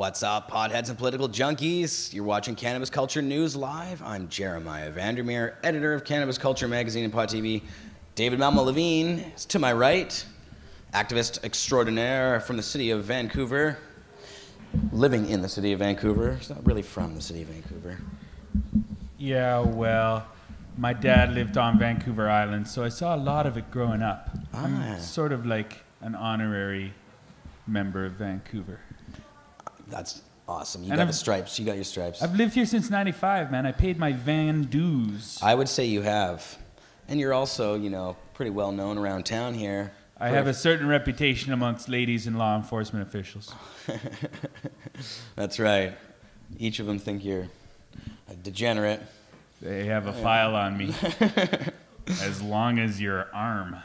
What's up, potheads and political junkies? You're watching Cannabis Culture News Live. I'm Jeremiah Vandermeer, editor of Cannabis Culture magazine and Pot TV. David Malmo Levine is to my right, activist extraordinaire from the city of Vancouver, living in the city of Vancouver. He's not really from the city of Vancouver. Yeah, well, my dad lived on Vancouver Island, so I saw a lot of it growing up. I'm sort of like an honorary member of Vancouver. That's awesome. You got the stripes. You got your stripes. I've lived here since '95, man. I paid my van dues. I would say you have. And you're also, you know, pretty well known around town here. I have a certain reputation amongst ladies and law enforcement officials. That's right. Each of them think you're a degenerate. They have a file on me. As long as your arm.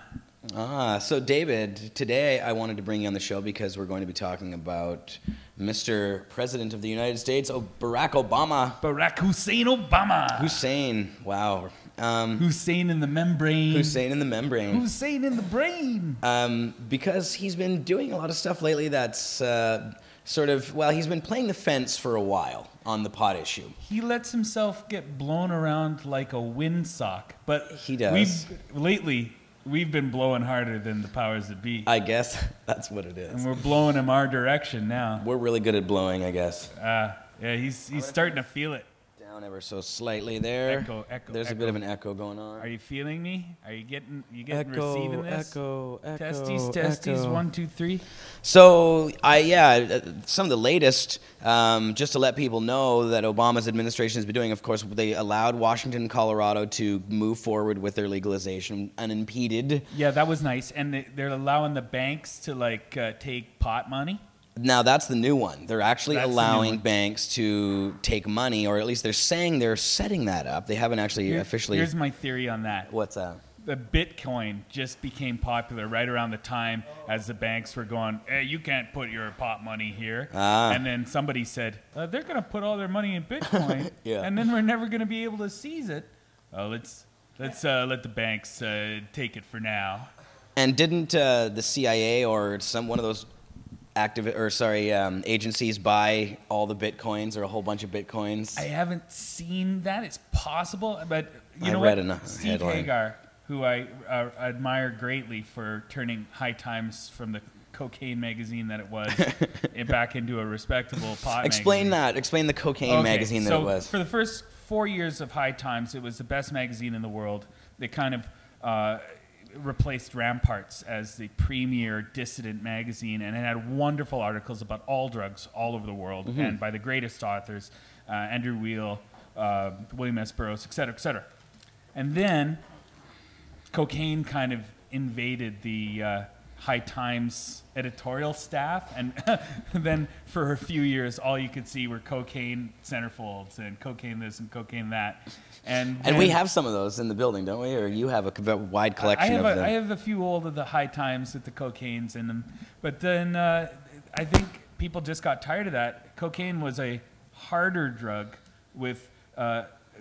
So David, today I wanted to bring you on the show because we're going to be talking about Mr. President of the United States, Barack Obama. Barack Hussein Obama. Hussein, wow. Hussein in the membrane. Hussein in the membrane. Hussein in the brain. Because he's been doing a lot of stuff lately that's sort of, well, he's been playing the fence for a while on the pot issue. He lets himself get blown around like a windsock. But he does. We've been blowing harder than the powers that be. I guess that's what it is. And we're blowing him our direction now. We're really good at blowing, I guess. Yeah, he's starting to feel it. Down ever so slightly there. Echo. There's a bit of an echo going on. Are you feeling me? Are you getting echo, receiving this? Echo. Testes, 1, 2, 3. So some of the latest, just to let people know that Obama's administration has been doing, of course, they allowed Washington and Colorado to move forward with their legalization unimpeded. Yeah, that was nice. And they're allowing the banks to take pot money. Now, that's the new one. They're actually allowing banks to take money, or at least they're saying they're setting that up. They haven't actually officially... Here's my theory on that. What's that? The Bitcoin just became popular right around the time as the banks were going, hey, you can't put your pot money here. And then somebody said, they're going to put all their money in Bitcoin, and then we're never going to be able to seize it. Let's let the banks take it for now. And didn't the CIA or one of those agencies buy all the Bitcoins or a whole bunch of Bitcoins? I haven't seen that. It's possible, but you know what? Steve Hagar, who I admire greatly for turning High Times from the cocaine magazine that it was back into a respectable pot Explain magazine. Explain the cocaine magazine that it was. For the first 4 years of High Times, it was the best magazine in the world. They kind of replaced Ramparts as the premier dissident magazine, and it had wonderful articles about all drugs all over the world, and by the greatest authors, Andrew Weil, William S. Burroughs, et cetera, et cetera. And then cocaine kind of invaded the High Times editorial staff, and then for a few years all you could see were cocaine centerfolds and cocaine this and cocaine that. And we have some of those in the building, don't we? Or you have a wide collection of them. I have a few old of the High Times with the cocaines in them. But then I think people just got tired of that. Cocaine was a harder drug with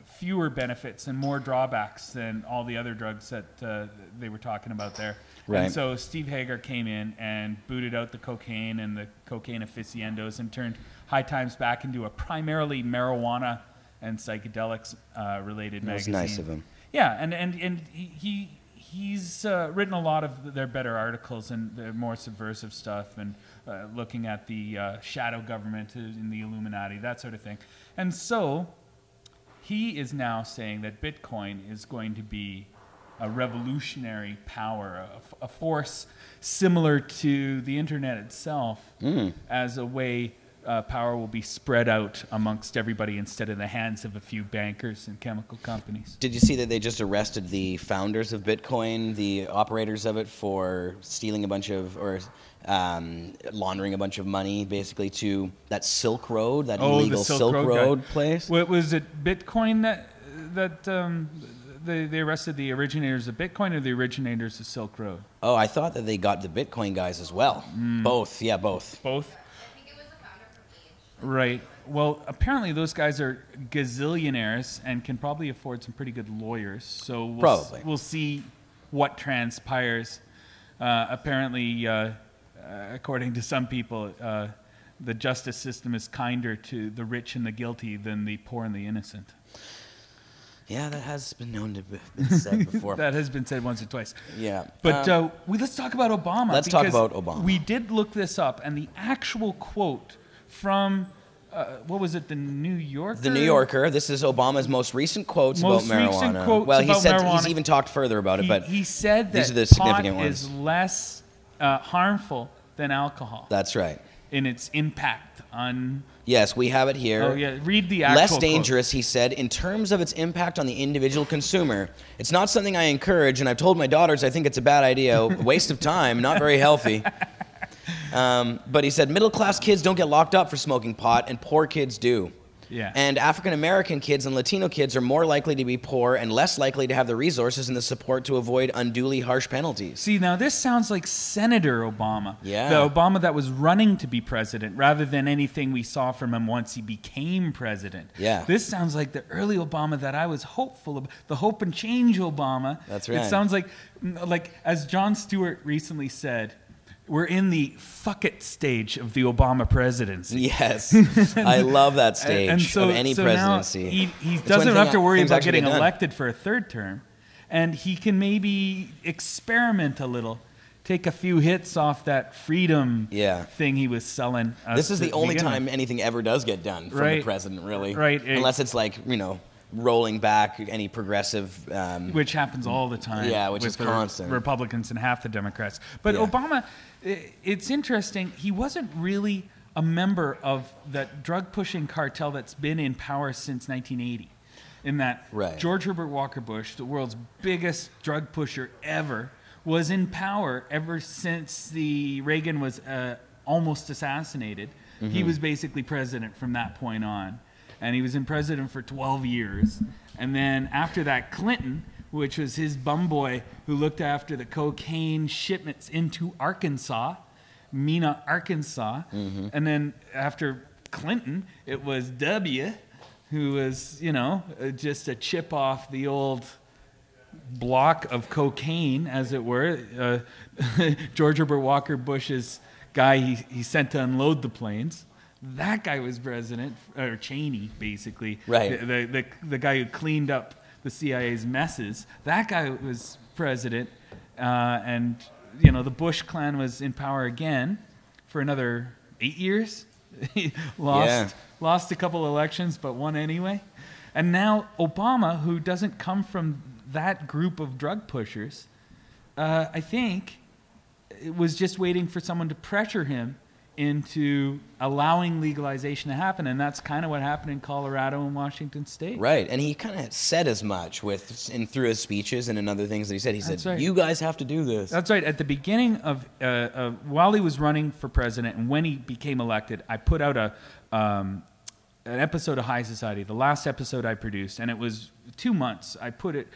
fewer benefits and more drawbacks than all the other drugs that they were talking about there. Right. And so Steve Hagar came in and booted out the cocaine and the cocaine aficionados and turned High Times back into a primarily marijuana and psychedelics related magazine. That was nice of him. Yeah, and he's written a lot of their better articles and the more subversive stuff, and looking at the shadow government in the Illuminati, that sort of thing. And so he is now saying that Bitcoin is going to be a revolutionary power, a force similar to the internet itself, as a way power will be spread out amongst everybody instead of the hands of a few bankers and chemical companies. Did you see that they just arrested the founders of Bitcoin, the operators of it, for stealing a bunch of, or laundering a bunch of money, basically, to that Silk Road, that illegal Silk Road place? What was it, Bitcoin that they arrested the originators of Bitcoin or the originators of Silk Road? Oh, I thought that they got the Bitcoin guys as well. Both, yeah, both. Both? Right. Well, apparently those guys are gazillionaires and can probably afford some pretty good lawyers. So we'll see what transpires. Apparently, according to some people, the justice system is kinder to the rich and the guilty than the poor and the innocent. Yeah, that has been known to be said before. That has been said once or twice. Yeah. But let's talk about Obama. Let's talk about Obama. We did look this up, and the actual quote from, what was it, the New Yorker? The New Yorker. This is Obama's most recent quotes about marijuana. Well, he said marijuana. He's even talked further about it, but he said that these are the significant pot ones. is less harmful than alcohol. That's right. In its impact on... Yes, we have it here. Oh, yeah. Read the actual Less dangerous, quote. he said, in terms of its impact on the individual consumer. It's not something I encourage, and I've told my daughters I think it's a bad idea, a waste of time, not very healthy. But he said middle-class kids don't get locked up for smoking pot, and poor kids do. Yeah. And African-American kids and Latino kids are more likely to be poor and less likely to have the resources and the support to avoid unduly harsh penalties. See, now this sounds like Senator Obama. Yeah. The Obama that was running to be president, rather than anything we saw from him once he became president. Yeah. This sounds like the early Obama that I was hopeful of, the hope and change Obama. That's right. It sounds like as Jon Stewart recently said, we're in the fuck it stage of the Obama presidency. Yes. I love that stage of any presidency. Now he doesn't have to worry about getting elected for a third term. And he can maybe experiment a little, take a few hits off that freedom thing he was selling. This is the only time anything ever does get done from the president, really. Right. Unless it's like, rolling back any progressive... which happens all the time. Yeah, which is constant. Republicans and half the Democrats. But Obama, it's interesting, he wasn't really a member of that drug-pushing cartel that's been in power since 1980. In that George Herbert Walker Bush, the world's biggest drug pusher ever, was in power ever since Reagan was almost assassinated. Mm-hmm. He was basically president from that point on. And he was in president for 12 years. And then after that, Clinton, which was his bum boy who looked after the cocaine shipments into Arkansas, Mena, Arkansas. Mm-hmm. And then after Clinton, it was W, who was, just a chip off the old block of cocaine, as it were. George Herbert Walker Bush's guy he sent to unload the planes. That guy was president, or Cheney, basically. Right. The guy who cleaned up the CIA's messes. That guy was president, and the Bush clan was in power again for another 8 years. He lost a couple elections, but won anyway. And now Obama, who doesn't come from that group of drug pushers, I think, was just waiting for someone to pressure him into allowing legalization to happen, and that's kind of what happened in Colorado and Washington State. Right, and he kind of said as much through his speeches and in other things that he said. He said, "You guys have to do this." That's right. At the beginning of while he was running for president and when he became elected, I put out an episode of High Society, the last episode I produced, and it was 2 months. I put it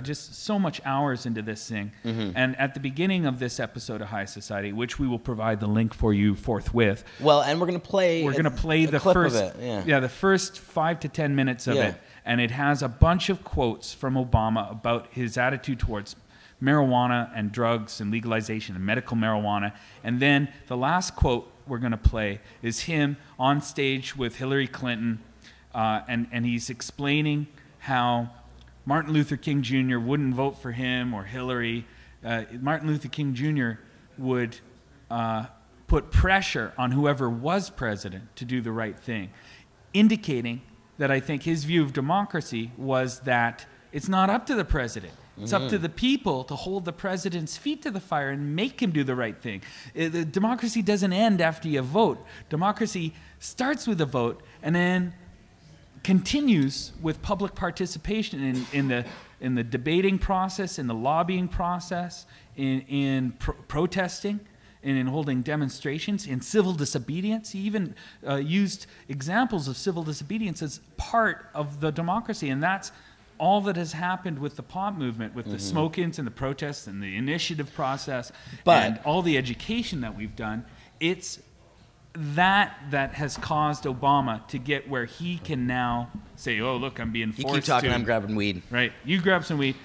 just so much hours into this thing. Mm-hmm. And at the beginning of this episode of High Society, which we will provide the link for you forthwith. Well, and we're going to play the clip first of it. The first 5 to 10 minutes of it, and it has a bunch of quotes from Obama about his attitude towards marijuana and drugs and legalization and medical marijuana. And then the last quote we're going to play is him on stage with Hillary Clinton, and he's explaining how Martin Luther King Jr. wouldn't vote for him or Hillary. Martin Luther King Jr. would put pressure on whoever was president to do the right thing, indicating that I think his view of democracy was that it's not up to the president. It's up to the people to hold the president's feet to the fire and make him do the right thing. The democracy doesn't end after you vote. Democracy starts with a vote and then continues with public participation in the debating process, in the lobbying process, in protesting, in holding demonstrations, in civil disobedience. He even used examples of civil disobedience as part of the democracy, and that's all that has happened with the pot movement, with the smoke-ins and the protests and the initiative process, and all the education that we've done. It's that has caused Obama to get where he can now say, "Oh, look, I'm being forced to." You keep talking, I'm grabbing weed. Right. You grab some weed.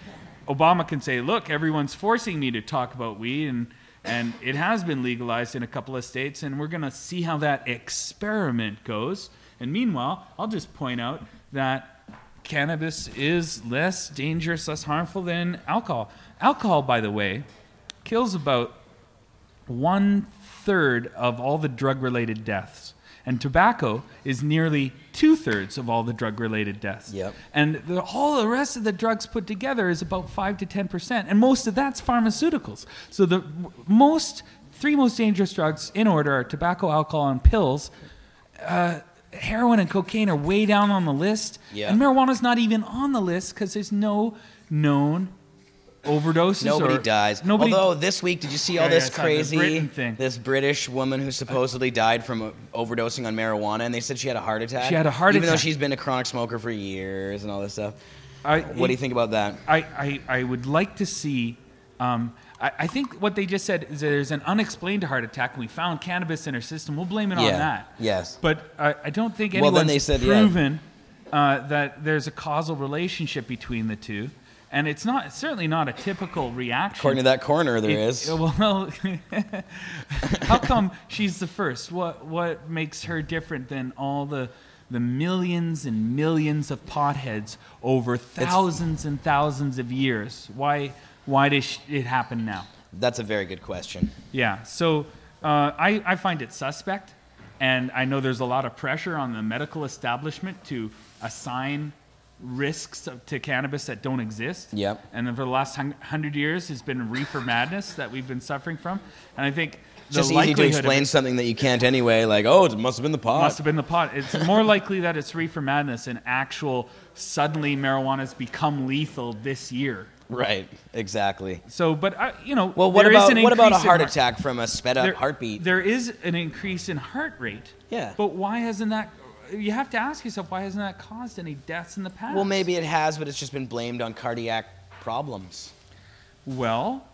Obama can say, "Look, everyone's forcing me to talk about weed, And it has been legalized in a couple of states, and we're going to see how that experiment goes. And meanwhile, I'll just point out that cannabis is less dangerous, less harmful than alcohol. Alcohol, by the way, kills about 1/3 of all the drug-related deaths. And tobacco is nearly 2/3 of all the drug-related deaths. Yep. And all the rest of the drugs put together is about 5 to 10%. And most of that's pharmaceuticals. So the three most dangerous drugs in order are tobacco, alcohol, and pills. Heroin and cocaine are way down on the list. Yeah. And marijuana's not even on the list because there's no known overdoses. Nobody dies. Although this week, did you see all this crazy, this British woman who supposedly died from overdosing on marijuana, and they said she had a heart attack? She had a heart attack. Even though she's been a chronic smoker for years and all this stuff. What do you think about that? I would like to see... I think what they just said is there's an unexplained heart attack, and we found cannabis in her system. We'll blame it on that. Yes. But I don't think anyone's proven that there's a causal relationship between the two. And it's certainly not a typical reaction. According to that coroner, there is. Well, how come she's the first? What makes her different than all the millions and millions of potheads over thousands and thousands of years? Why does it happen now? That's a very good question. Yeah. So I find it suspect, and I know there's a lot of pressure on the medical establishment to assign risks to cannabis that don't exist. Yep. And then for the last 100 years, it's been reefer madness that we've been suffering from. And I think it's just easy to explain something that you can't anyway, like, oh, it must have been the pot. Must have been the pot. It's more likely that it's reefer madness and actual suddenly marijuana's become lethal this year. Right, exactly. So, but well, what about a heart attack from a sped up heartbeat? There is an increase in heart rate. Yeah. But why hasn't that? You have to ask yourself, why hasn't that caused any deaths in the past? Well, maybe it has, but it's just been blamed on cardiac problems. Well,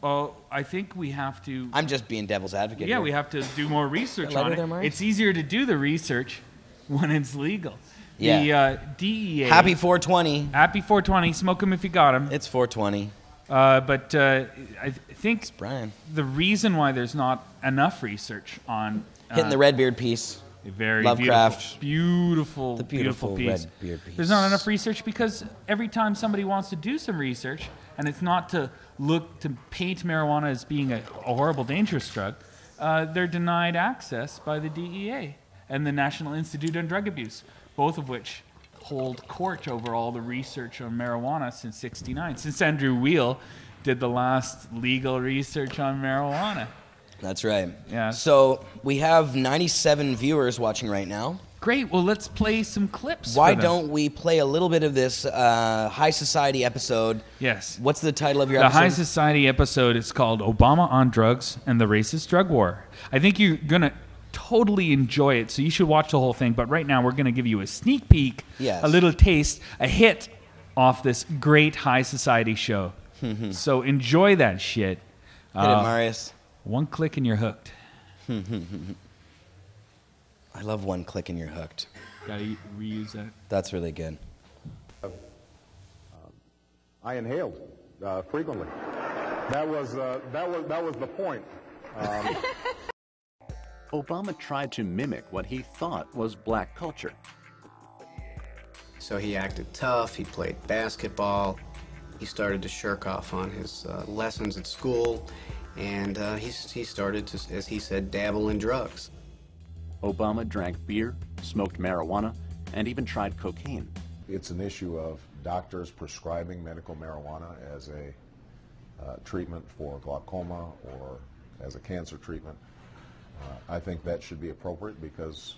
I think we have to... I'm just being devil's advocate here. We have to do more research on it. It's easier to do the research when it's legal. Yeah. The DEA... Happy 420. Happy 420. Smoke them if you got them. It's 420. But I think it's Brian. The reason why there's not enough research on... Hitting the Redbeard piece. A very Lovecraft. beautiful piece. Redbeard piece. There's not enough research because every time somebody wants to do some research, and it's not to paint marijuana as being a horrible, dangerous drug, they're denied access by the DEA and the National Institute on Drug Abuse, both of which hold court over all the research on marijuana since '69, since Andrew Weil did the last legal research on marijuana. That's right. Yeah. So we have 97 viewers watching right now. Great. Well, let's play some clips. Why don't we play a little bit of this High Society episode? Yes. What's the title of your episode? The High Society episode is called Obama on Drugs and the Racist Drug War. I think you're going to totally enjoy it, so you should watch the whole thing. But right now, we're going to give you a sneak peek, a little taste, a hit off this great High Society show. So enjoy that shit. Hit it, Marius. One click and you're hooked. I love one click and you're hooked. Gotta reuse that. That's really good. I inhaled frequently. That was the point. Obama tried to mimic what he thought was black culture. So he acted tough, he played basketball, he started to shirk off on his lessons at school, and he started to, as he said, dabble in drugs. Obama drank beer, smoked marijuana, and even tried cocaine. It's an issue of doctors prescribing medical marijuana as a treatment for glaucoma or as a cancer treatment. I think that should be appropriate because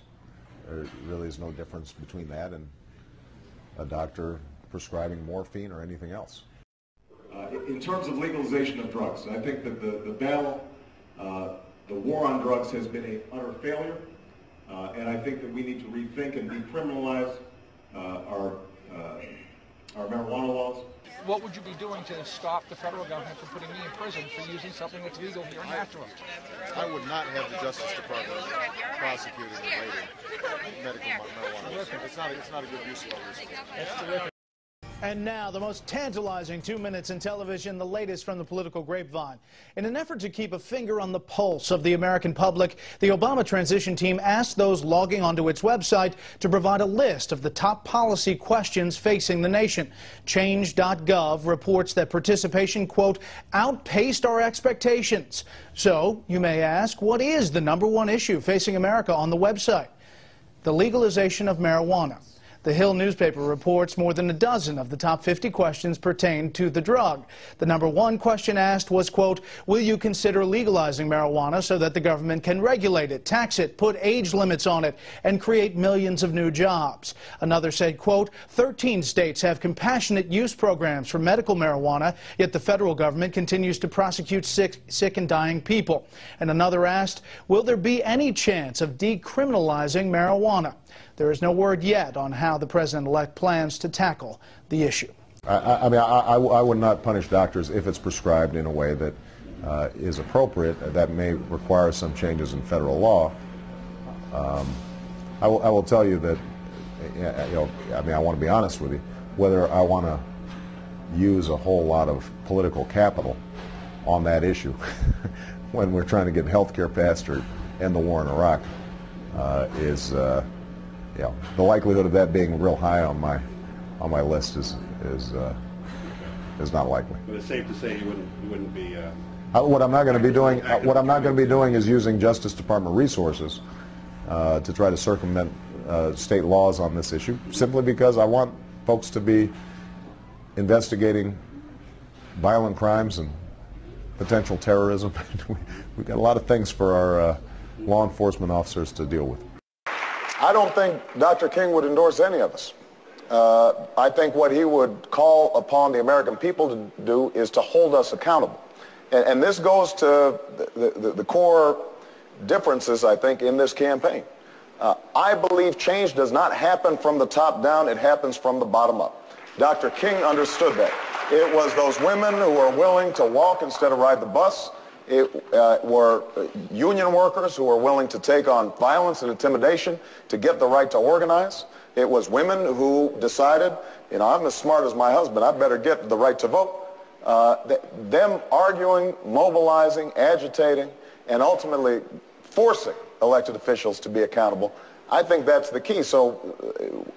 there really is no difference between that and a doctor prescribing morphine or anything else. In terms of legalization of drugs, I think that the battle, the war on drugs has been an utter failure, and I think that we need to rethink and decriminalize our marijuana laws. What would you be doing to stop the federal government from putting me in prison for using something that's legal here in Nashville? I would not have the Justice Department prosecuting and raiding medical marijuana. It's not a good use of our resources. That's terrific. And now, the most tantalizing 2 minutes in television, the latest from the political grapevine. In an effort to keep a finger on the pulse of the American public, the Obama transition team asked those logging onto its website to provide a list of the top policy questions facing the nation. Change.gov reports that participation, quote, outpaced our expectations. So, you may ask, what is the #1 issue facing America on the website? The legalization of marijuana. The Hill newspaper reports more than a dozen of the top 50 questions pertain to the drug. The #1 question asked was, quote, will you consider legalizing marijuana so that the government can regulate it, tax it, put age limits on it, and create millions of new jobs? Another said, quote, 13 states have compassionate use programs for medical marijuana, yet the federal government continues to prosecute sick and dying people. And another asked, will there be any chance of decriminalizing marijuana? There is no word yet on how the president-elect plans to tackle the issue. I mean, I would not punish doctors if it's prescribed in a way that is appropriate. That may require some changes in federal law. I will tell you that, you know, I mean, I want to be honest with you, whether I want to use a whole lot of political capital on that issue when we're trying to get health care passed or end the war in Iraq is, you know, the likelihood of that being real high on my list is not likely. But it's safe to say you wouldn't be. What I'm not going to be doing is using Justice Department resources to try to circumvent state laws on this issue, simply because I want folks to be investigating violent crimes and potential terrorism. We've got a lot of things for our law enforcement officers to deal with. I don't think Dr. King would endorse any of us. I think what he would call upon the American people to do is to hold us accountable. And this goes to the core differences, I think, in this campaign. I believe change does not happen from the top down, it happens from the bottom up. Dr. King understood that. It was those women who were willing to walk instead of ride the bus. It were union workers who were willing to take on violence and intimidation to get the right to organize. It was women who decided, you know, I'm as smart as my husband, I better get the right to vote. Them arguing, mobilizing, agitating, and ultimately forcing elected officials to be accountable. I think that's the key. So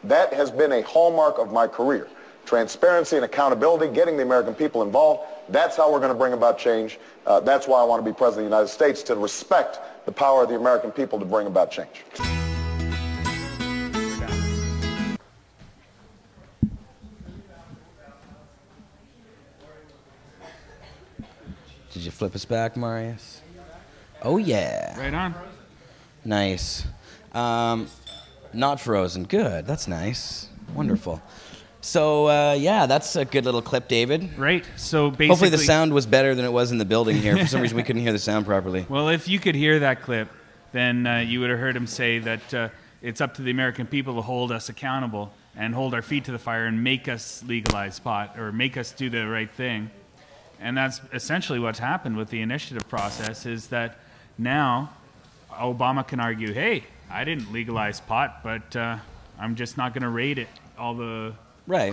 that has been a hallmark of my career. Transparency and accountability, getting the American people involved. That's how we're going to bring about change. That's why I want to be President of the United States, to respect the power of the American people to bring about change. Did you flip us back, Marius? Oh, yeah. Right on. Nice. Not frozen. Good. That's nice. Wonderful. So, yeah, that's a good little clip, David. Right. So basically, hopefully the sound was better than it was in the building here. For some reason, we couldn't hear the sound properly. Well, if you could hear that clip, then you would have heard him say that it's up to the American people to hold us accountable and hold our feet to the fire and make us legalize pot or make us do the right thing. And that's essentially what's happened with the initiative process, is that now Obama can argue, hey, I didn't legalize pot, but I'm just not going to raid it, all the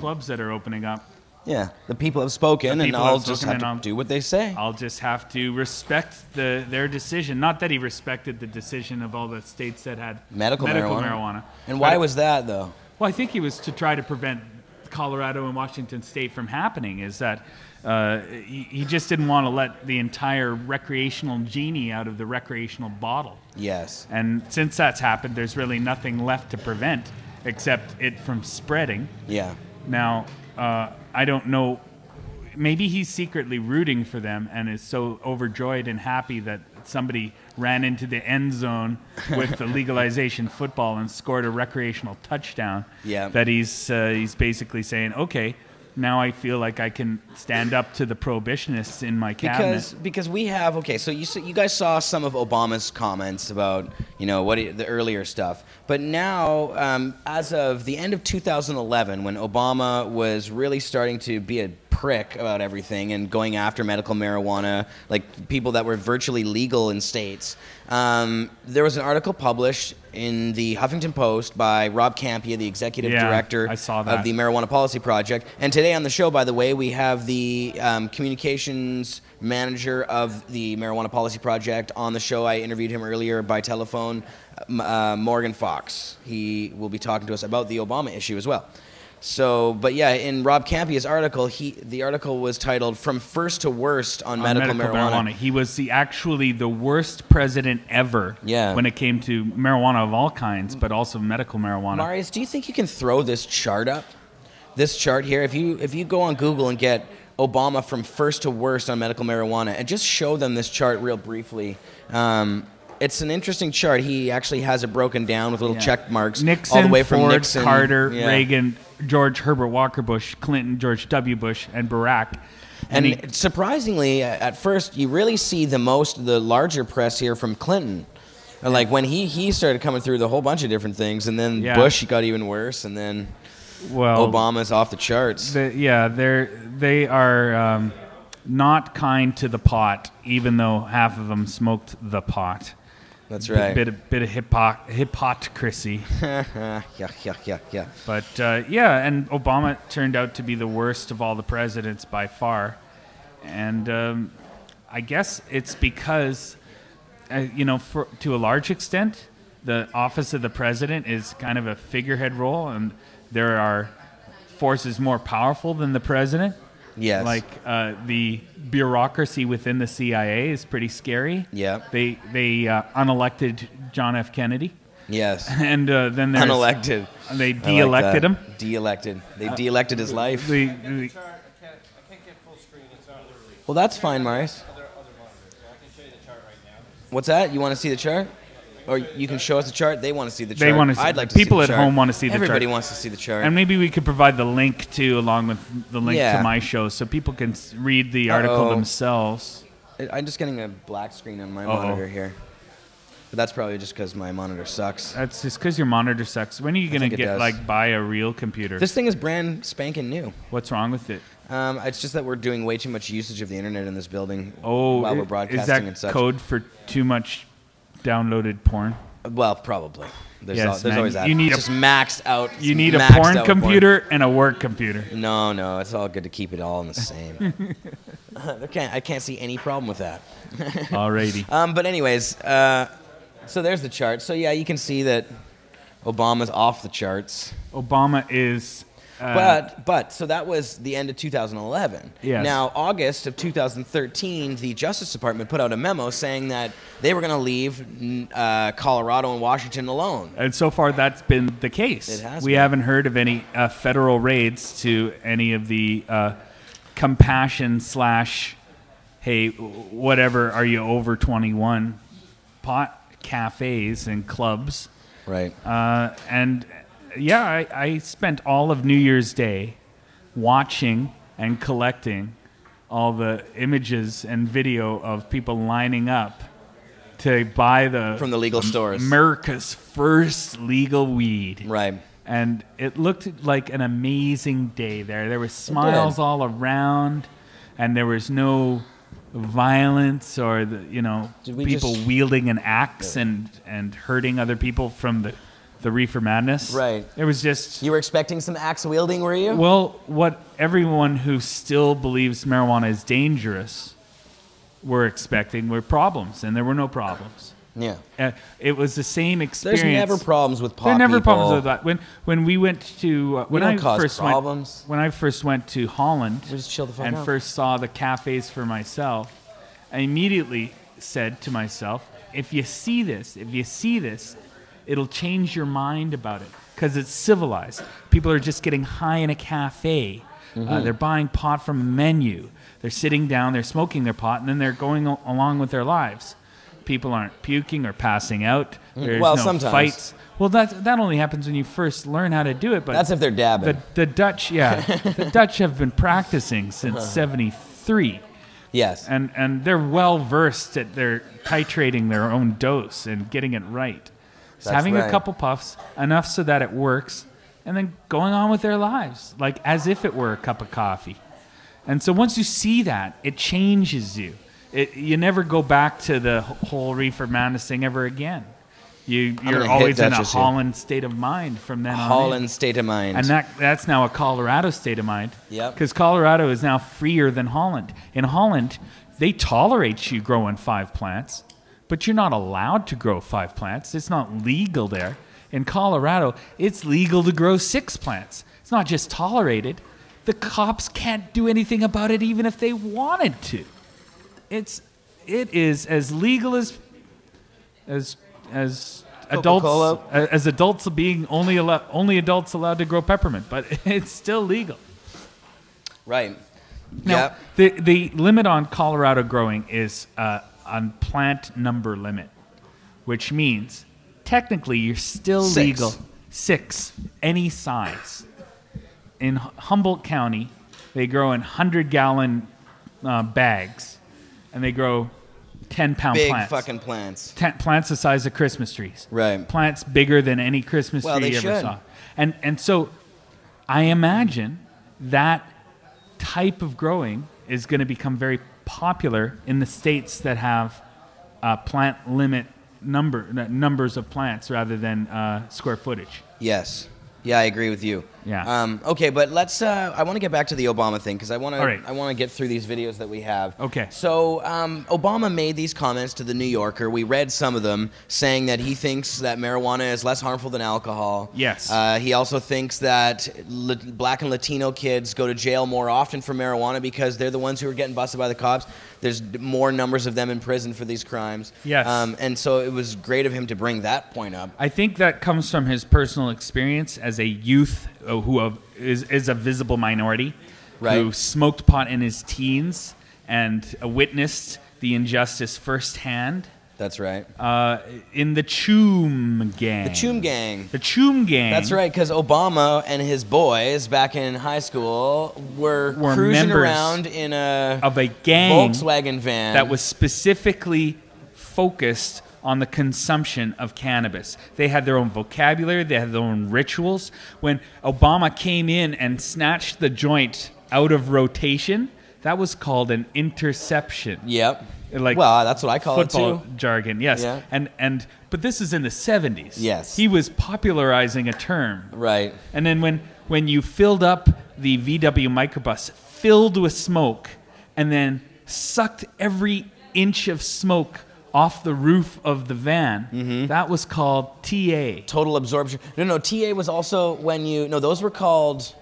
clubs that are opening up. Yeah, the people have spoken, and I'll just have to do what they say. I'll just have to respect their decision. Not that he respected the decision of all the states that had medical marijuana. And why was that, though? Well, I think he was to try to prevent Colorado and Washington State from happening, is that he just didn't want to let the entire recreational genie out of the recreational bottle. Yes. And since that's happened, there's really nothing left to prevent except it from spreading. Yeah. Now, I don't know. Maybe he's secretly rooting for them and is so overjoyed and happy that somebody ran into the end zone with the legalization football and scored a recreational touchdown. Yeah. That he's basically saying, okay, now I feel like I can stand up to the prohibitionists in my cabinet. Because we have, okay, so you guys saw some of Obama's comments about, you know, the earlier stuff. But now, as of the end of 2011, when Obama was really starting to be a prick about everything and going after medical marijuana, like people that were virtually legal in states. There was an article published in the Huffington Post by Rob Campia, the executive director I saw that. of the Marijuana Policy Project. And today on the show, by the way, we have the communications manager of the Marijuana Policy Project on the show. I interviewed him earlier by telephone, Morgan Fox. He will be talking to us about the Obama issue as well. So, but yeah, in Rob Campia's article, the article was titled "From First to Worst on Medical Marijuana." He was actually the worst president ever when it came to marijuana of all kinds, but also medical marijuana. Marius, do you think you can throw this chart up? This chart here, if you go on Google and get Obama from first to worst on medical marijuana, and just show them this chart real briefly. It's an interesting chart. He actually has it broken down with little check marks Nixon, all the way from Ford, Nixon, Carter, Reagan, George Herbert Walker Bush, Clinton, George W. Bush, and Barack. And surprisingly, at first, you really see the larger press here from Clinton. Like when he started coming through with a whole bunch of different things, and then Bush got even worse, and then Obama's off the charts. They are not kind to the pot, even though half of them smoked the pot. That's right. Bit of hypocrisy. Yeah. But and Obama turned out to be the worst of all the presidents by far, and I guess it's because, to a large extent, the office of the president is kind of a figurehead role, and there are forces more powerful than the president. Yes. Like the bureaucracy within the CIA is pretty scary. Yeah. They unelected John F. Kennedy. Yes. And then there's unelected. They de-elected him. De-elected. They de-elected his life. I can't get full screen. It's not literally. Well, that's fine, Marius. Other monitors. So I can show you the chart right now. What's that? You want to see the chart? Or you can show us the chart. They want to see the chart. They want to see. I'd like to people see the at chart. home want to see the chart. Everybody wants to see the chart. And maybe we could provide the link too, along with the link to my show, so people can read the article themselves. I'm just getting a black screen on my monitor here. But that's probably just because my monitor sucks. That's just because your monitor sucks. When are you going to buy a real computer? This thing is brand spanking new. What's wrong with it? It's just that we're doing way too much usage of the internet in this building while we're broadcasting is that and such. Code for too much downloaded porn? Well, probably. There's man. always that. You need just maxed out. You need a porn computer and a work computer. No, it's all good to keep it all in the same. I can't see any problem with that. Alrighty. But anyways, so there's the chart. So yeah, you can see that Obama's off the charts. Obama is. But so that was the end of 2011. Yes. Now, August of 2013, the Justice Department put out a memo saying that they were going to leave Colorado and Washington alone. And so far, that's been the case. It has we been. haven't heard of any federal raids to any of the compassion / hey, whatever, are you over 21 pot cafes and clubs. Right. And yeah, I spent all of New Year's Day watching and collecting all the images and video of people lining up to buy from the legal stores. America's first legal weed. Right. And it looked like an amazing day there. There were smiles all around, and there was no violence or people wielding an axe and hurting other people from the Reefer madness. Right. It was just... You were expecting some axe wielding, were you? Well, what everyone who still believes marijuana is dangerous were expecting were problems, and there were no problems. Yeah. It was the same experience. There's never problems with pot There are never people. problems with that. When we went to... when I first went to Holland just chill the fuck and out. first saw the cafes for myself, I immediately said to myself, if you see this, it'll change your mind about it because it's civilized. People are just getting high in a cafe. They're buying pot from a menu. They're sitting down, they're smoking their pot, and then they're going along with their lives. People aren't puking or passing out. There's no sometimes. fights. Well, that only happens when you first learn how to do it. But that's if they're dabbing. The Dutch, the Dutch have been practicing since '73. Yes. And they're well versed at their titrating their own dose and getting it right. Just having a couple puffs, enough so that it works, and then going on with their lives, like as if it were a cup of coffee. And so once you see that, it changes you. You never go back to the whole reefer madness thing ever again. You're always in a Holland state of mind from then on. Holland state of mind. And that's now a Colorado state of mind. Yep. Because Colorado is now freer than Holland. In Holland, they tolerate you growing 5 plants, but you're not allowed to grow 5 plants. It's not legal there. In Colorado, it's legal to grow 6 plants. It's not just tolerated. The cops can't do anything about it even if they wanted to. It is as legal as adults being only adults allowed to grow peppermint, but it's still legal. Right. Now, the limit on Colorado growing is on plant number limit, which means technically you're still legal 6, any size. In Humboldt County, they grow in 100-gallon bags, and they grow 10-pound big plants. Big fucking plants. Plants the size of Christmas trees. Right. Plants bigger than any Christmas tree you ever saw. And so I imagine that type of growing is going to become very popular in the states that have plant limit numbers of plants rather than square footage. Yes. Yeah, I agree with you. Yeah. Okay, but let's. I want to get back to the Obama thing because I want to. Right. I want to get through these videos that we have. Okay. So Obama made these comments to the New Yorker. We read some of them, saying that he thinks that marijuana is less harmful than alcohol. Yes. He also thinks that Black and Latino kids go to jail more often for marijuana because they're the ones who are getting busted by the cops. There's more numbers of them in prison for these crimes. Yes. And so it was great of him to bring that point up. I think that comes from his personal experience as a youth who is a visible minority, right, who smoked pot in his teens and witnessed the injustice firsthand. That's right. In the Choom Gang. The Choom Gang. The Choom Gang. That's right, because Obama and his boys back in high school were cruising around in a gang Volkswagen van that was specifically focused on the consumption of cannabis. They had their own vocabulary. They had their own rituals. When Obama came in and snatched the joint out of rotation, that was called an interception. Yep. Well, that's what I call it too. Football jargon, yes. Yeah. But this is in the 70s. Yes. He was popularizing a term. Right. And then when you filled up the VW microbus filled with smoke and then sucked every inch of smoke off the roof of the van, that was called TA. Total absorption. No, TA was also when those were called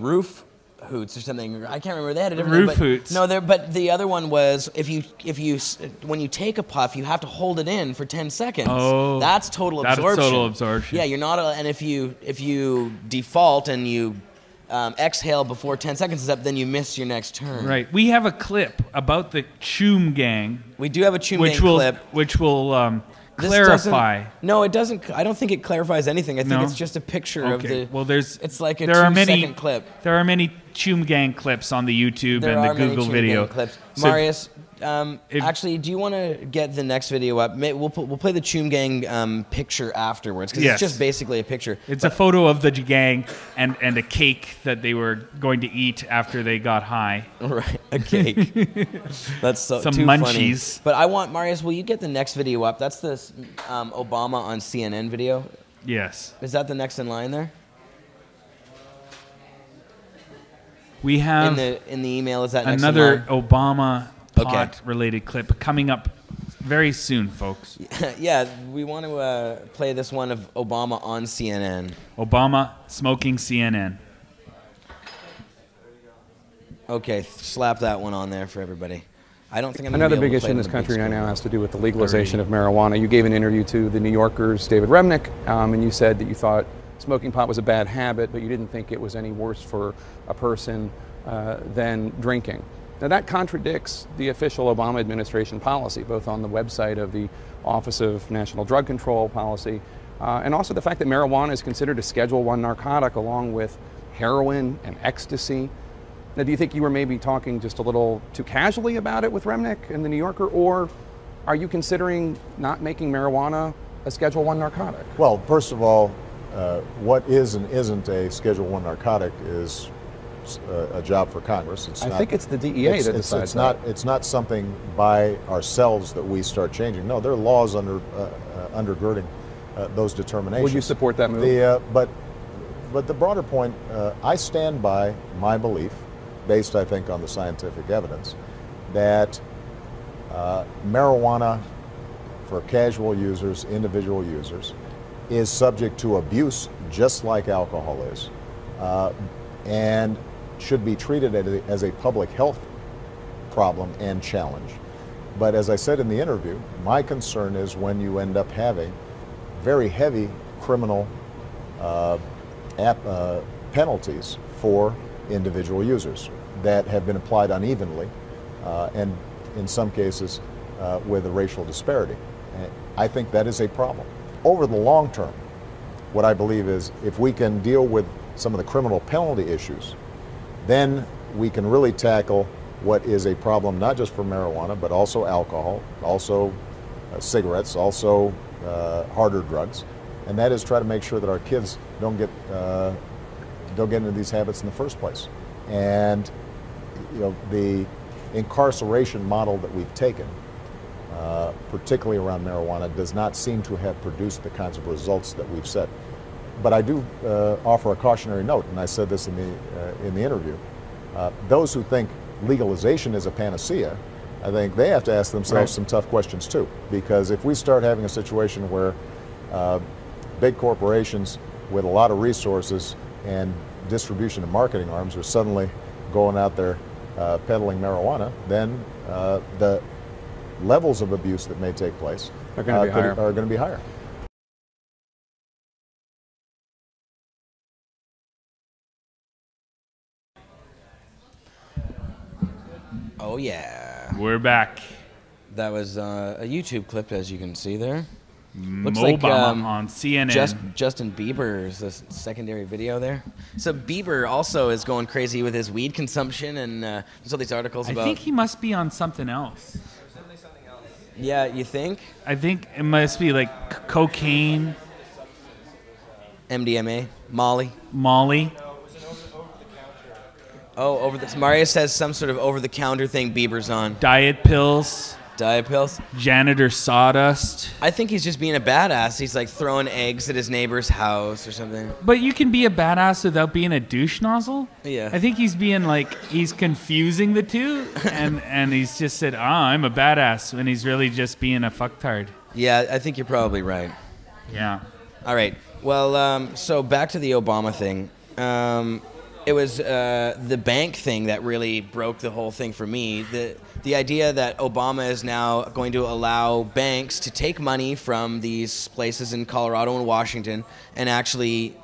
roof hoots or something. I can't remember. They had a different roof hoots. No, but the other one was when you take a puff, you have to hold it in for 10 seconds. Oh, that's total absorption. That's total absorption. Yeah, you're not. And if you default and you exhale before 10 seconds is up, then you miss your next turn. Right. We have a clip about the Choom Gang. We do have a Choom Gang clip, which will clarify. No, it doesn't. I don't think it clarifies anything. I think it's just a picture of the. Well, it's like a 2-second clip. There are many Choom Gang clips on the YouTube and the Google video. Clips. So Marius, actually, do you want to get the next video up? We'll play the Choom Gang picture afterwards because it's just basically a picture. It's a photo of the gang and a cake that they were going to eat after they got high. Right, a cake. That's some too munchies. Funny. But I want Marius. Will you get the next video up? That's the Obama on CNN video. Yes. Is that the next in line there? We have in the email. Is that next another Obama pot-related clip coming up very soon, folks? Yeah, we want to play this one of Obama on CNN. Obama smoking CNN. Okay, slap that one on there for everybody. I don't think I'm Another big issue in this country right now has to do with the legalization of marijuana. You gave an interview to the New Yorker's David Remnick, and you said that you thought smoking pot was a bad habit, but you didn't think it was any worse for a person than drinking. Now that contradicts the official Obama administration policy, both on the website of the Office of National Drug Control policy, and also the fact that marijuana is considered a Schedule I narcotic along with heroin and ecstasy. Now, do you think you were maybe talking just a little too casually about it with Remnick and the New Yorker, or are you considering not making marijuana a Schedule I narcotic? Well, first of all, what is and isn't a Schedule I narcotic is a job for Congress. I think it's the DEA that decides that. It's not something by ourselves that we start changing. No, there are laws undergirding those determinations. Would you support that move? But the broader point, I stand by my belief, based I think on the scientific evidence, that marijuana for casual users, individual users, is subject to abuse just like alcohol is, and should be treated as a public health problem and challenge. But as I said in the interview, my concern is when you end up having very heavy criminal penalties for individual users that have been applied unevenly and in some cases with a racial disparity. And I think that is a problem. Over the long term, what I believe is if we can deal with some of the criminal penalty issues, then we can really tackle what is a problem not just for marijuana, but also alcohol, also cigarettes, also harder drugs, and that is try to make sure that our kids don't get into these habits in the first place. And the incarceration model that we've taken, particularly around marijuana, does not seem to have produced the kinds of results that we've set. But I do offer a cautionary note, and I said this in the interview. Those who think legalization is a panacea, I think they have to ask themselves some tough questions too. Because if we start having a situation where big corporations with a lot of resources and distribution and marketing arms are suddenly going out there peddling marijuana, then the levels of abuse that may take place are going to be higher. Oh yeah, we're back. That was a YouTube clip, as you can see there. Looks like on CNN. Justin Bieber's the secondary video there. So Bieber also is going crazy with his weed consumption, and there's all these articles about. I think he must be on something else. Yeah, you think? I think it must be like cocaine, MDMA, Molly. Oh, Marius says some sort of over-the-counter thing Bieber's on. Diet pills. Janitor sawdust. I think he's just being a badass. He's like throwing eggs at his neighbor's house or something. But you can be a badass without being a douche nozzle? Yeah. I think he's being like, he's confusing the two, and he's just said, I'm a badass, when he's really just being a fucktard. Yeah, I think you're probably right. Yeah. All right. Well, so back to the Obama thing. It was the bank thing that really broke the whole thing for me. The idea that Obama is now going to allow banks to take money from these places in Colorado and Washington and actually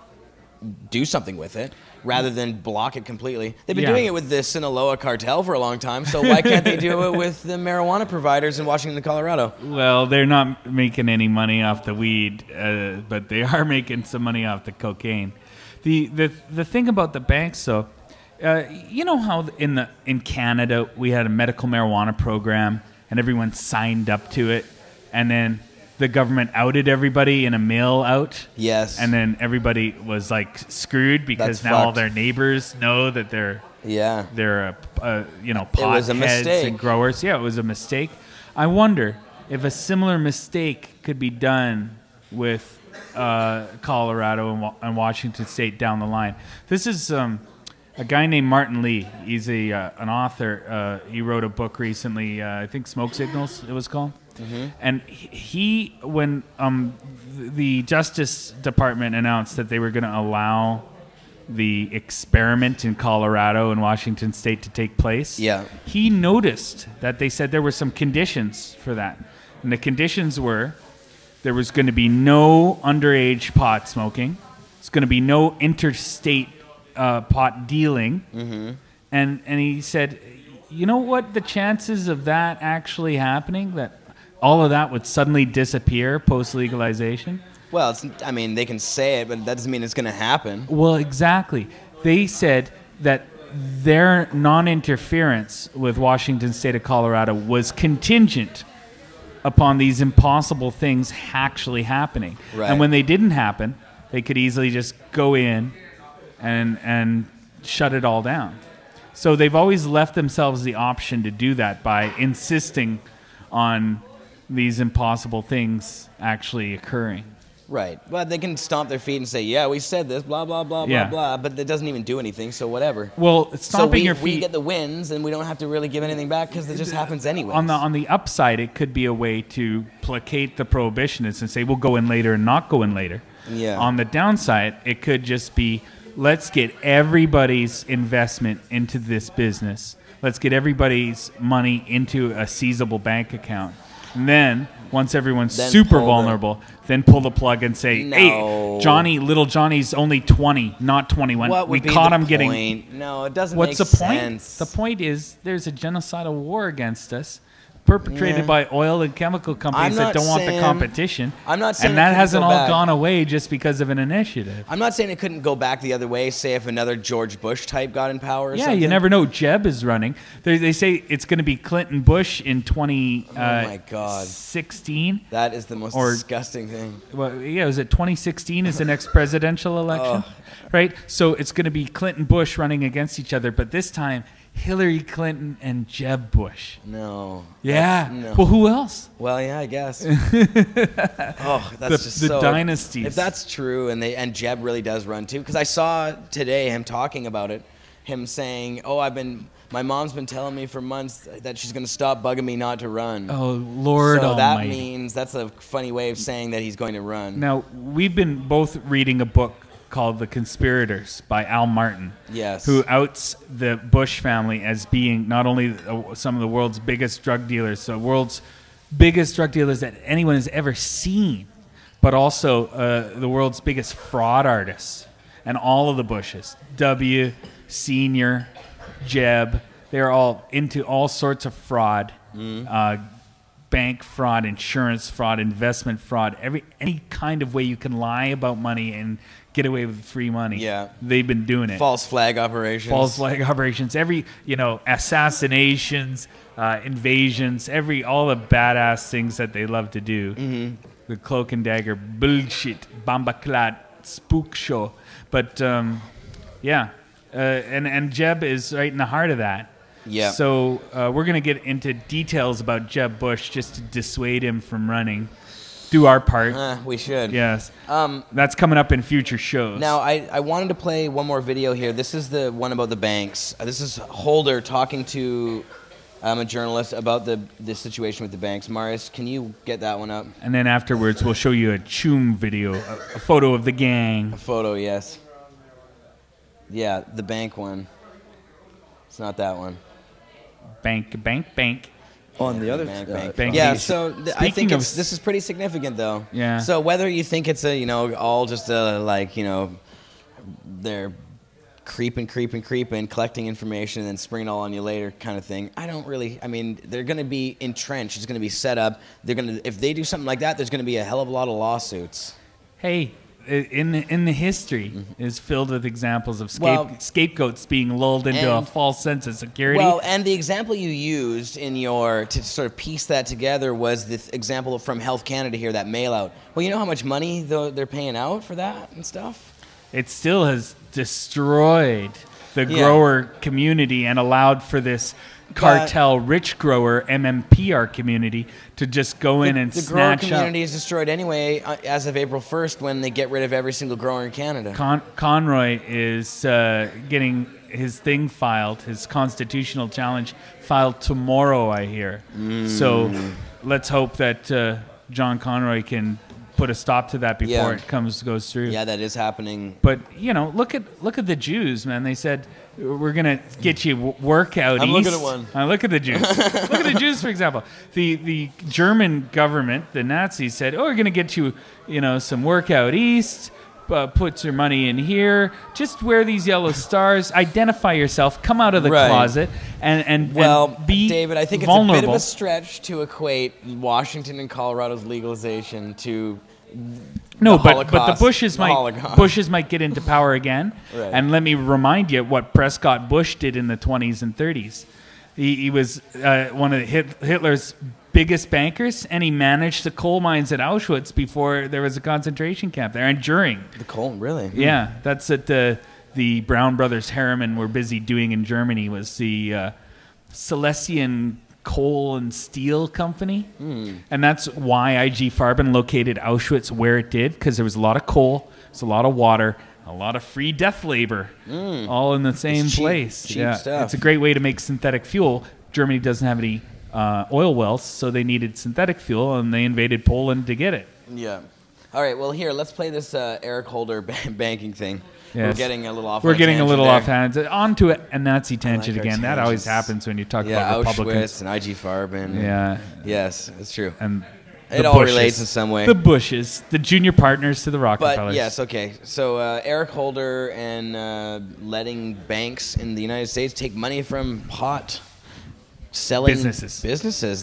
do something with it rather than block it completely. They've been doing it with the Sinaloa cartel for a long time, so why can't they do it with the marijuana providers in Washington and Colorado? Well, they're not making any money off the weed, but they are making some money off the cocaine. The thing about the banks, though, you know how in Canada we had a medical marijuana program and everyone signed up to it, and then the government outed everybody in a mail out. Yes. And then everybody was like screwed because all their neighbors know that they're potheads and growers. Yeah, it was a mistake. I wonder if a similar mistake could be done with Colorado and Washington State down the line. This is a guy named Martin Lee. He's an author. He wrote a book recently, I think Smoke Signals it was called. Mm-hmm. And he, when the Justice Department announced that they were going to allow the experiment in Colorado and Washington State to take place, he noticed that they said there were some conditions for that. And the conditions were there was going to be no underage pot smoking. There's going to be no interstate pot dealing. Mm-hmm. And he said, you know what the chances of that actually happening, that all of that would suddenly disappear post-legalization? Well, they can say it, but that doesn't mean it's going to happen. Well, exactly. They said that their non-interference with Washington State of Colorado was contingent upon these impossible things actually happening. Right. And when they didn't happen, they could easily just go in and shut it all down. So they've always left themselves the option to do that by insisting on these impossible things actually occurring. Right. Well, they can stomp their feet and say, yeah, we said this, blah, blah, blah, Yeah. blah, blah, but it doesn't even do anything, so whatever. Well, stomping your we feet... get the wins, and we don't have to really give anything back because it just happens anyway. On the upside, it could be a way to placate the prohibitionists and say, we'll go in later and not go in later. Yeah. On the downside, it could just be, let's get everybody's investment into this business. Let's get everybody's money into a seizable bank account. And then, once everyone's super vulnerable, then pull the plug and say, hey, little Johnny's only 20, not 21. What we would be caught the him getting... point? No, it doesn't What's make the sense. point? The point is there's a genocidal war against us perpetrated by oil and chemical companies that don't want the competition. I'm not saying and it that couldn't hasn't go all back. gone away just because of an initiative. I'm not saying it couldn't go back the other way, say if another George Bush type got in power or Yeah, something. you never know. Jeb is running. They say it's going to be Clinton Bush in 2016. That is the most disgusting thing. Well, yeah, is it 2016 is the next presidential election? Right? So it's going to be Clinton Bush running against each other, but this time Hillary Clinton and Jeb Bush. No. Yeah. No. Well, who else? Well, yeah, I guess. That's just the so... dynasties. If that's true, and Jeb really does run too, because I saw today him talking about it, him saying, my mom's been telling me for months that she's going to stop bugging me not to run. Oh, Lord So that Almighty. means, that's a funny way of saying that he's going to run. Now, we've been both reading a book called The Conspirators by Al Martin. Yes. Who outs the Bush family as being not only some of the world's biggest drug dealers, the world's biggest drug dealers that anyone has ever seen, but also the world's biggest fraud artists. And all of the Bushes, W, Senior, Jeb, they're all into all sorts of fraud, bank fraud, insurance fraud, investment fraud, any kind of way you can lie about money and get away with free money. Yeah. They've been doing it. False flag operations. False flag operations. Assassinations, invasions, all the badass things that they love to do. The cloak and dagger bullshit, bombaclat, spook show. But, and Jeb is right in the heart of that. Yeah. So we're going to get into details about Jeb Bush just to dissuade him from running. Do our part. We should. Yes. That's coming up in future shows. Now, I wanted to play one more video here. This is the one about the banks. This is Holder talking to a journalist about the situation with the banks. Marius, can you get that one up? And then afterwards, we'll show you a Choom video, a photo of the gang. A photo, yes. Yeah, the bank one. It's not that one. Bank. On the other bank. Yeah, so I think this is pretty significant, though. Yeah. So whether you think it's all just they're creeping, collecting information, and then springing it all on you later kind of thing. They're going to be entrenched. It's going to be set up. If they do something like that, there's going to be a hell of a lot of lawsuits. Hey, in the history is filled with examples of scapegoats being lulled into a false sense of security. Well, and the example you used to sort of piece that together was the example from Health Canada here, that mail out. Well, you know how much money they're paying out for that and stuff? It still has destroyed the grower community and allowed for this cartel rich grower MMPR community to just go in and snatch up. The grower community is destroyed anyway as of April 1st when they get rid of every single grower in Canada. Conroy is getting his thing filed, his constitutional challenge filed tomorrow, I hear. So let's hope that John Conroy can put a stop to that before it goes through. Yeah, that is happening. But look at the Jews, man. They said we're gonna get you workout. I'm looking at one. Look at the Jews. Look at the Jews, for example. The German government, the Nazis, said, we're gonna get you, some workout east. Put your money in here. Just wear these yellow stars. Identify yourself. Come out of the closet and be David, I think vulnerable. It's a bit of a stretch to equate Washington and Colorado's legalization to but Holocaust, the Bushes might get into power again. Right. And let me remind you what Prescott Bush did in the 20s and 30s. He was one of Hitler's biggest bankers, and he managed the coal mines at Auschwitz before there was a concentration camp there, and during. The coal, really? Yeah, that's at the the Brown Brothers Harriman were busy doing in Germany was the Silesian Coal and Steel Company. And that's why IG Farben located Auschwitz where it did, because there was a lot of coal, there's a lot of water, a lot of free death labor, all in the same place. Cheap stuff. It's a great way to make synthetic fuel. Germany doesn't have any oil wells, so they needed synthetic fuel, and they invaded Poland to get it. Yeah. All right, well, here, let's play this Eric Holder banking thing. Yes. We're getting a little off. We're getting a little there. offhand. On to a Nazi tangent our again. That always tangents. happens when you talk Yeah, about Republicans. Auschwitz and IG Farben. Yeah. Yes, it's true. And it the all Bushes. relates in some way. The Bushes, the junior partners to the Rockefellers. But yes, okay. So Eric Holder and letting banks in the United States take money from pot selling businesses.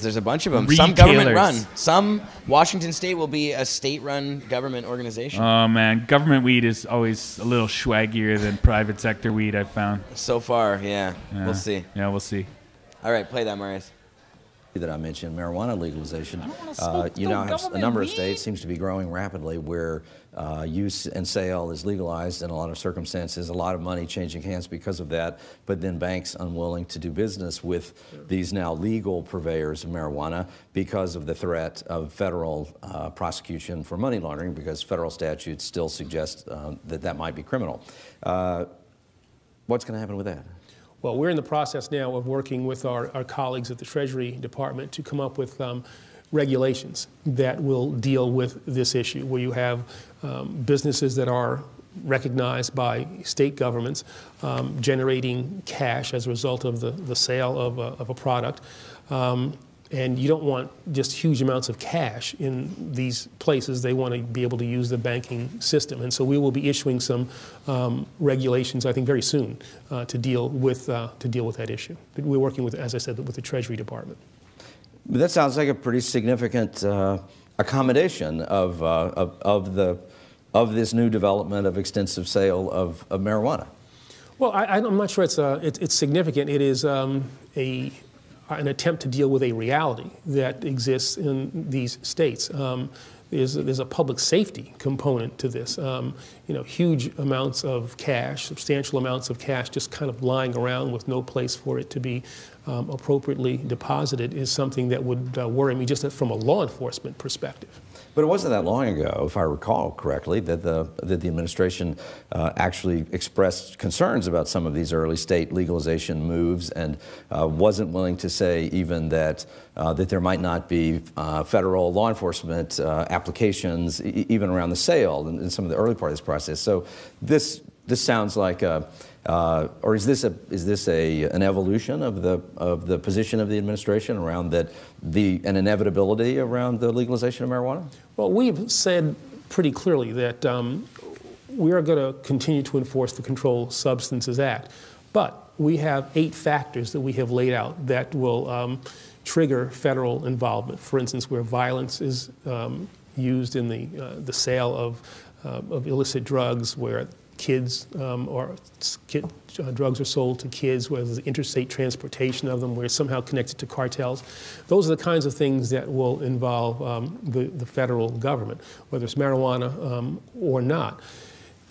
There's a bunch of them. Some government run. Some Washington State will be a state-run government organization. Oh man, government weed is always a little swaggier than private sector weed, I've found. So far, yeah. We'll see. Yeah, we'll see. All right, play that, Marius. That I mentioned, marijuana legalization. You now have a number of states, seems to be growing rapidly, where use and sale is legalized in a lot of circumstances, a lot of money changing hands because of that, but then banks unwilling to do business with these now legal purveyors of marijuana because of the threat of federal prosecution for money laundering, because federal statutes still suggest that that might be criminal. What's going to happen with that? Well, we're in the process now of working with our colleagues at the Treasury Department to come up with regulations that will deal with this issue, where you have businesses that are recognized by state governments generating cash as a result of the sale of a product. And you don't want just huge amounts of cash in these places. They want to be able to use the banking system. And so we will be issuing some regulations, I think, very soon to deal with that issue. But we're working with, as I said, with the Treasury Department. But that sounds like a pretty significant accommodation of this new development of extensive sale of marijuana. Well, I'm not sure it's significant. It is an attempt to deal with a reality that exists in these states. There's a public safety component to this. Huge amounts of cash, substantial amounts of cash just kind of lying around with no place for it to be appropriately deposited is something that would worry me just from a law enforcement perspective. But it wasn't that long ago, if I recall correctly, that the administration actually expressed concerns about some of these early state legalization moves and wasn't willing to say even that there might not be federal law enforcement applications even around the sale in some of the early part of this process. So this sounds like or is this an evolution of the position of the administration around an inevitability around the legalization of marijuana? Well, we've said pretty clearly that we are going to continue to enforce the Controlled Substances Act, but we have 8 factors that we have laid out that will trigger federal involvement. For instance, where violence is used in the sale of illicit drugs, where drugs are sold to kids, where there's interstate transportation of them, where it's somehow connected to cartels. Those are the kinds of things that will involve the federal government, whether it's marijuana or not.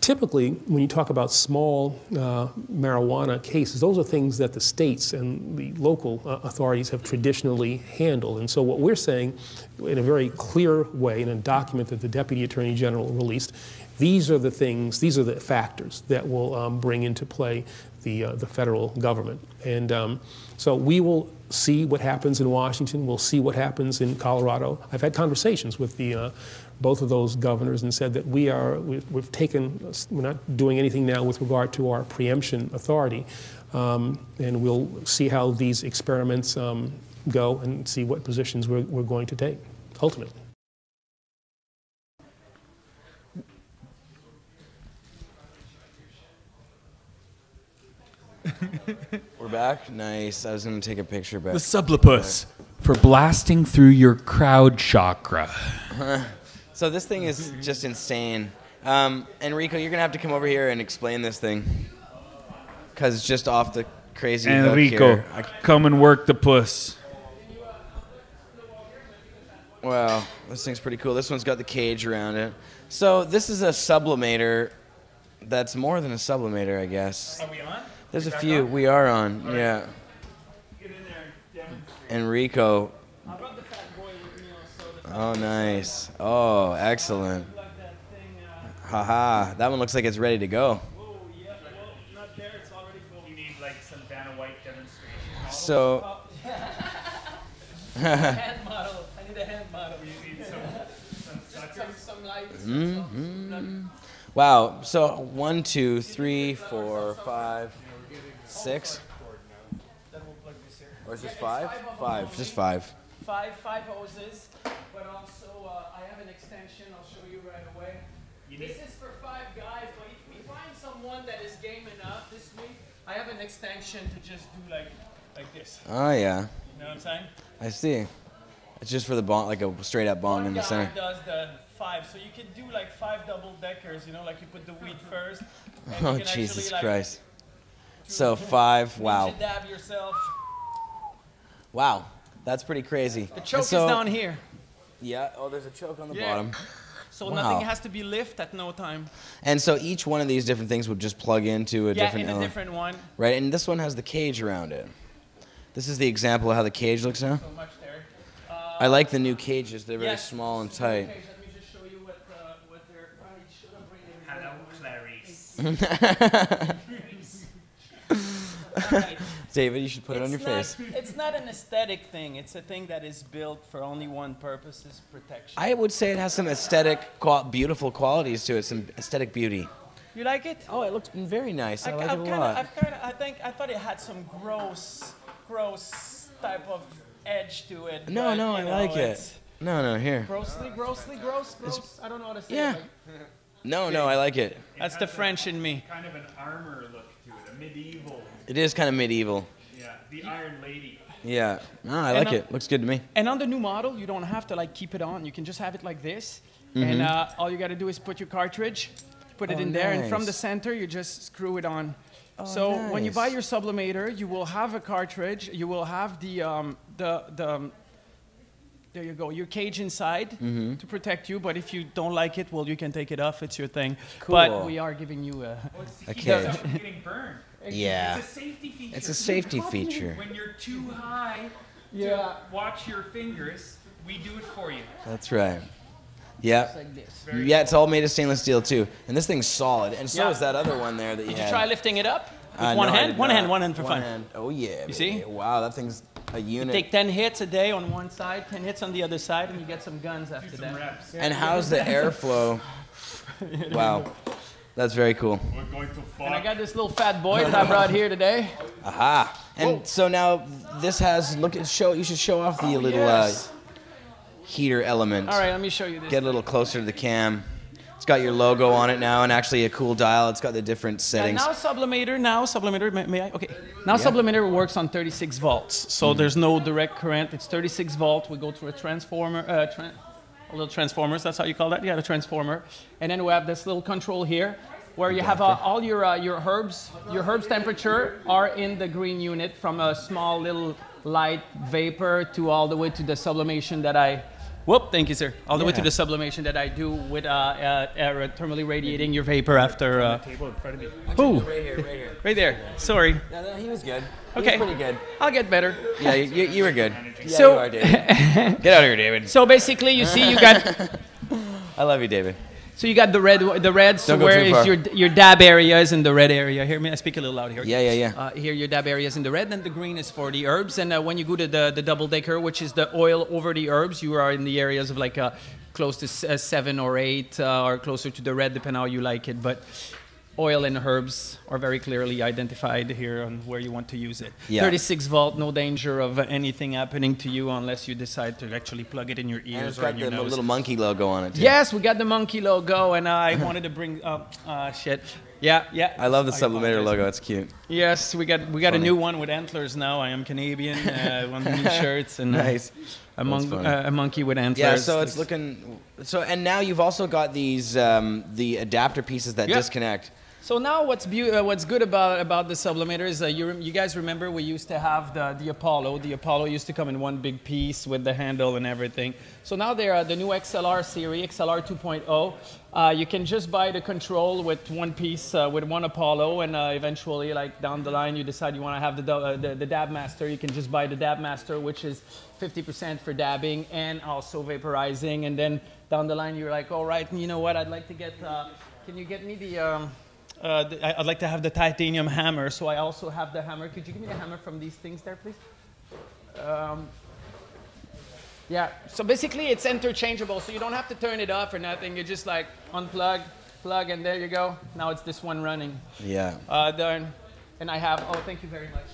Typically, when you talk about small marijuana cases, those are things that the states and the local authorities have traditionally handled. And so what we're saying in a very clear way in a document that the Deputy Attorney General released, these are the factors that will bring into play the federal government. And so we will see what happens in Washington. We'll see what happens in Colorado. I've had conversations with both of those governors and said that we're not doing anything now with regard to our preemption authority. And we'll see how these experiments go and see what positions we're going to take, ultimately. We're back. Nice. I was going to take a picture back. The sublipus for blasting through your crowd chakra. So this thing is just insane. Enrico, you're going to have to come over here and explain this thing. Because it's just off the crazy Enrico, hook here. come and work the puss. Wow, this thing's pretty cool. This one's got the cage around it. So this is a sublimator. That's more than a sublimator, I guess. Are we on? There's a few. We are on. All right. Yeah. Get in there, demonstrate. Enrico. I brought the fat boy with me also. Oh, nice. Oh, excellent. Haha. That one looks like it's ready to go. Whoa, yeah, well, not there. It's already full. We need like some Vanna White demonstration. So. Hand model. I need a hand model. You need some lights. Wow. So 1, 2, 3, 4, 5, 6. Or is this 5? 5. Just 5. Five hoses, but also I have an extension. I'll show you right away. This is for 5 guys, but if we find someone that is game enough this week, I have an extension to just do like this. Oh, yeah. You know what I'm saying? I see. It's just for the bong, like a straight up bong in the center. One guy does the 5, so you can do like 5 double deckers. You know, like you put the weed first. And Oh, you can Jesus actually, like, Christ. So 5, wow. You should dab yourself. Wow, that's pretty crazy. The choke is down here. Yeah, oh, there's a choke on the Yeah. bottom. So Wow. nothing has to be lift at no time. And so each one of these different things would just plug into a different in a element. different one. Right, and this one has the cage around it. This is the example of how the cage looks now. So much there. I like the new cages. They're very Yes, small and so tight. okay, let me just show you what they're. I should have bring it. Hello, Clarice. David, you should put it on your face. It's not an aesthetic thing. It's a thing that is built for only one purpose: is protection. I would say it has some aesthetic, beautiful qualities to it, some aesthetic beauty. You like it? Oh, it looks very nice. I like it a lot. I thought it had some gross type of edge to it. No, but, no, you I know, like it. it's No, here. gross. I don't know how to say Yeah. it. No, I like it. That's the French in me. Kind of an armor look to it, a medieval. It is kind of medieval. Yeah, the Iron Lady. Yeah. No, I like it. Looks good to me. And on the new model, you don't have to like keep it on. You can just have it like this, Mhm. and all you got to do is put your cartridge, put it in there, and from nice. the center, you just screw it on. Oh, So when you buy nice. your Sublimator, you will have a cartridge. You will have there you go, your cage inside Mhm. to protect you. But if you don't like it, well, you can take it off. It's your thing. Cool. But we are giving you a cage. Getting burned. Yeah. It's a safety feature. It's a safety feature. When you're too high Yeah. to watch your fingers, we do it for you. That's right. Yeah. Just like this. Yeah, it's all made of stainless steel too. And this thing's solid. And so Yeah. is that other one there that you Did had. you try lifting it up with No, one I hand? did One not. hand for fun. Hand. Oh yeah. You see? baby. Wow, that thing's a unit. Take 10 hits a day on one side, 10 hits on the other side, and you get some guns after that. reps. And how's the airflow? Wow. That's very cool. We're going to fuck. And I got this little fat boy that I brought here today. Aha. And so now this has you should show off the little yes. heater element. All right, let me show you this. Get a little closer to the cam. It's got your logo on it now and actually a cool dial. It's got the different settings. Now Sublimator, may I? Okay. Now Yeah. Sublimator works on 36 volts, so there's no direct current. It's 36 volt. We go through a transformer, a little transformers. That's how you call that? Yeah, the transformer. And then we have this little control here, where you have all your herbs. Your herbs temperature are in the green unit, from a small little light vapor to all the way to the sublimation that I. Whoop! Thank you, sir. All the way to Yeah. the sublimation that I do with thermally radiating your vapor after. Table in front of me. Who? Right here. Right there. Sorry. No, he was good. He Okay. was pretty good. I'll get better. Yeah, you were good. Yeah, So- you are, David. Get out of here, David. So basically, you see, you got. I love you, David. So you got the red. So Don't go where too is far. your dab area is in the red area. Here, may I speak a little loud here? Yeah. Here, your dab area is in the red, and the green is for the herbs. And when you go to the double decker, which is the oil over the herbs, you are in the areas of like close to 7 or 8, or closer to the red, depending how you like it. But oil and herbs are very clearly identified here on where you want to use it. Yeah. 36 volt, no danger of anything happening to you unless you decide to actually plug it in your And ears it's or got in your the nose. little monkey logo on it, too. Yes, we got the monkey logo, and I wanted to bring up shit. Yeah. I love the Sublimator apologize. logo. It's cute. Yes, we got a Funny. new one with antlers now. I am Canadian. One of the new shirts and Nice. a That's funny. monkey with antlers. Yeah, so it's looking. So and now you've also got these the adapter pieces that Yeah. disconnect. So now what's good about the Sublimator is you guys remember we used to have the Apollo. The Apollo used to come in one big piece with the handle and everything. So now they're the new XLR series, XLR 2.0. You can just buy the control with one piece, with one Apollo, and eventually, like down the line, you decide you want to have the Dab Master. You can just buy the Dab Master, which is 50% for dabbing and also vaporizing. And then down the line, you're like, all right, you know what? I'd like to get. Can you get me the? I'd like to have the titanium hammer, so I also have the hammer. Could you give me the hammer from these things there, please? Yeah, so basically it's interchangeable, so you don't have to turn it off or nothing. You just like unplug, plug, and there you go. Now it's this one running. Yeah. Done. And I have, oh, thank you very much.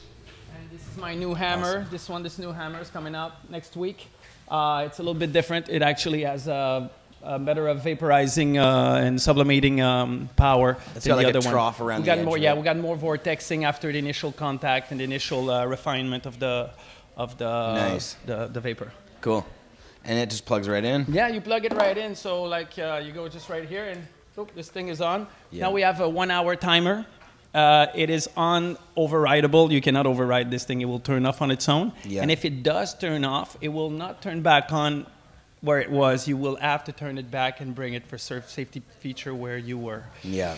And this is my new hammer. Awesome. This new hammer is coming out next week. It's a little bit different. It actually has a better of vaporizing and sublimating power It's than got like the other a trough one. around We the got edge more, of yeah, it. we got more vortexing after the initial contact and the initial refinement of the Nice. the vapor. Cool. And it just plugs right in? Yeah, you plug it right in. So like you go just right here and boop, this thing is on. Yeah. Now we have a 1 hour timer. It is on overrideable. You cannot override this thing. It will turn off on its own. Yeah. And if it does turn off, it will not turn back on where it was. You will have to turn it back and bring it for safety feature where you were. Yeah.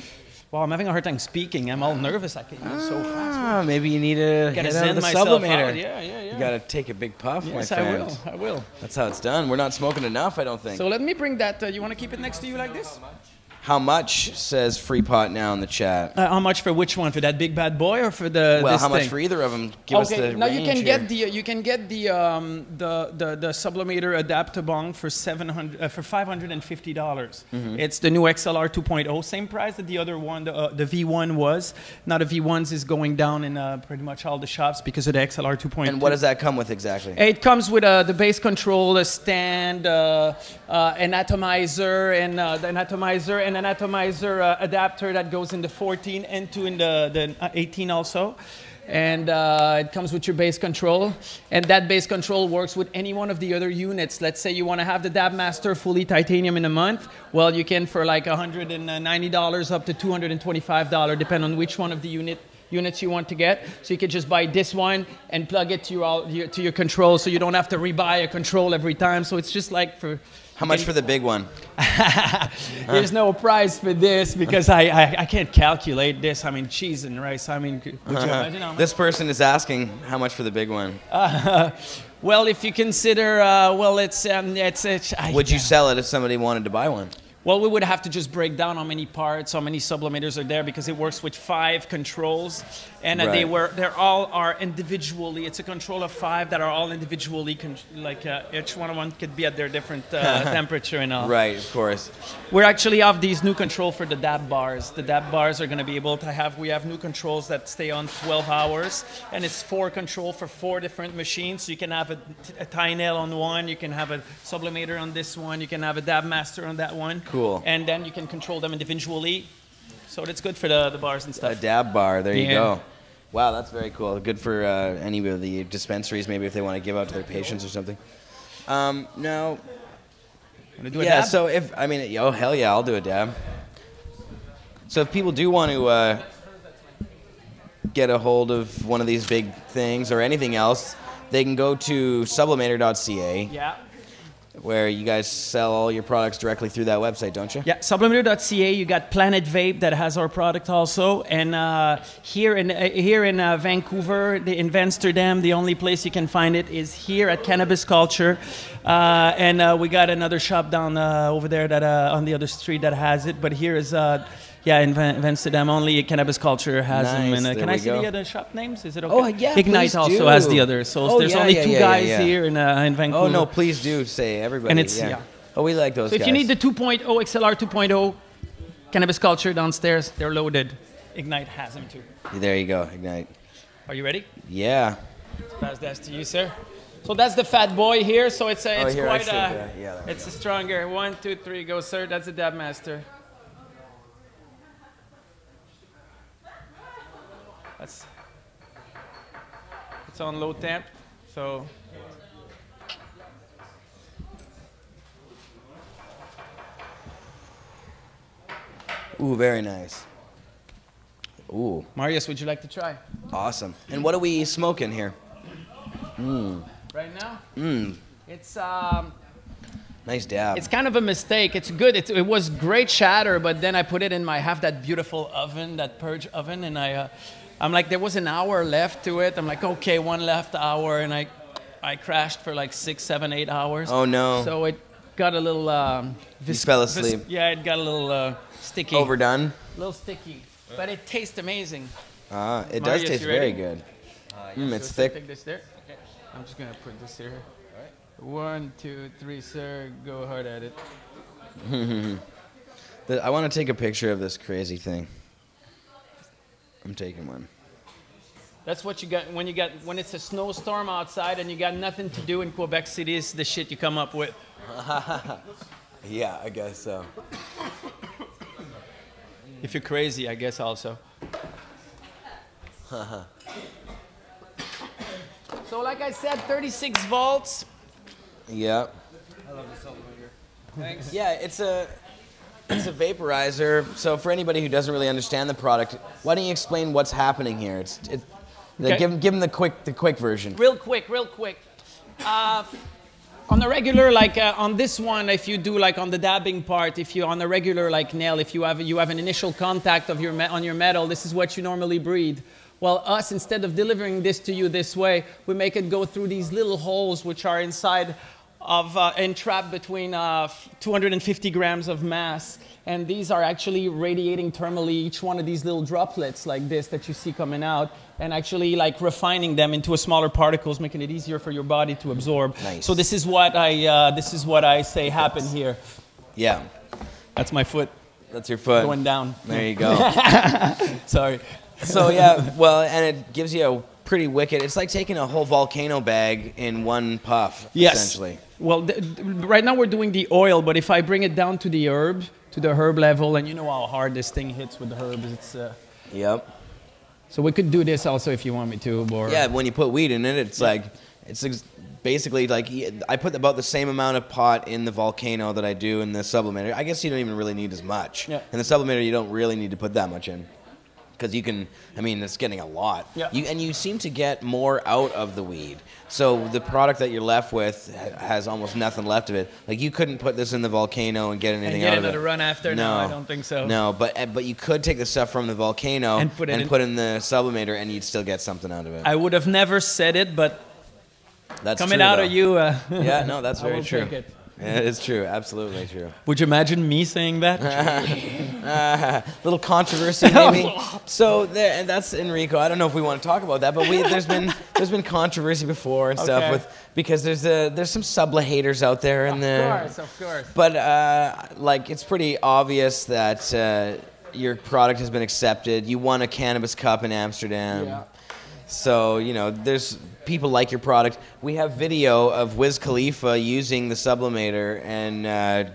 Well, I'm having a hard time speaking. I'm all nervous. I can use so fast. Maybe you need to Gotta hit out zen of the myself Sublimator. out. Yeah. You got to take a big puff, my Yes, friend. I will. That's how it's done. We're not smoking enough, I don't think. So let me bring that. You want to keep it next to you like this? How much, says Free Pot now in the chat? How much for which one? For that big bad boy or for the? Well, this how much thing? for either of them? Give us the now range you can here. get the Sublimator adapter Bong for $550. It's the new XLR 2.0, same price that the other one, the V1 was. Now the V1s is going down in pretty much all the shops because of the XLR 2.0. And what does that come with exactly? It comes with the bass control, a stand, an atomizer, and an atomizer adapter that goes in the 14 and in the 18 also. And it comes with your bass control. And that bass control works with any one of the other units. Let's say you want to have the Dab Master fully titanium in a month. Well, you can for like $190 up to $225, depending on which one of the units you want to get. So you could just buy this one and plug it to your control, so you don't have to rebuy a control every time. So it's just like for... How much for the big one? There's no price for this because I can't calculate this. I mean, cheese and rice. I mean, could you imagine how much? This person is asking how much for the big one. Well, if you consider, Would you sell it if somebody wanted to buy one? Well, we would have to just break down how many parts, how many sublimators are there, because it works with 5 controls, and they're all individually. It's a control of 5 that are all individually, each one of them could be at their different temperature and all. Right, of course. We're actually have these new control for the dab bars. The dab bars are going to be able to have. We have new controls that stay on 12 hours, and it's 4 control for 4 different machines. So you can have a tie nail on one, you can have a sublimator on this one, you can have a dab master on that one. Cool. And then you can control them individually. So that's good for the bars and stuff. A dab bar, there you go. Wow, that's very cool. Good for any of the dispensaries, maybe if they want to give out to their patients or something. No. Want to do a dab? So oh hell yeah, I'll do a dab. So if people do want to get a hold of one of these big things or anything else, they can go to sublimator.ca. Yeah. Where you guys sell all your products directly through that website, don't you? Yeah, sublimator.ca. You got Planet Vape that has our product also, and here in Vancouver, in Amsterdam, the only place you can find it is here at Cannabis Culture, and we got another shop down over there that on the other street that has it. But here is in Amsterdam, only Cannabis Culture has them. And can I see the other shop names? Is it okay? Oh yeah, Ignite also has the others. So there's only 2 guys here in Vancouver. Oh no, please do say everybody. And it's Oh, we like those so guys. if you need the 2.0, XLR 2.0, Cannabis Culture downstairs, they're loaded. Ignite has them too. There you go, Ignite. Are you ready? Yeah. Let's pass that to you, sir. So that's the fat boy here. So it's here, quite it's a stronger. 1, 2, 3, go, sir. That's the Dab Master. It's on low temp, so. Ooh, very nice. Ooh. Marius, would you like to try? Awesome. And what are we smoking here? Right now? It's Nice dab. It's kind of a mistake. It's good. It was great shatter, but then I put it in I have that beautiful oven, that purge oven, and I'm like, there was an hour left to it. I'm like, okay, one left hour, and I crashed for like 6, 7, 8 hours. Oh no. So it got a little you fell asleep. Yeah, it got a little sticky. Overdone? A little sticky. But it tastes amazing. It does taste very good. It's thick. Take this there. Okay. I'm just gonna put this here. All right. 1, 2, 3, sir. Go hard at it. I want to take a picture of this crazy thing. I'm taking one. That's what you got when it's a snowstorm outside and you got nothing to do in Quebec City. Is the shit you come up with. Yeah, I guess so. If you're crazy, I guess also. So like I said, 36 volts. Yeah. I love this Sublimator. Thanks. Yeah, it's a vaporizer. So for anybody who doesn't really understand the product, why don't you explain what's happening here? Okay. Give them the quick version. Real quick. On the regular, like on this one, if you do like on the dabbing part, if you on a regular like nail, if you have an initial contact of on your metal, this is what you normally breathe. Well, us, instead of delivering this to you this way, we make it go through these little holes which are inside of entrapped between 250 grams of mass. And these are actually radiating thermally each one of these little droplets like this that you see coming out, and actually like refining them into smaller particles, making it easier for your body to absorb. Nice. So this is what I say happened here. Yeah. That's my foot. That's your foot. Going down. There you go. Sorry. So yeah, well, and it gives you a pretty wicked. It's like taking a whole volcano bag in one puff, essentially. Well, right now we're doing the oil, but if I bring it down to the herb level, and you know how hard this thing hits with the herbs, it's. Yep. So we could do this also if you want me to, or. Yeah, when you put weed in it, it's like it's basically like I put about the same amount of pot in the volcano that I do in the Sublimator. I guess you don't even really need as much. Yeah. In the Sublimator, you don't really need to put that much in. Because you can, I mean, it's getting a lot. Yeah. And you seem to get more out of the weed. So the product that you're left with has almost nothing left of it. Like you couldn't put this in the volcano and get anything out of it. And get another run after? No, I don't think so. No, but you could take the stuff from the volcano and put in the Sublimator and you'd still get something out of it. I would have never said it, but that's coming true, out though. of you. Yeah, no, that's very true. Take it. Yeah, it's true. Absolutely true. Would you imagine me saying that? Little controversy, maybe. So that's Enrico. I don't know if we want to talk about that, but there's been controversy before and stuff because there's some Subla haters out there in Of course. But like it's pretty obvious that your product has been accepted. You won a Cannabis Cup in Amsterdam. Yeah. So, you know, there's people like your product. We have video of Wiz Khalifa using the Sublimator and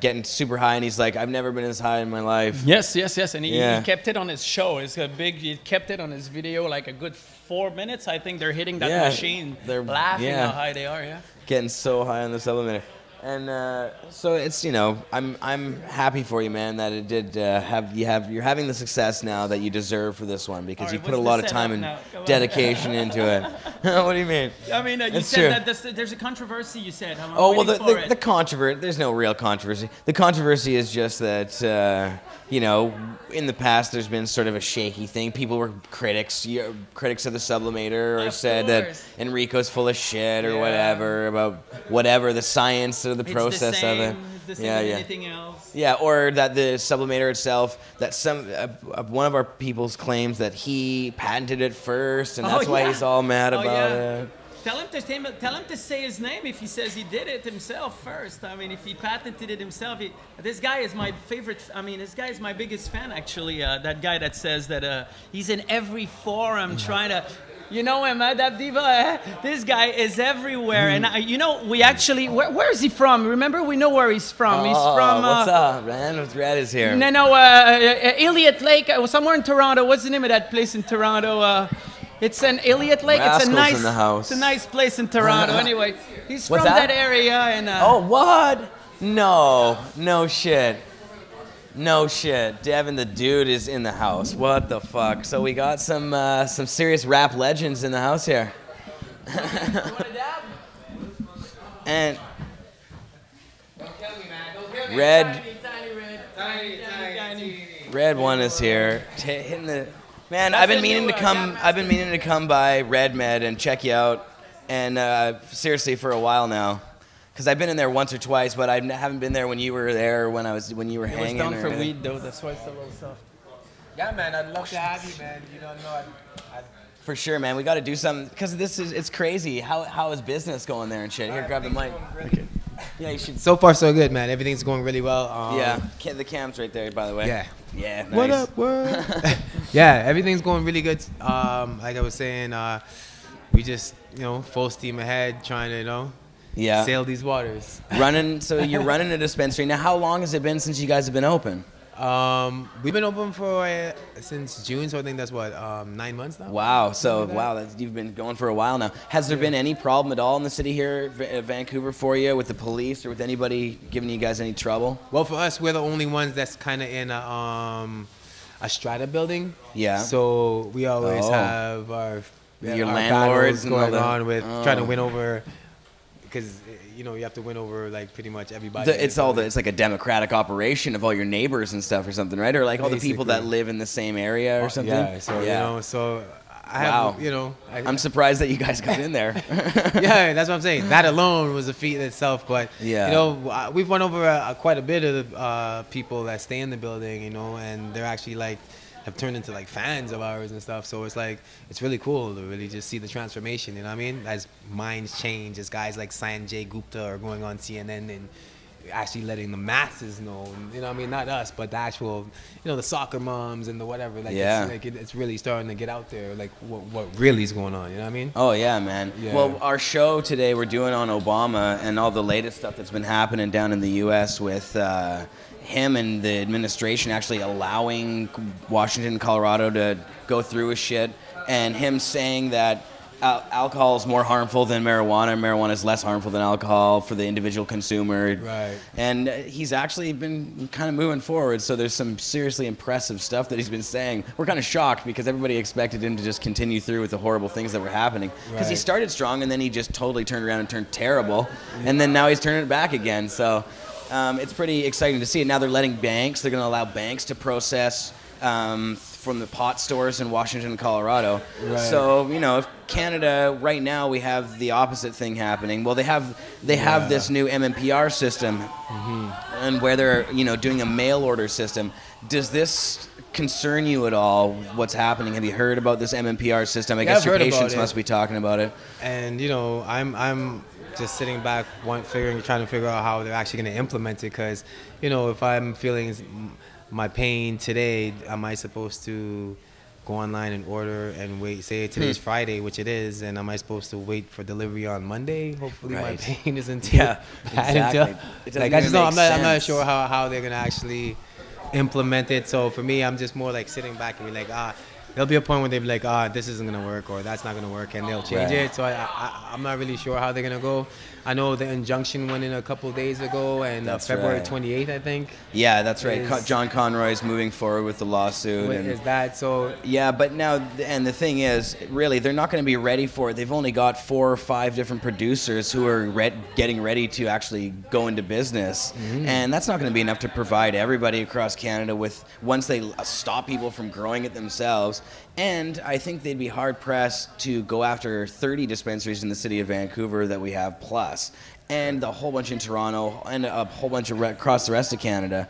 getting super high, and he's like, I've never been as high in my life. Yes. And he kept it on his show. He kept it on his video like a good 4 minutes. I think they're hitting that machine. They're laughing how high they are, Getting so high on the Sublimator. And so it's, you know, I'm happy for you, man, that it did you're having the success now that you deserve for this one because you put a lot of time and dedication into it. What do you mean? I mean, you said that there's a controversy. You said. The controversy. There's no real controversy. The controversy is just that you know, in the past there's been sort of a shaky thing. People were critics of the Sublimator, or said that Enrico's full of shit or whatever about whatever the science or the process of it. It's the same as anything else. Yeah, or that the Sublimator itself, that one of our people's claims that he patented it first, and that's why he's all mad about it. Tell him to say his name if he says he did it himself first. I mean, if he patented it himself, this guy is my favorite. I mean, this guy is my biggest fan, actually. That guy that says that he's in every forum trying to. You know him, that diva? This guy is everywhere. And, you know, we actually... Where is he from? Remember, we know where he's from. He's from... what's up, man? Red is here. No, Elliott Lake, somewhere in Toronto. What's the name of that place in Toronto? It's an Elliott Lake. Rascalz in the house. It's a nice place in Toronto. Anyway, he's from that area. And, oh, what? No shit. No shit. Devin the Dude is in the house. What the fuck? So we got some serious rap legends in the house here. And Red One is here. Hitting the man. I've been meaning to come by Red Med and check you out, and seriously for a while now, because I've been in there once or twice, but I haven't been there when you were there, when you were hanging. It was down for weed though. That's why it's a little soft. Yeah, man. I'd love to have you, man. You don't know. For sure, man. We got to do something, because it's crazy. How is business going there and shit? Here, grab the mic. Okay. Yeah, you should. So far, so good, man. Everything's going really well. Yeah, the cam's right there, by the way. Yeah. Yeah. Nice. What up? What? Yeah, everything's going really good. Like I was saying, we just full steam ahead, trying to sail these waters. So you're running a dispensary now. How long has it been since you guys have been open? We've been open for since June, so I think that's what 9 months now. Wow. So you've been going for a while now. Has there been any problem at all in the city here, Vancouver, for you with the police or with anybody giving you guys any trouble? Well, for us, we're the only ones that's kind of in a strata building. Yeah. So we always have our landlords going on with trying to win over, because you have to win over like pretty much everybody. It's like a democratic operation of all your neighbors and stuff or something, right? Or like all the people that live in the same area or something. Yeah. So so I have I'm surprised that you guys got in there. Yeah, that's what I'm saying. That alone was a feat in itself. But we've won over quite a bit of the people that stay in the building, and they're actually have turned into fans of ours and stuff. So it's really cool to really just see the transformation, you know what I mean? As minds change, as guys like Sanjay Gupta are going on CNN and actually letting the masses know, you know what I mean? Not us, but the actual, the soccer moms and the whatever. It's really starting to get out there, what really is going on, you know what I mean? Oh yeah, man. Yeah. Well, our show today we're doing on Obama and all the latest stuff that's been happening down in the U.S. with him and the administration actually allowing Washington and Colorado to go through with shit, and him saying that alcohol is more harmful than marijuana. Marijuana is less harmful than alcohol for the individual consumer. Right. And he's actually been kind of moving forward, so there's some seriously impressive stuff that he's been saying. We're kind of shocked because everybody expected him to just continue through with the horrible things that were happening. Because he started strong and then he just totally turned around and turned terrible. And then now he's turning it back again. So it's pretty exciting to see it. Now they're letting banks, they're going to allow banks to process from the pot stores in Washington and Colorado. Right. So, if Canada, right now we have the opposite thing happening. Well, they have this new MMPR system, and where they're, doing a mail order system. Does this concern you at all, what's happening? Have you heard about this MMPR system? I guess your patients must be talking about it. And, I'm just sitting back trying to figure out how they're actually going to implement it, because, if I'm feeling my pain today, am I supposed to go online and order and wait? Say today's Friday, which it is, and am I supposed to wait for delivery on Monday? Hopefully my pain isn't too bad. Exactly. I'm not sure how they're gonna actually implement it. So for me, I'm just more sitting back and be there'll be a point where they'll be this isn't gonna work, or that's not gonna work, and they'll change it. So I'm not really sure how they're gonna go. I know the injunction went in a couple of days ago, and February 28th, I think. Yeah, that's right. John Conroy's moving forward with the lawsuit. Is that so? Yeah, but now, and the thing is, really, they're not going to be ready for it. They've only got 4 or 5 different producers who are getting ready to actually go into business. And that's not going to be enough to provide everybody across Canada with, once they stop people from growing it themselves. And I think they'd be hard-pressed to go after 30 dispensaries in the city of Vancouver that we have plus, and a whole bunch in Toronto, and a whole bunch across the rest of Canada.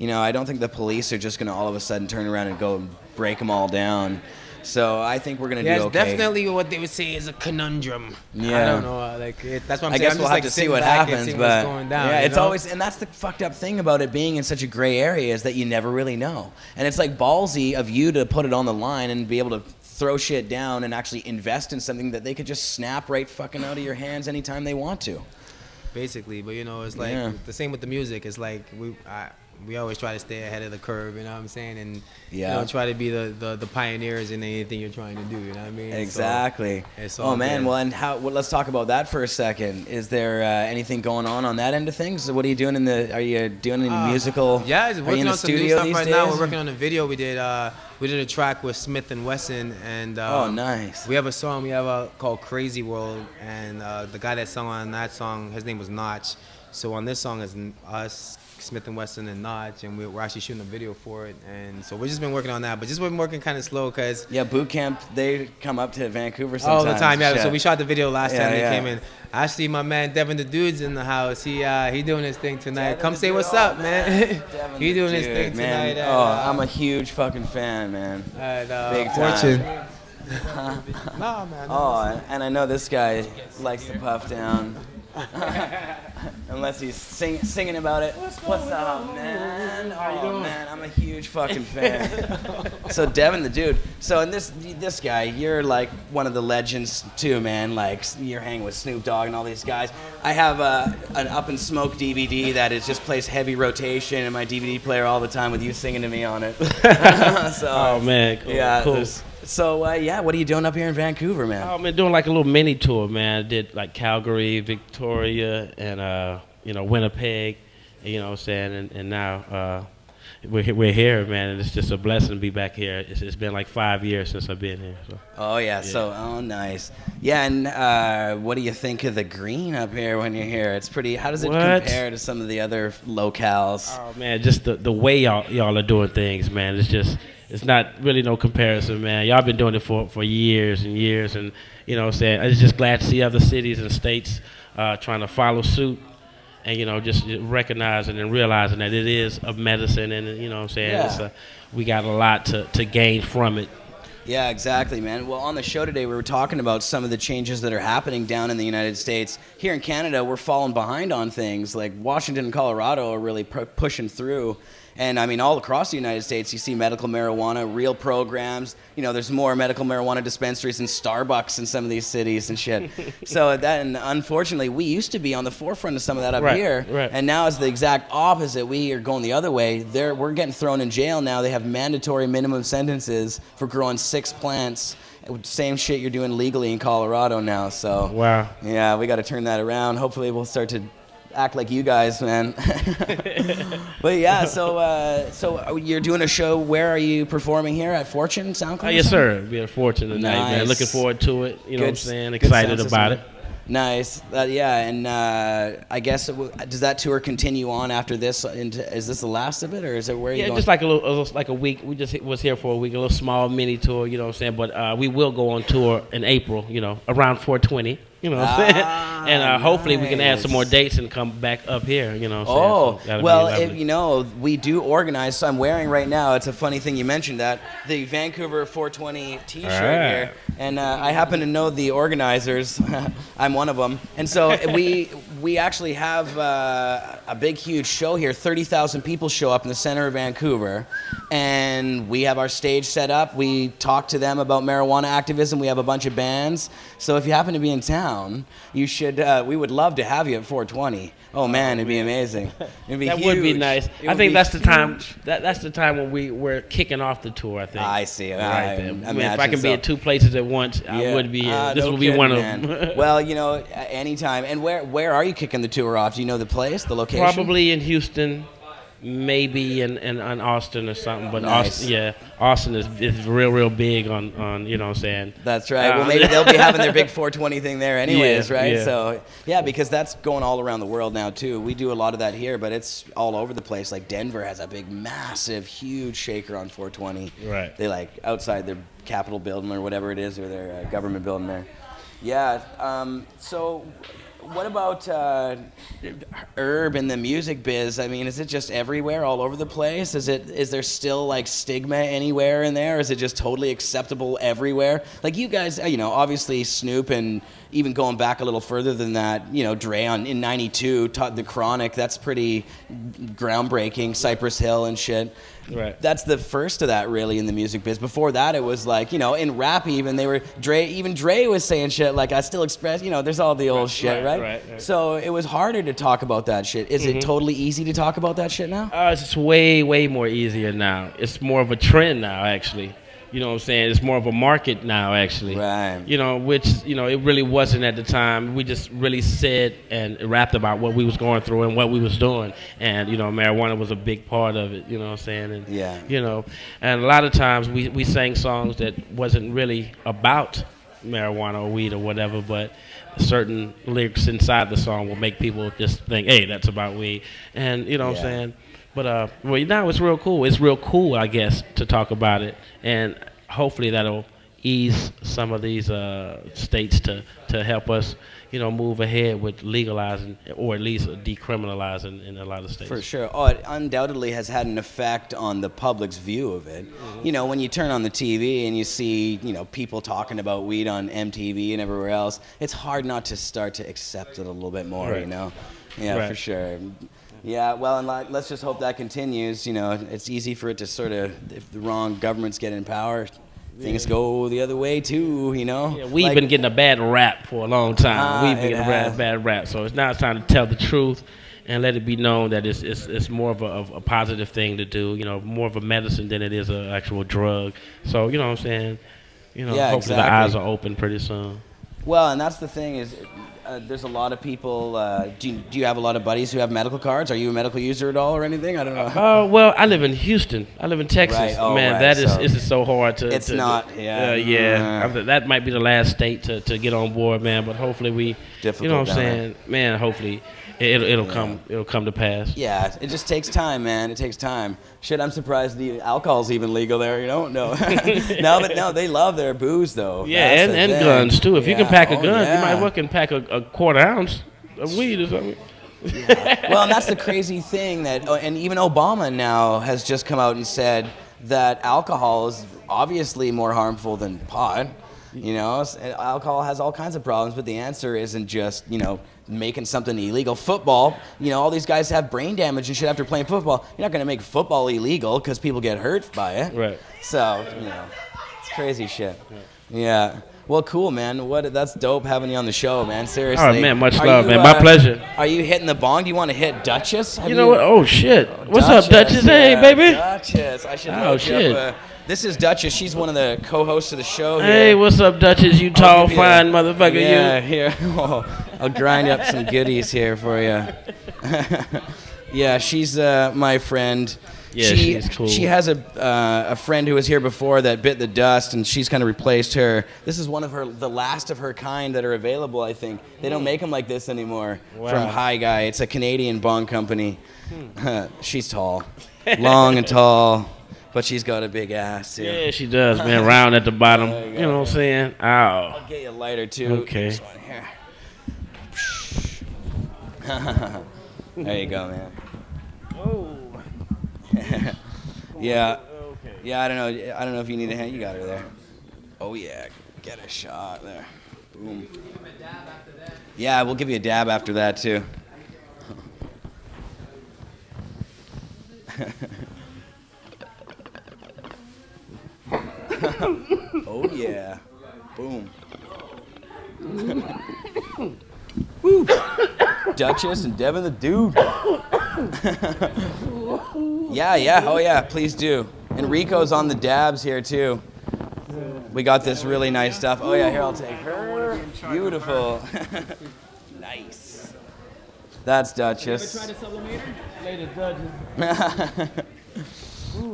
I don't think the police are just going to all of a sudden turn around and go and break them all down. So I think we're going to do okay. Definitely what they would say is a conundrum. Yeah. I don't know. That's what I'm saying. I guess we'll have to see what happens. But going down, yeah, it's always, and that's the fucked up thing about it being in such a gray area, is that you never really know. And it's ballsy of you to put it on the line and be able to throw shit down and actually invest in something that they could just snap right fucking out of your hands anytime they want to. Basically, but it's the same with the music. It's we always try to stay ahead of the curve, you know what I'm saying? And Yeah. you know, try to be the pioneers in anything you're trying to do, you know what I mean? Exactly. So, it's all oh man, good. well, and let's talk about that for a second. Is there anything going on that end of things? What are you doing are you doing any musical? Yeah, just are you working in the on some new studio stuff these right days? now. We're working on a video. We did a track with Smith and Wesson, and oh, nice. We have a song we have called Crazy World, and the guy that sung on that song, his name was Notch. So on this song is us, Smith and Wesson, and Notch, and we're actually shooting a video for it. And so we've just been working on that, but just been working kind of slow because boot camp, they come up to Vancouver sometimes. all the time. Yeah, so we shot the video last time they yeah. came in. Actually, my man Devin the Dude's in the house. He doing his thing tonight. Come say what's up, man. He doing his thing man. tonight. I'm a huge fucking fan, man. Big Fortune. time. Nah, man. Oh, and I know this guy likes to puff down. Unless he's singing about it. What's up, man? Oh, man, I'm a huge fucking fan. So, Devin the Dude. So, and this guy, you're like one of the legends too, man. Like, you're hanging with Snoop Dogg and all these guys. I have an Up in Smoke DVD that just plays heavy rotation in my DVD player all the time with you singing to me on it. So, oh, man. Cool. Yeah, cool. So, what are you doing up here in Vancouver, man? Oh, I'm doing like a little mini tour, man. I did like Calgary, Victoria, and, Winnipeg, you know what I'm saying? And now we're here, man, and it's just a blessing to be back here. It's been like 5 years since I've been here. So. Oh, yeah. So, nice. Yeah, and what do you think of the green up here when you're here? It's pretty, how does it compare to some of the other locales? Oh, man, just the way y'all are doing things, man. It's not really no comparison, man. Y'all been doing it for years and years, and you know what I'm saying? I'm just glad to see other cities and states trying to follow suit and, just recognizing and realizing that it is a medicine, and, you know what I'm saying? Yeah. We got a lot to gain from it. Yeah, exactly, man. Well, on the show today, we were talking about some of the changes that are happening down in the United States. Here in Canada, we're falling behind on things. Like Washington and Colorado are really pushing through. And, I mean, all across the United States, you see medical marijuana, real programs. There's more medical marijuana dispensaries than Starbucks in some of these cities and shit. So, and unfortunately, we used to be on the forefront of some of that up here. Right. And now it's the exact opposite. We are going the other way. We're getting thrown in jail now. They have mandatory minimum sentences for growing 6 plants. Same shit you're doing legally in Colorado now. So, wow. Yeah, we got to turn that around. Hopefully, we'll start to act like you guys, man. But yeah, so you're doing a show. Where are you performing here at Fortune SoundCloud? Yes, sir. Be at Fortune tonight, man. Looking forward to it. You know what I'm saying? Excited about it. Nice. Yeah, and I guess does that tour continue on after this? Is this the last of it, or is it where you going? Yeah, just like a week. We just was here for a week, a little small mini tour. You know what I'm saying? But we will go on tour in April. Around 420. You know what I'm saying? And hopefully we can add some more dates and come back up here, you know what I'm saying? So well, we do organize. So I'm wearing right now, it's a funny thing you mentioned that, the Vancouver 420 t-shirt here. And I happen to know the organizers. I'm one of them. And so we actually have a big, huge show here. 30,000 people show up in the center of Vancouver. And we have our stage set up. We talk to them about marijuana activism. We have a bunch of bands. So if you happen to be in town, you should. We would love to have you at 420. Oh man, it'd be amazing. It'd be that huge. Would be nice. I think that's the time. That's the time when we're kicking off the tour. I think. I see. Right there. If I can be at 2 places at once, I would be here. This will be one of them. Well, anytime. And where are you kicking the tour off? Do you know the place, the location? Probably in Houston. Maybe in Austin or something, but nice. Austin is real big on you know what I'm saying. That's right. Well, maybe they'll be having their big 420 thing there anyways, right? Yeah. So because that's going all around the world now too. We do a lot of that here, but it's all over the place. Like Denver has a big, massive, huge shaker on 420. Right. They like outside their Capitol building or whatever it is, or their government building there. Yeah. So. What about herb in the music biz? I mean, is it just everywhere, all over the place? Is there still like stigma anywhere in there? Is it just totally acceptable everywhere? Like you guys, obviously Snoop, and even going back a little further than that, Dre in '92 taught The Chronic. That's pretty groundbreaking. Cypress Hill and shit. Right. That's the first of that really in the music biz. Before that, it was like, you know, in rap even, Dre was saying shit like, I still express, you know, there's all the old shit, right? So it was harder to talk about that shit. Is it totally easy to talk about that shit now? It's way, way more easier now. It's more of a trend now, actually. You know what I'm saying? It's more of a market now, actually. Right. You know, which, you know, it really wasn't at the time. We just really said and rapped about what we was going through and what we was doing. And, you know, marijuana was a big part of it, you know what I'm saying? And, yeah. You know, and a lot of times we sang songs that wasn't really about marijuana or weed or whatever, but certain lyrics inside the song will make people just think, hey, that's about weed. And, you know what I'm saying? But well, now it's real cool. It's real cool, I guess, to talk about it, and hopefully that'll ease some of these states to help us, you know, move ahead with legalizing or at least decriminalizing in a lot of states. For sure. Oh, it undoubtedly has had an effect on the public's view of it. You know, when you turn on the TV and you see, you know, people talking about weed on MTV and everywhere else, it's hard not to start to accept it a little bit more, you know? Yeah, for sure. Yeah, well, and let's just hope that continues. You know, it's easy for it to sort of, if the wrong governments get in power, things go the other way too, you know? Yeah, we've been getting a bad rap for a long time. We've been getting a bad rap. So it's now time to tell the truth and let it be known that it's more of a positive thing to do, you know, more of a medicine than it is an actual drug. So, you know what I'm saying? You know, hopefully the eyes are open pretty soon. Well, and that's the thing is, there's a lot of people. Do you have a lot of buddies who have medical cards? Are you a medical user at all or anything? I don't know. Well, I live in Houston. I live in Texas. Right. Oh, man, right. that is so hard to. It's not. That might be the last state to get on board, man. But hopefully Difficult, you know what I'm saying, man. Hopefully it'll come to pass. Yeah, it just takes time, man. It takes time. Shit, I'm surprised the alcohol's even legal there. You know, no. No, they love their booze though. Yeah, and guns too. If you can pack a gun, you might well can pack a quarter ounce of weed or something. Well, and that's the crazy thing that, and even Obama now has just come out and said that alcohol is obviously more harmful than pot. You know, alcohol has all kinds of problems, but the answer isn't just, you know, making something illegal. Football, you know, all these guys have brain damage and shit after playing football. You're not going to make football illegal because people get hurt by it. Right. So, you know, it's crazy shit. Yeah. Well, cool, man. That's dope having you on the show, man. Seriously. All right, man. Much love, man. My pleasure. Are you hitting the bong? Do you want to hit Duchess? You know what? Oh, shit. What's up, Duchess? Hey, baby. Duchess. I should know. Shit. This is Duchess. She's one of the co-hosts of the show here. Hey, what's up, Duchess? You tall, fine motherfucker. Yeah, here. I'll grind up some goodies here for you. Yeah, she's my friend. Yeah, she's cool. She has a friend who was here before that bit the dust, and she's kind of replaced her. This is one of the last of her kind that are available, I think. They don't make them like this anymore. Wow. From High Guy. It's a Canadian bong company. She's tall. Long and tall. But she's got a big ass, too. Yeah, she does, man. Round at the bottom. You know what I'm saying? Ow. I'll get you a lighter, too. Okay. This one here. There you go, man. Oh. Yeah. Yeah, I don't know if you need a hand. You got her there. Oh, yeah. Get a shot there. Boom. Yeah, we'll give you a dab after that, too. Oh yeah. Boom. Woo. Duchess and Devin the Dude. Yeah. Oh yeah, please do. Enrico's on the dabs here too. We got this really nice stuff. Oh yeah, here, I'll take her. Beautiful. Nice. That's Duchess. You ever tried a Sublimator? Later, Duchess.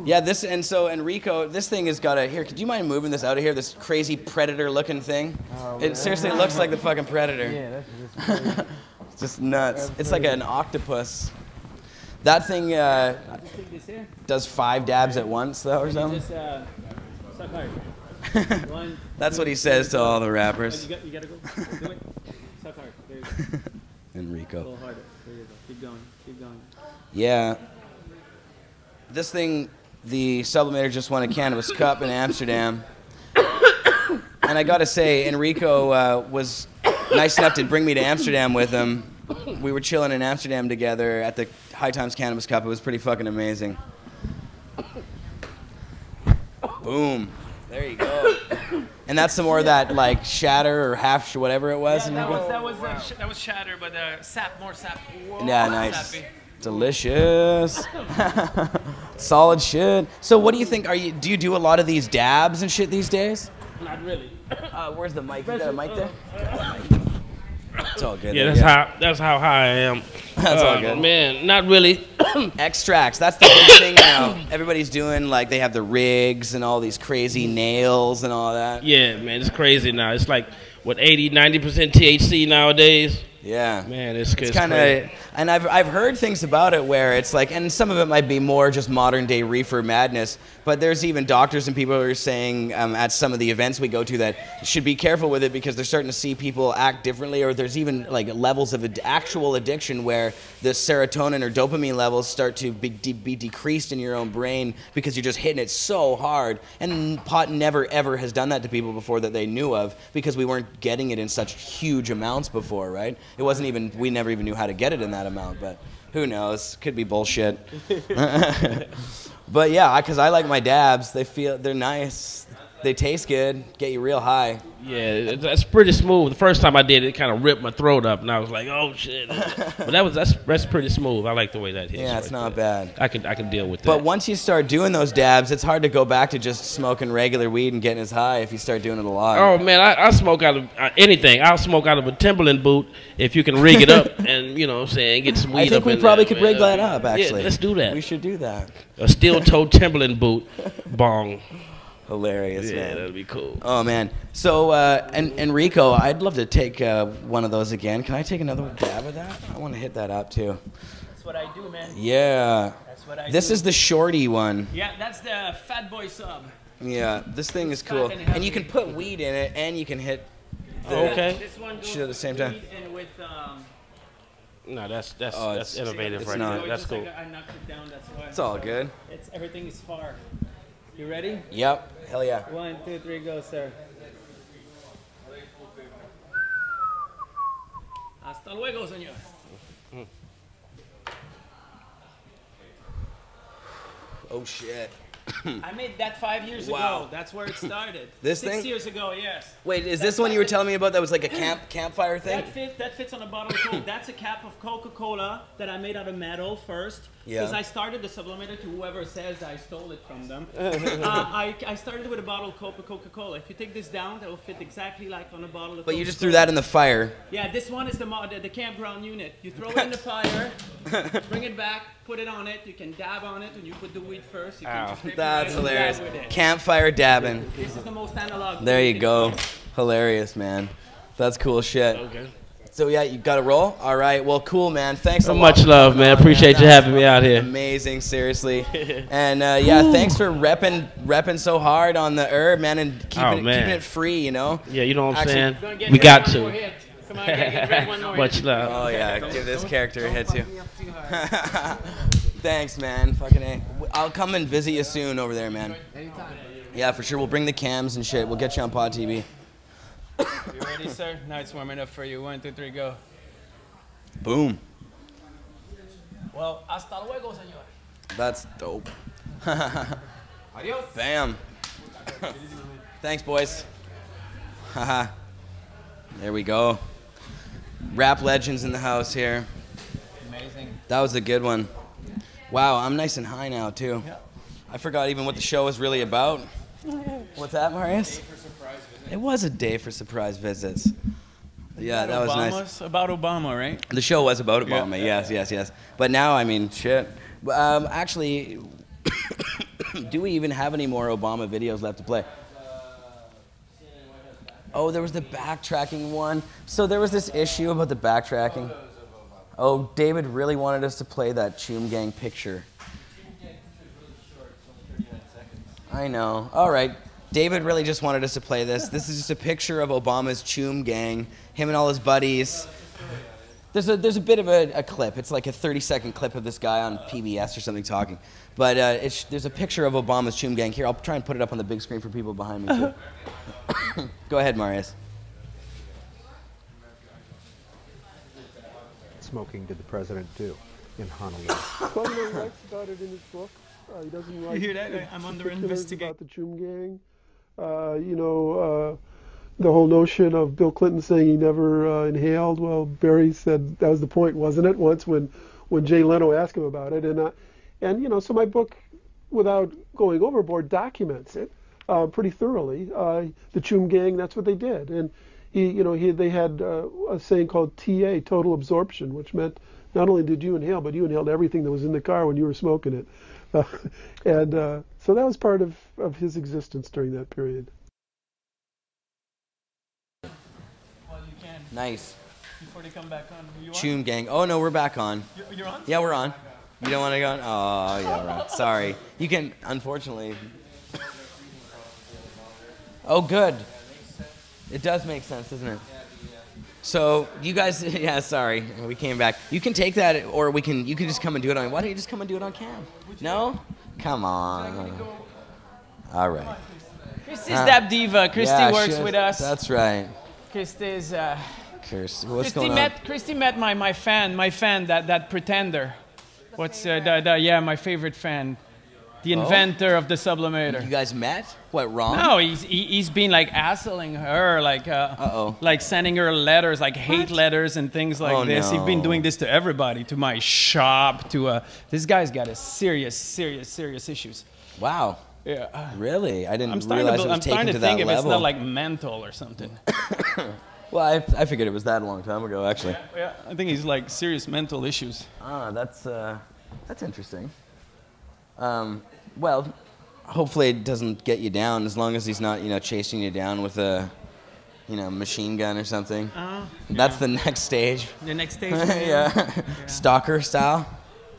Yeah, so Enrico, this thing has got here, could you mind moving this out of here, this crazy predator-looking thing? It seriously looks like the fucking Predator. Yeah, that's it's just nuts. It's like an octopus. That thing does 5 dabs at once, though, or something? Just suck hard. One, That's what he says to all the rappers. You gotta go. Do it. Suck hard. There you go. Enrico. A little harder. There you go. Keep going. Keep going. Yeah. This thing, the Sublimator just won a Cannabis Cup in Amsterdam. And I gotta say, Enrico was nice enough to bring me to Amsterdam with him. We were chilling in Amsterdam together at the High Times Cannabis Cup. It was pretty fucking amazing. Boom. There you go. And that's some more of that like shatter or half whatever it was. Yeah, that was shatter, but sap, more sap. Whoa, yeah, nice. Sappy. Delicious. Solid shit. So what do you think? Do you do a lot of these dabs and shit these days? Not really. Where's the mic? You got a mic there? It's all good. Yeah, that's how high I am. That's all good. Man, not really. Extracts. That's the big thing now. Everybody's doing like they have the rigs and all these crazy nails and all that. Yeah, man, it's crazy now. It's like what 80-90% THC nowadays. Yeah, man, it's kind of, and I've heard things about it where it's like, and some of it might be more just modern day reefer madness, but there's even doctors and people who are saying at some of the events we go to that you should be careful with it because they're starting to see people act differently, or there's even like levels of actual addiction where the serotonin or dopamine levels start to be decreased in your own brain because you're just hitting it so hard, and pot never ever has done that to people before that they knew of because we weren't getting it in such huge amounts before, right? It wasn't even, we never even knew how to get it in that amount, but who knows? Could be bullshit. But yeah, because I like my dabs. They're nice. They taste good. Get you real high. Yeah, that's pretty smooth. The first time I did it, it kind of ripped my throat up, and I was like, "Oh shit!" But that's pretty smooth. I like the way that hits. Yeah, it's not bad. I can deal with that. But once you start doing those dabs, it's hard to go back to just smoking regular weed and getting as high if you start doing it a lot. Oh man, I smoke out of anything. I'll smoke out of a Timberland boot if you can rig it up and you know what I'm saying, get some weed up. I think we probably could rig that up. Actually, yeah, let's do that. We should do that. A steel-toed Timberland boot, bong. Hilarious, yeah, man. That'd be cool. Oh man. So Enrico, I'd love to take one of those again. Can I take another dab of that? I want to hit that up too. That's what I do, man. Yeah. That's what I do. This is the shorty one. Yeah, that's the Fat Boy sub. Yeah, this thing is cool, and you can put weed in it, and you can hit okay. This one goes shit at the same time. And with, no, that's innovative right not. there. That's cool. Like I knocked it down. That's why. It's all good. Everything is far. You ready? Yep. Hell yeah. 1, 2, 3, go, sir. Hasta luego, señor. Oh shit. I made that 5 years ago. That's where it started. This 6 thing? years ago, yes. Wait, is this one you were telling me about that was like a campfire thing? That fits on a bottle of Coke. That's a cap of Coca-Cola that I made out of metal first. Yeah. Because I started the Sublimator to whoever says I stole it from them. I started with a bottle of Coca-Cola. If you take this down, that will fit exactly like on a bottle of Coca-Cola. But you just threw that in the fire. Yeah, this one is the campground unit. You throw it in the fire, bring it back, put it on it. You can dab on it, and you put the weed first. You can just That's hilarious. with it. Campfire dabbing. This is the most analog. There you go. Hilarious, man. That's cool shit. Okay. So yeah, you got to roll. All right. Well, cool, man. Thanks so much love, man. Appreciate you having me out here. Amazing, seriously. And yeah, thanks for repping so hard on the herb, man, and keeping it free. You know. Yeah, you know what I'm saying. We got to. Come on, get one more Much love. Oh yeah, give this character a hit too. Thanks, man. Fucking A. I'll come and visit you soon over there, man. Anytime. Yeah, for sure. We'll bring the cams and shit. We'll get you on Pot TV. You ready, sir? Now it's warming up for you. 1, 2, 3, go. Boom. Well, hasta luego, señor. That's dope. Adios. Bam. Thanks, boys. Haha. There we go. Rap legends in the house here. Amazing. That was a good one. Wow, I'm nice and high now, too. Yeah. I forgot even what the show was really about. What's that, Marius? It was a day for surprise visits. Yeah, that was nice. About Obama, right? The show was about Obama, yes. But now, I mean, shit. Actually, do we even have any more Obama videos left to play? Oh, there was the backtracking one. So there was this issue about the backtracking. Oh, David really wanted us to play that Choom Gang picture. I know. All right. David really just wanted us to play this. This is just a picture of Obama's Choom Gang, him and all his buddies. There's a bit of a clip. It's like a 30-second clip of this guy on PBS or something talking. But there's a picture of Obama's Choom Gang here. I'll try and put it up on the big screen for people behind me, too. Go ahead, Marius. Smoking did the president do in Honolulu? The president writes about it in his book. He doesn't like. You hear that? I'm under investigation. About the Chum Gang. The whole notion of Bill Clinton saying he never inhaled. Well, Barry said that was the point, wasn't it? Once when Jay Leno asked him about it, and so my book, without going overboard, documents it pretty thoroughly. The Chum Gang, that's what they did, and they had a saying called TA, total absorption, which meant not only did you inhale, but you inhaled everything that was in the car when you were smoking it. So that was part of his existence during that period. Well, you can. Nice. Before they come back on. You Chum Gang. Oh, no, we're back on. You're on? Yeah, we're on. You don't want to go on? Oh, yeah, right. Sorry. You can, unfortunately. Oh, good. It does make sense, doesn't it? So you guys, yeah, sorry, we came back. You can take that, or you can just come and do it on. Why don't you just come and do it on cam? No, come on. All right. Christy's Dab Diva. Christy works with us. That's right. Christy's. Kirsty, what's going on? Christy met my fan, that pretender. What's my favorite fan. The inventor of the Sublimator. You guys met? What, wrong? No, he's been like assholing her, like sending her letters, like hate letters and things like this. No. He's been doing this to everybody, to my shop, to this guy's got a serious issues. Wow. Yeah. Really? I didn't realize it was taken to that level. I'm think if it's not like mental or something. Well, I figured it was that a long time ago, actually. Yeah, I think he's like serious mental issues. Ah, that's interesting. Well, hopefully it doesn't get you down, as long as he's not, chasing you down with a, machine gun or something. That's the next stage. The next stage? Yeah. Stalker style?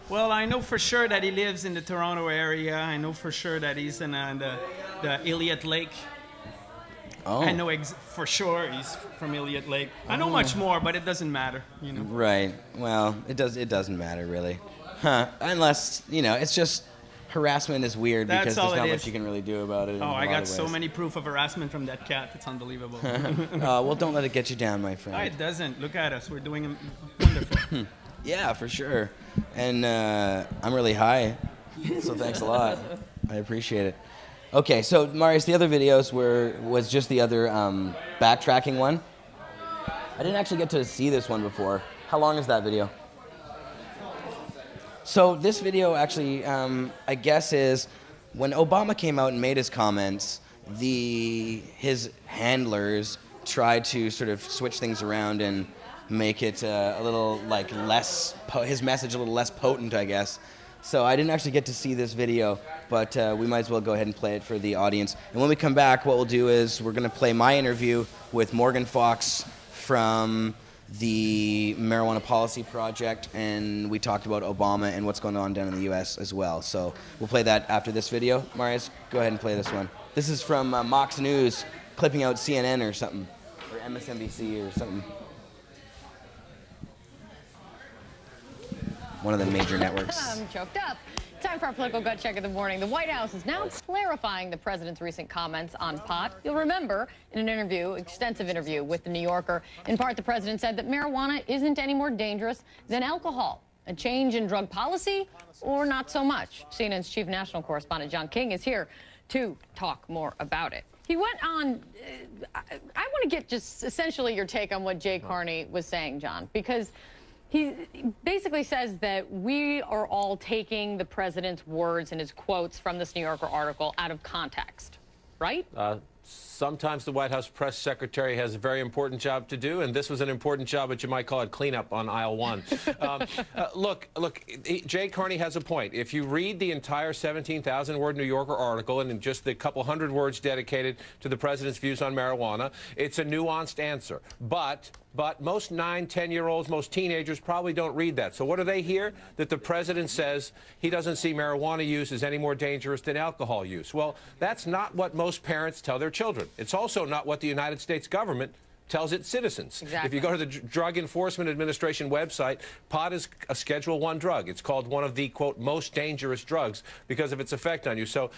Well, I know for sure that he lives in the Toronto area. I know for sure that he's in the Elliott Lake. Oh. I know for sure he's from Elliott Lake. I know much more, but it doesn't matter, Right. Well, it doesn't matter, really. Huh. Unless, it's just... Harassment is weird because there's not much you can really do about it. Oh, I got so many proof of harassment from that cat. It's unbelievable. Well, don't let it get you down, my friend. It doesn't. Look at us. We're doing wonderful. Yeah, for sure. And I'm really high, so thanks a lot. I appreciate it. Okay, so Marius, the other videos was just the other backtracking one. I didn't actually get to see this one before. How long is that video? So this video actually, I guess, is when Obama came out and made his comments, his handlers tried to sort of switch things around and make it a little like his message a little less potent, I guess. So I didn't actually get to see this video, but we might as well go ahead and play it for the audience. And when we come back, what we'll do is we're going to play my interview with Morgan Fox from the Marijuana Policy Project, and we talked about Obama and what's going on down in the U.S. as well. So we'll play that after this video. Marius, go ahead and play this one. This is from Mox News, clipping out CNN or something, or MSNBC or something. One of the major networks. I'm choked up. Time for our political gut check of the morning. The White House is now clarifying the president's recent comments on pot. You'll remember in an extensive interview with The New Yorker, in part the president said that marijuana isn't any more dangerous than alcohol. A change in drug policy or not so much? CNN's chief national correspondent John King is here to talk more about it. He went on, I want to get just essentially your take on what Jay Carney was saying, John, because he basically says that we are all taking the president's words and his quotes from this New Yorker article out of context, right? Sometimes the White House press secretary has a very important job to do, and this was an important job, but you might call it cleanup on aisle one. Look, Jay Carney has a point. If you read the entire 17,000-word New Yorker article and in just the couple hundred words dedicated to the president's views on marijuana, it's a nuanced answer. But most 9, 10-year-olds, most teenagers probably don't read that. So what do they hear? That the president says he doesn't see marijuana use as any more dangerous than alcohol use. Well, that's not what most parents tell their children. It's also not what the United States government tells its citizens. Exactly. If you go to the Drug Enforcement Administration website, pot is a Schedule I drug. It's called one of the, quote, most dangerous drugs because of its effect on you. So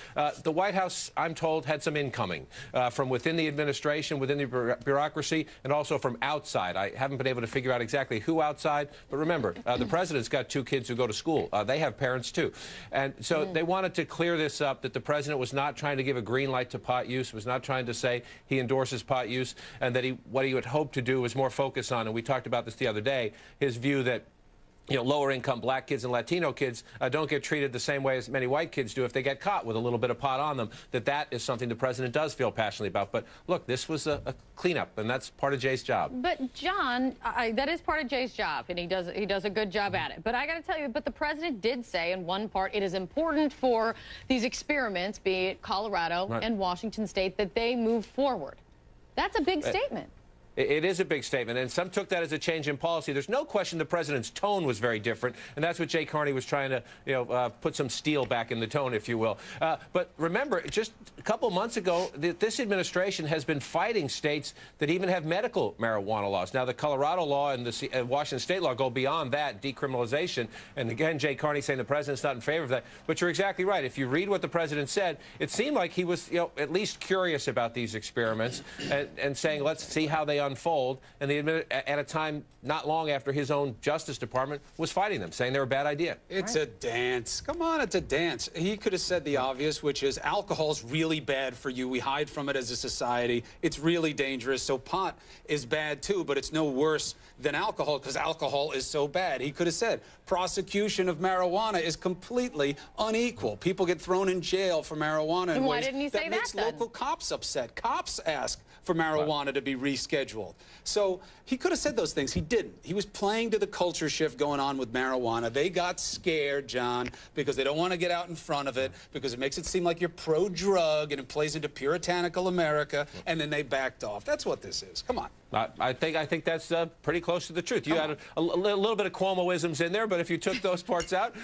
the White House, I'm told, had some incoming from within the administration, within the bureaucracy, and also from outside. I haven't been able to figure out exactly who outside, but remember, the president's got 2 kids who go to school. They have parents, too. And so they wanted to clear this up, that the president was not trying to give a green light to pot use, was not trying to say he endorses pot use, and that what he would hope to do was more focus on, and we talked about this the other day, his view that lower income black kids and Latino kids don't get treated the same way as many white kids do if they get caught with a little bit of pot on them, that is something the president does feel passionately about. But look, this was a cleanup, and that's part of Jay's job. But John, that is part of Jay's job, and he does a good job at it. But I got to tell you, but the president did say in one part it is important for these experiments, be it Colorado and Washington State, that they move forward. That's a big statement. It is a big statement, and some took that as a change in policy. There's no question the president's tone was very different, and that's what Jay Carney was trying to, put some steel back in the tone, if you will. But remember, just a couple months ago, this administration has been fighting states that even have medical marijuana laws. Now, the Colorado law and the Washington State law go beyond that, decriminalization. And again, Jay Carney saying the president's not in favor of that. But you're exactly right. If you read what the president said, it seemed like he was, at least curious about these experiments and saying, let's see how they unfold, and at a time not long after his own Justice Department was fighting them, saying they were a bad idea. It's a dance. Come on, it's a dance. He could have said the obvious, which is alcohol's really bad for you. We hide from it as a society. It's really dangerous. So pot is bad too, but it's no worse than alcohol because alcohol is so bad. He could have said prosecution of marijuana is completely unequal. People get thrown in jail for marijuana in why ways didn't he say that makes that, then? local cops upset. Cops ask for marijuana to be rescheduled. So he could have said those things. He didn't. He was playing to the culture shift going on with marijuana. They got scared, John, because they don't want to get out in front of it, because it makes it seem like you're pro-drug and it plays into puritanical America, and then they backed off. That's what this is. Come on. I think that's pretty close to the truth. You had a little bit of Cuomo-isms in there, but if you took those parts out,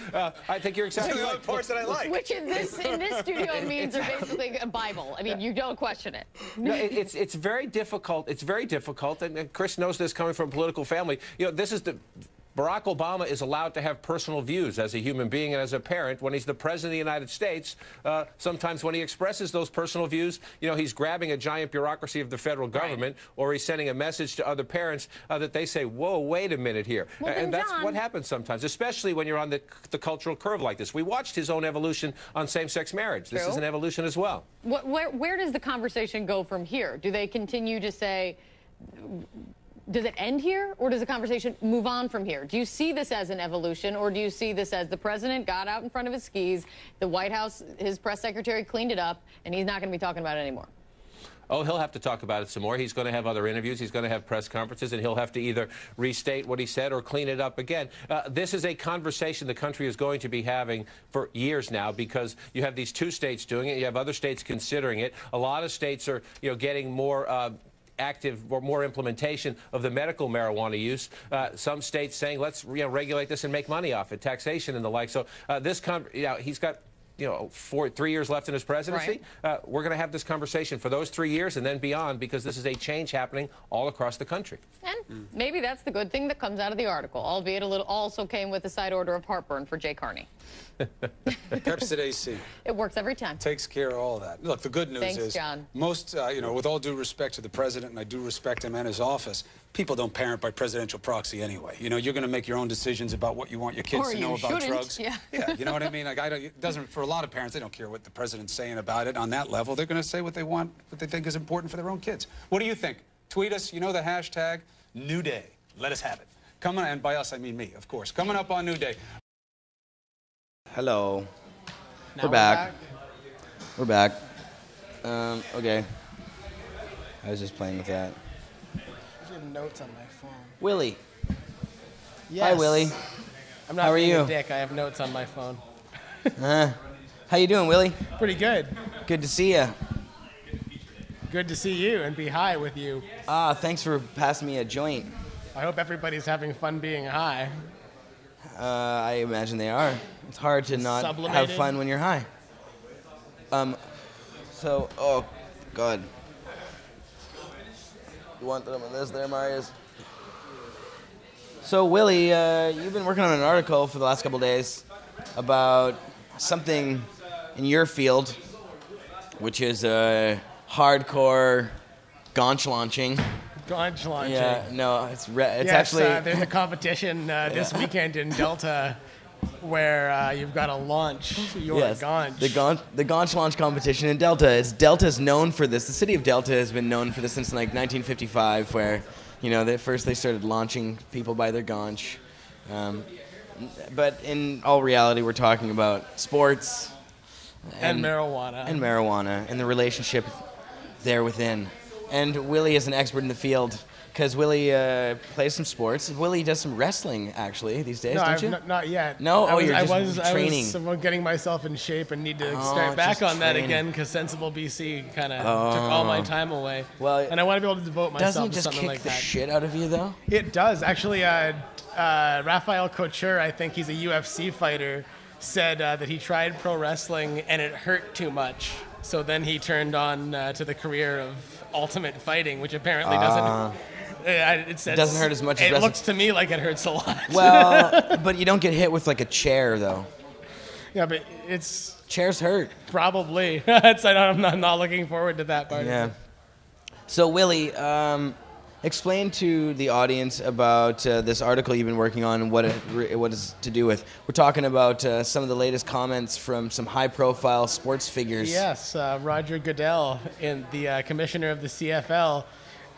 I think you're exactly right. The only parts that I like. Which in this studio means are basically a Bible. I mean, you don't question it. No, it's very difficult. It's very difficult, and Chris knows this coming from a political family. This is Barack Obama is allowed to have personal views as a human being and as a parent. When he's the president of the United States, sometimes when he expresses those personal views, he's grabbing a giant bureaucracy of the federal government, or he's sending a message to other parents that they say, whoa, wait a minute here. Well, and that's John, what happens sometimes, especially when you're on the cultural curve like this. We watched his own evolution on same-sex marriage. This is an evolution as well. Where does the conversation go from here? Do they continue to say, does it end here, or does the conversation move on from here? Do you see this as an evolution, or do you see this as the president got out in front of his skis, the White House, his press secretary cleaned it up, and he's not going to be talking about it anymore? Oh, he'll have to talk about it some more. He's going to have other interviews. He's going to have press conferences, and he'll have to either restate what he said or clean it up again. This is a conversation the country is going to be having for years now, because you have these 2 states doing it. You have other states considering it. A lot of states are, getting more active or more implementation of the medical marijuana use. Some states saying, let's regulate this and make money off it, taxation and the like. So he's got 3 years left in his presidency. Right. We're going to have this conversation for those 3 years and then beyond, because this is a change happening all across the country. And maybe that's the good thing that comes out of the article, albeit also came with a side order of heartburn for Jay Carney. Pepsid AC. It works every time. Takes care of all that. Look, the good news is John. Most, with all due respect to the president, and I do respect him and his office, people don't parent by presidential proxy anyway. You're going to make your own decisions about what you want your kids to know about drugs. Yeah. Yeah, you know what I mean? Like, it doesn't, for a lot of parents, they don't care what the president's saying about it on that level. They're going to say what they want, what they think is important for their own kids. What do you think? Tweet us. You know the hashtag New Day. Let us have it. Coming, and by us I mean me, of course. Coming up on New Day. Hello. We're back. We're back. Okay. I was just playing with that. I have notes on my phone. Willie. Yes. Hi, Willie. I'm not How are being you? a dick. I have notes on my phone. How you doing, Willie? Pretty good. Good to see you. Good to see you and be high with you. Thanks for passing me a joint. I hope everybody's having fun being high. I imagine they are. It's hard to not have fun when you're high. Oh, God. You want some of this there, Marius? So, Willie, you've been working on an article for the last couple of days about something in your field, which is hardcore gaunch launching. Gaunch launching. Yeah, no, it's yes, actually... there's a competition this weekend in Delta where you've got to launch your gaunch. The gaunch launch competition in Delta. Delta's known for this. The city of Delta has been known for this since like 1955, where, you know, first they started launching people by their gaunch. But in all reality, we're talking about sports and marijuana. And marijuana and the relationship there within. And Willie is an expert in the field because Willie plays some sports. Willie does some wrestling, actually, these days, don't you? Not yet. No? You're just training. I was getting myself in shape and need to start back on that again because Sensible BC kind of took all my time away. Well, and I want to be able to devote myself to something like that. Doesn't it just kick the shit out of you, though? It does. Actually, Raphael Couture, I think he's a UFC fighter, said that he tried pro wrestling and it hurt too much. So then he turned on to the career of ultimate fighting, which apparently doesn't... It doesn't hurt as much as wrestling. It looks to me like it hurts a lot. Well, but you don't get hit with like a chair, though. Yeah, but it's... Chairs hurt. Probably. I'm not looking forward to that part. Yeah. So, Willie, explain to the audience about this article you've been working on and what it's to do with. We're talking about some of the latest comments from some high-profile sports figures. Yes, Roger Goodell, the commissioner of the CFL,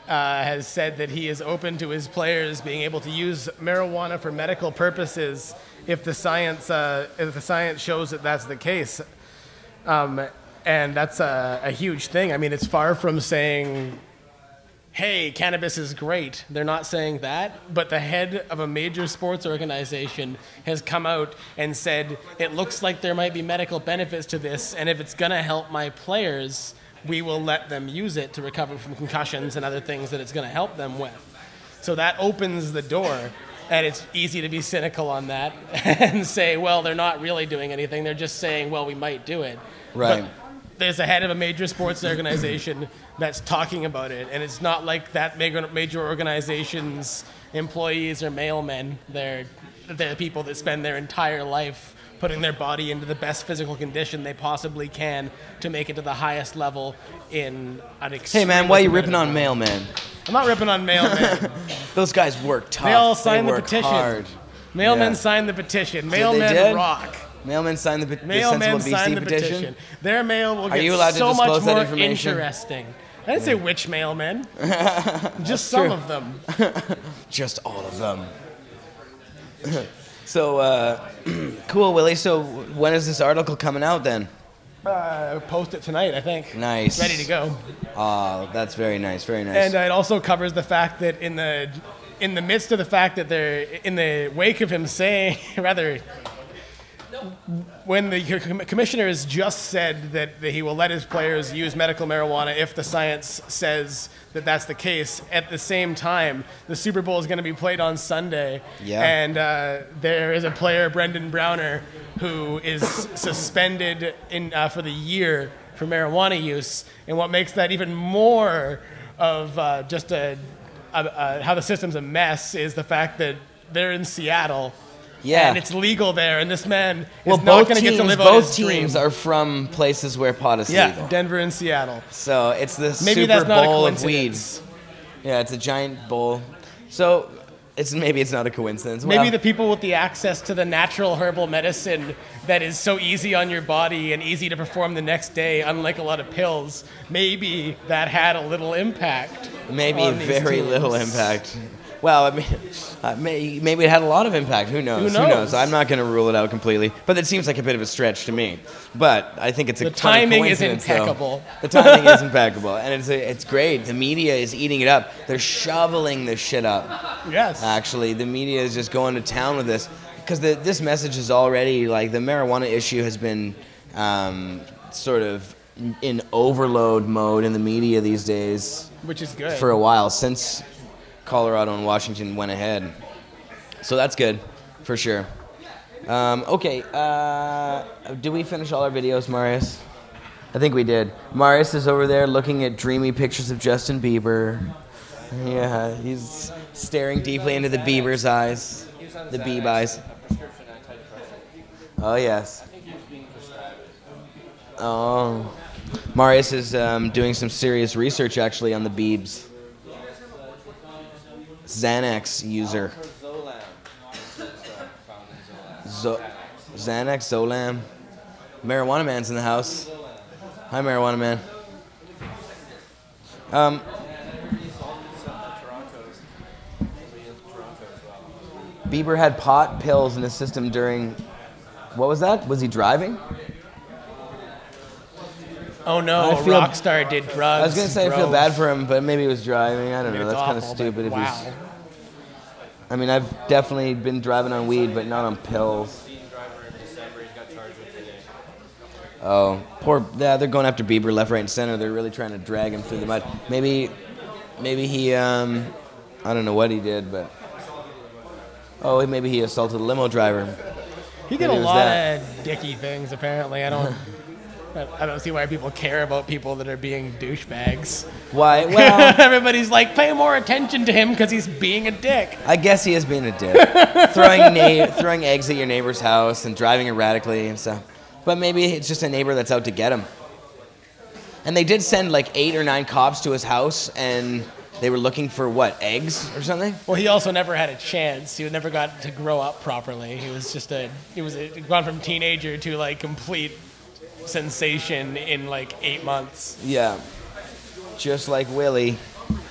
has said that he is open to his players being able to use marijuana for medical purposes if the science shows that that's the case. And that's a huge thing. I mean, it's far from saying, hey, cannabis is great. They're not saying that, but the head of a major sports organization has come out and said, it looks like there might be medical benefits to this, and if it's going to help my players, we will let them use it to recover from concussions and other things that it's going to help them with. So that opens the door, and it's easy to be cynical on that and say, well, they're not really doing anything. They're just saying, well, we might do it. Right. But there's a head of a major sports organization that's talking about it, and it's not like that major organization's employees are mailmen. They're people that spend their entire life putting their body into the best physical condition they possibly can to make it to the highest level in an extreme... Hey, man, why are you ripping on mailmen? I'm not ripping on mailmen. Those guys work tough. They all signed the work petition. Hard. Mailmen signed the petition. They Mailmen did? rock. Mailmen signed the Mailmen Sensible signed BC the petition. Their mail will Are you allowed get to so disclose much that more information? interesting. I didn't say which mailmen. Just some of them. Just all of them. So, cool, Willie. So, when is this article coming out then? Post it tonight, I think. Nice. Ready to go. Oh, that's very nice. Very nice. And it also covers the fact that in the midst of the fact that they're in the wake of him saying, rather, when the commissioner has just said that he will let his players use medical marijuana if the science says that that's the case, at the same time, the Super Bowl is going to be played on Sunday. Yeah. And there is a player, Brendan Browner, who is suspended for the year for marijuana use. And what makes that even more of just how the system's a mess is the fact that they're in Seattle. Yeah. And it's legal there, and this man is not going to get to live out his dream. Both teams are from places where pot is legal. Yeah, Denver and Seattle. So it's the Maybe Super that's not a Bowl of coincidence. weeds. Yeah, it's a giant bowl. So maybe it's not a coincidence. Maybe the people with the access to the natural herbal medicine that is so easy on your body and easy to perform the next day, unlike a lot of pills, maybe that had a little impact. Maybe very little impact. Well, I mean, maybe it had a lot of impact. Who knows? Who knows? I'm not going to rule it out completely, but it seems like a bit of a stretch to me. But I think it's a the timing is coincidence, impeccable. Though. The timing is impeccable, and it's great. The media is eating it up. They're shoveling this shit up. Yes. Actually, the media is just going to town with this because this message is already like the marijuana issue has been sort of in overload mode in the media these days. Which is good. For a while since Colorado and Washington went ahead. So that's good, for sure. Okay, did we finish all our videos, Marius? I think we did. Marius is over there looking at dreamy pictures of Justin Bieber. Yeah, he's staring deeply into the Bieber's eyes. The Beeb eyes. Oh, yes. Oh. Marius is doing some serious research, actually, on the Biebs. Xanax user. Xanax, Zolam. Marijuana Man's in the house. Hi, Marijuana Man. Bieber had pot pills in his system during... What was that? Was he driving? Oh no, a rock star did drugs. I was going to say I feel bad for him, but maybe he was driving. I don't know. That's kind of stupid. Wow. I mean, I've definitely been driving on weed, but not on pills. Oh, poor. Yeah, they're going after Bieber left, right, and center. They're really trying to drag him through the mud. Maybe he, I don't know what he did, but... Oh, maybe he assaulted a limo driver. He did a lot of dicky things, apparently. I don't see why people care about people that are being douchebags. Why? Well, everybody's like, pay more attention to him because he's being a dick. I guess he is being a dick. throwing eggs at your neighbor's house and driving erratically and stuff. But maybe it's just a neighbor that's out to get him. And they did send like 8 or 9 cops to his house, and they were looking for, what, eggs or something? Well, he also never had a chance. He never got to grow up properly. He was gone from teenager to like complete sensation in like 8 months. Yeah. Just like Willie.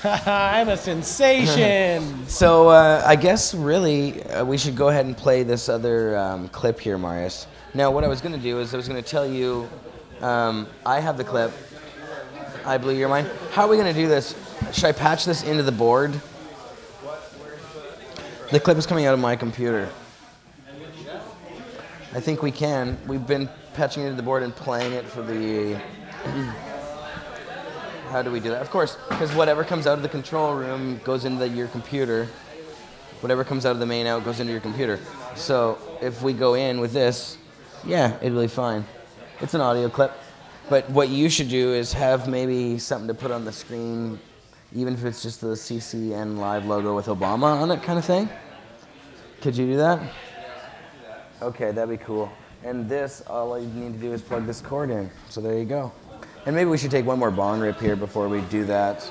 I'm a sensation. So I guess really we should go ahead and play this other clip here, Marius. Now what I was going to do is I was going to tell you, I have the clip. I blew your mind. How are we going to do this? Should I patch this into the board? The clip is coming out of my computer. I think we can. We've been patching it into the board and playing it for the... How do we do that? Of course, because whatever comes out of the control room goes into your computer. Whatever comes out of the main out goes into your computer. So if we go in with this, yeah, it'll be fine. It's an audio clip. But what you should do is have maybe something to put on the screen, even if it's just the CCN Live logo with Obama on it kind of thing. Could you do that? Okay, that'd be cool. And this, all you need to do is plug this cord in. So there you go. And maybe we should take one more Bong rip here before we do that.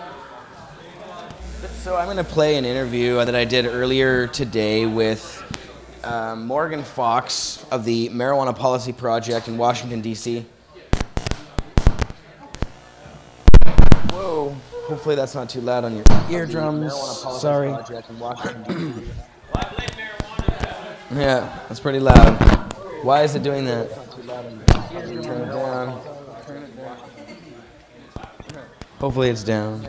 So I'm going to play an interview that I did earlier today with Morgan Fox of the Marijuana Policy Project in Washington, D.C. Whoa. Hopefully that's not too loud on your eardrums. Sorry. Yeah, that's pretty loud. Why is it doing that? Turn it down. Hopefully it's down.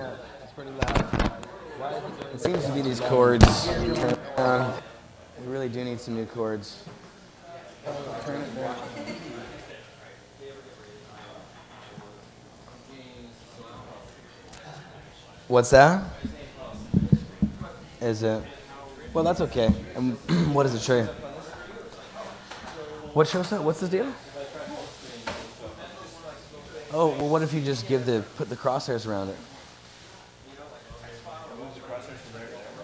It seems to be these chords. Turn it down. We really do need some new chords. What's that? Is it? Well, that's okay. What does it show you? What shows that? What's the deal? Oh, well, what if you just put the crosshairs around it?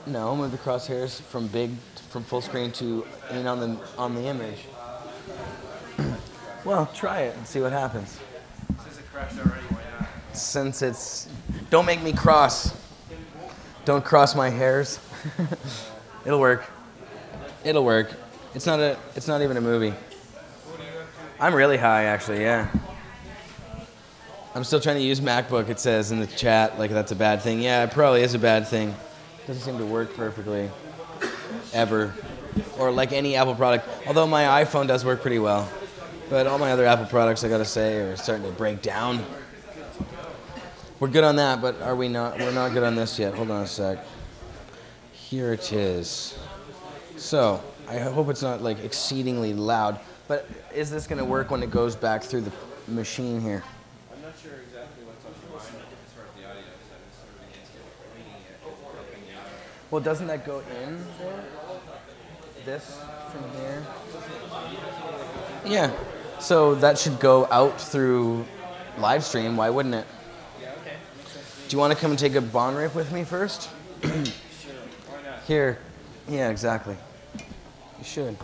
No, move the crosshairs from full screen to in on the image. Well, try it and see what happens. Since it crashed already, why not? Since it's, don't make me cross. Don't cross my hairs. It'll work. It'll work. It's not even a movie. I'm really high, actually. Yeah. I'm still trying to use MacBook. It says in the chat like that's a bad thing. Yeah, it probably is a bad thing. Doesn't seem to work perfectly, ever, or like any Apple product. Although my iPhone does work pretty well, but all my other Apple products, I gotta say, are starting to break down. We're good on that, but are we not? We're not good on this yet. Hold on a sec. Here it is. So I hope it's not like exceedingly loud. But is this gonna work when it goes back through the machine here? I'm not sure exactly what's on your mind as far as the audio is. I'm sort of against it, reading it. Well, doesn't that go in there? This from here? Yeah. So that should go out through live stream. Why wouldn't it? Yeah, okay. Do you want to come and take a bong rip with me first? Here. Yeah, exactly. You should.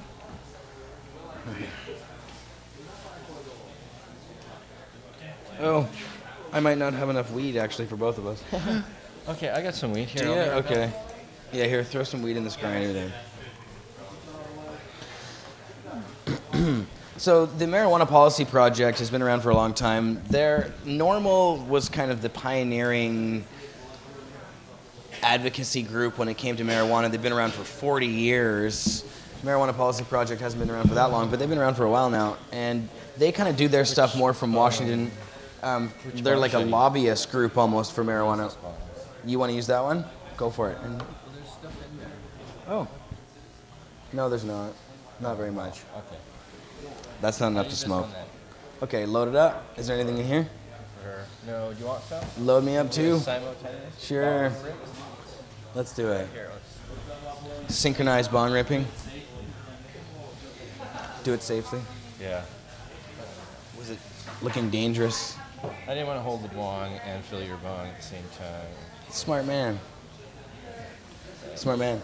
Oh, I might not have enough weed actually for both of us. Okay, I got some weed here. Do you? Okay. Yeah, here, throw some weed in this grinder then. So the Marijuana Policy Project has been around for a long time. Normal was kind of the pioneering advocacy group when it came to marijuana. They've been around for 40 years. Marijuana Policy Project hasn't been around for that long, but they've been around for a while now. And they kind of do their stuff more from Washington. They're like a lobbyist group almost for marijuana. You want to use that one? Go for it. Oh. No, there's not. Not very much. Okay. That's not enough to smoke. Okay, load it up. Is there anything in here? No, do you want some? Load me up too. Simultaneous? Sure. Let's do it. Synchronized bong ripping. Do it safely. Yeah. Was it looking dangerous? I didn't want to hold the bong and fill your bong at the same time. Smart man. Smart man.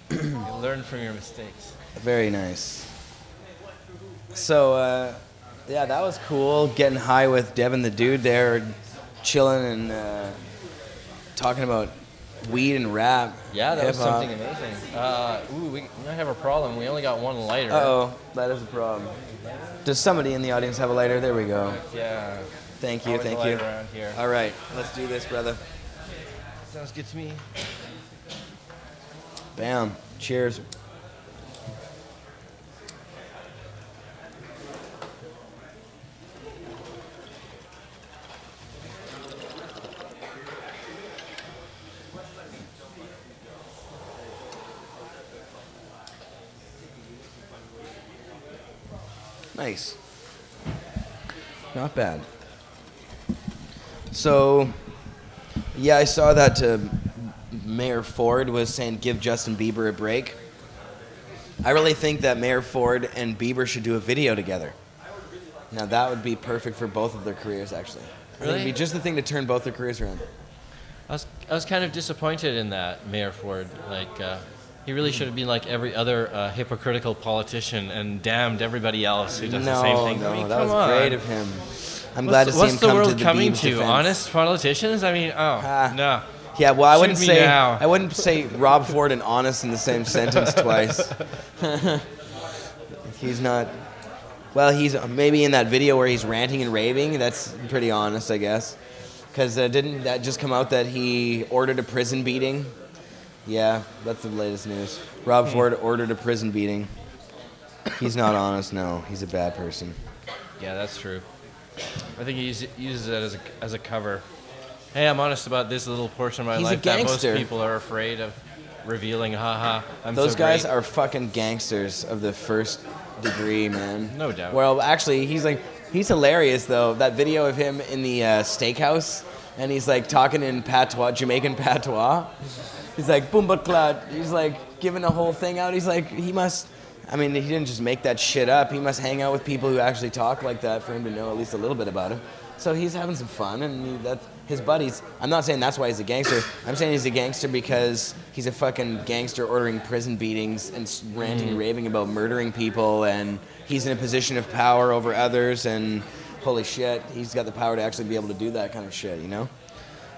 You learn from your mistakes. Very nice. So, yeah, that was cool. Getting high with Devin the Dude there, chilling and talking about weed and rap. Yeah, that was hip-hop. something amazing. Ooh, we might have a problem. We only got one lighter. Uh-oh, that is a problem. Does somebody in the audience have a lighter? There we go. Yeah. Thank you, Always thank a you. lighter around here. All right, let's do this, brother. Sounds good to me. Bam. Cheers. Nice. Not bad. So, yeah, I saw that Mayor Ford was saying give Justin Bieber a break. I really think that Mayor Ford and Bieber should do a video together. Now, that would be perfect for both of their careers, actually. I think it'd be just the thing to turn both their careers around. I was kind of disappointed in that, Mayor Ford. Like, he really should have been like every other hypocritical politician and damned everybody else who does the same thing. No, I mean, that come was on. great of him. I'm glad to see him What's the come world to the coming Beeb's to? defense. Honest politicians? I mean, no. Yeah, well, I Shoot wouldn't say Rob Ford and honest in the same sentence twice. He's not. Well, he's maybe in that video where he's ranting and raving. That's pretty honest, I guess. Because didn't that just come out that he ordered a prison beating? Yeah, that's the latest news. Rob Ford ordered a prison beating. He's not honest, no. He's a bad person. Yeah, that's true. I think he uses it as a cover. Hey, I'm honest about this little portion of my He's a life that most gangster. people are afraid of revealing. Haha, I'm Those so guys great. are fucking gangsters of the first degree, man. No doubt. Well, actually, he's hilarious though. That video of him in the steakhouse, and he's like talking in patois, Jamaican patois. He's like boom but clad. He's like giving the whole thing out. He's like he didn't just make that shit up. He must hang out with people who actually talk like that for him to know at least a little bit about him. So he's having some fun, and that's his buddies. I'm not saying that's why he's a gangster. I'm saying he's a gangster because he's a fucking gangster ordering prison beatings and ranting and raving about murdering people, and he's in a position of power over others, and holy shit, he's got the power to actually be able to do that kind of shit, you know?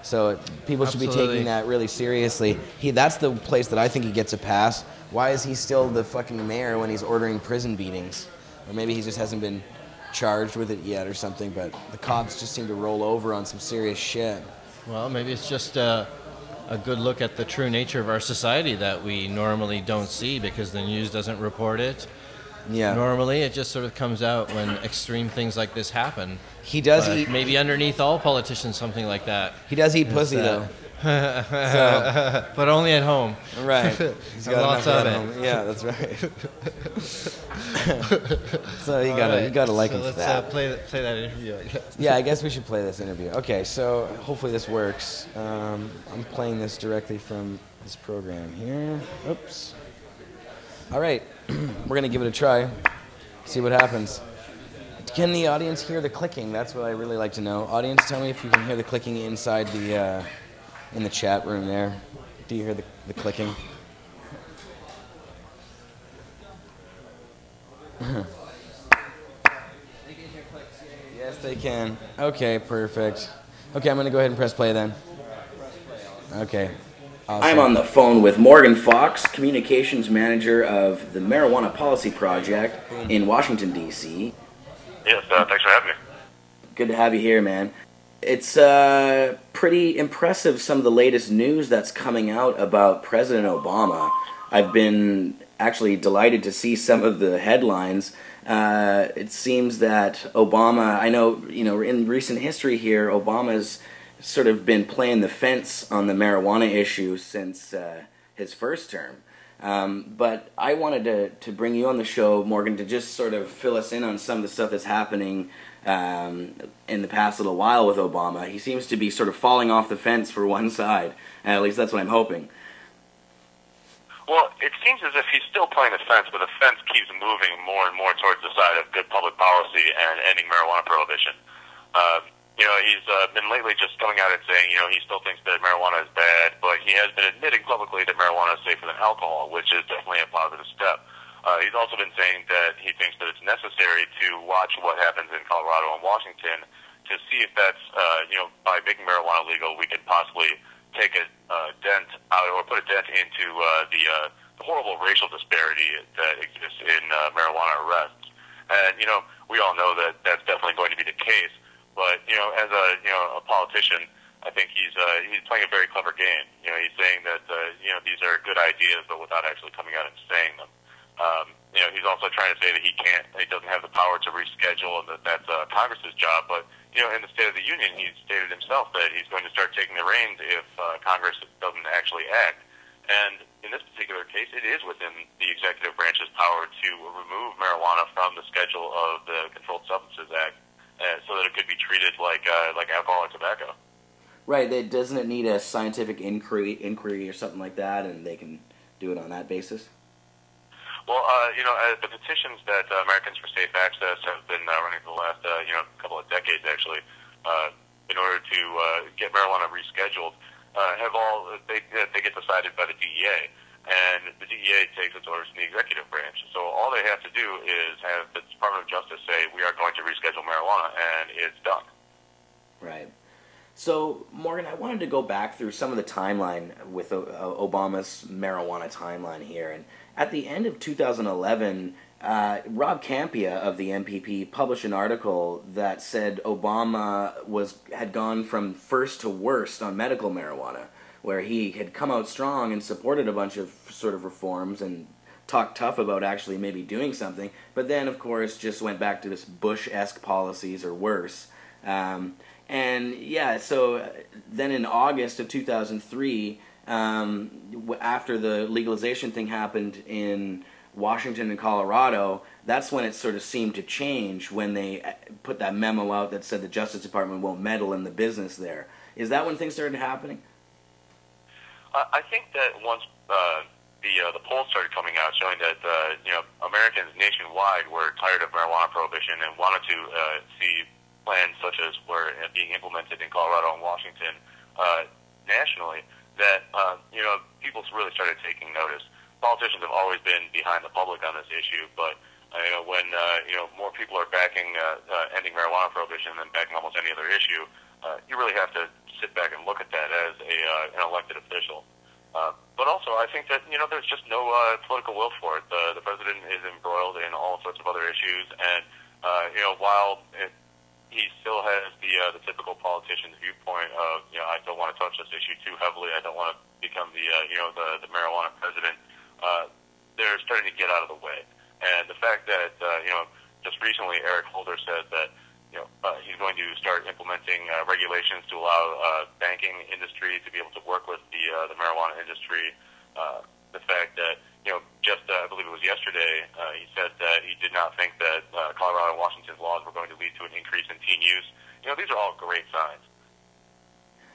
So people should be taking that really seriously. That's the place that I think he gets a pass. Why is he still the fucking mayor when he's ordering prison beatings? Or maybe he just hasn't been charged with it yet or something, but the cops just seem to roll over on some serious shit. Well, maybe it's just a good look at the true nature of our society that we normally don't see because the news doesn't report it. Yeah. Normally, it just sort of comes out when extreme things like this happen. He does But eat. maybe underneath all politicians, something like that. He does eat pussy, though. So, but only at home. Right. He's got lots enough of at it. home. Yeah, that's right. So you gotta like him for let's that. play that interview, I guess. Yeah, I guess we should play this interview. Okay, so hopefully this works. I'm playing this directly from this program here. Oops. All right, we're gonna give it a try. See what happens. Can the audience hear the clicking? That's what I really like to know. Audience, tell me if you can hear the clicking inside the in the chat room there. Do you hear the clicking? Yes, they can. Okay, perfect. Okay, I'm going to go ahead and press play then. Okay. Awesome. I'm on the phone with Morgan Fox, Communications Manager of the Marijuana Policy Project in Washington, D.C. Yes, thanks for having me. Good to have you here, man. It's pretty impressive, some of the latest news that's coming out about President Obama. I've been actually delighted to see some of the headlines. It seems that Obama, I know, in recent history here, Obama's sort of been playing the fence on the marijuana issue since his first term. But I wanted to bring you on the show, Morgan, to just sort of fill us in on some of the stuff that's happening in the past little while with Obama. He seems to be sort of falling off the fence for one side. At least that's what I'm hoping. Well, it seems as if he's still playing the fence, but the fence keeps moving more and more towards the side of good public policy and ending marijuana prohibition. He's been lately just coming out and saying, he still thinks that marijuana is bad, but he has been admitting publicly that marijuana is safer than alcohol, which is definitely a positive step. He's also been saying that he thinks that it's necessary to watch what happens in Colorado and Washington to see if that's, by making marijuana legal, we could possibly take a dent out or put a dent into the horrible racial disparity that exists in marijuana arrests. And, we all know that that's definitely going to be the case. But, as a politician, I think he's playing a very clever game. He's saying that, these are good ideas, but without actually coming out and saying them. He's also trying to say that he doesn't have the power to reschedule and that that's Congress's job. But, in the State of the Union, he's stated himself that he's going to start taking the reins if Congress doesn't actually act. And in this particular case, it is within the executive branch's power to remove marijuana from the schedule of the Controlled Substances Act so that it could be treated like alcohol or tobacco. Right. Doesn't it need a scientific inquiry or something like that, and they can do it on that basis? Well, the petitions that Americans for Safe Access have been running for the last, couple of decades, actually, in order to get marijuana rescheduled, they get decided by the DEA, and the DEA takes its orders from the executive branch. So all they have to do is have the Department of Justice say, we are going to reschedule marijuana, and it's done. Right. So, Morgan, I wanted to go back through some of the timeline with Obama's marijuana timeline here. And at the end of 2011, Rob Campia of the MPP published an article that said Obama had gone from first to worst on medical marijuana, where he had come out strong and supported a bunch of sort of reforms and talked tough about actually maybe doing something, but then, of course, just went back to this Bush-esque policies or worse. And yeah, so then in August of 2003, after the legalization thing happened in Washington and Colorado, that's when it sort of seemed to change, when they put that memo out that said the Justice Department won't meddle in the business there. Is that when things started happening? I think that once the polls started coming out showing that Americans nationwide were tired of marijuana prohibition and wanted to see plans such as were being implemented in Colorado and Washington nationally, that people really started taking notice. Politicians have always been behind the public on this issue, but when more people are backing ending marijuana prohibition than backing almost any other issue, you really have to sit back and look at that as an elected official. But also, I think that there's just no political will for it. The president is embroiled in all sorts of other issues, and while he still has the typical politician's viewpoint of I don't want to touch this issue too heavily. I don't want to become the marijuana president. They're starting to get out of the way, and the fact that just recently Eric Holder said that he's going to start implementing regulations to allow banking industry to be able to work with the marijuana industry. The fact that I believe it was yesterday, he said that he did not think that Colorado and Washington's laws were going to lead to an increase in teen use. These are all great signs.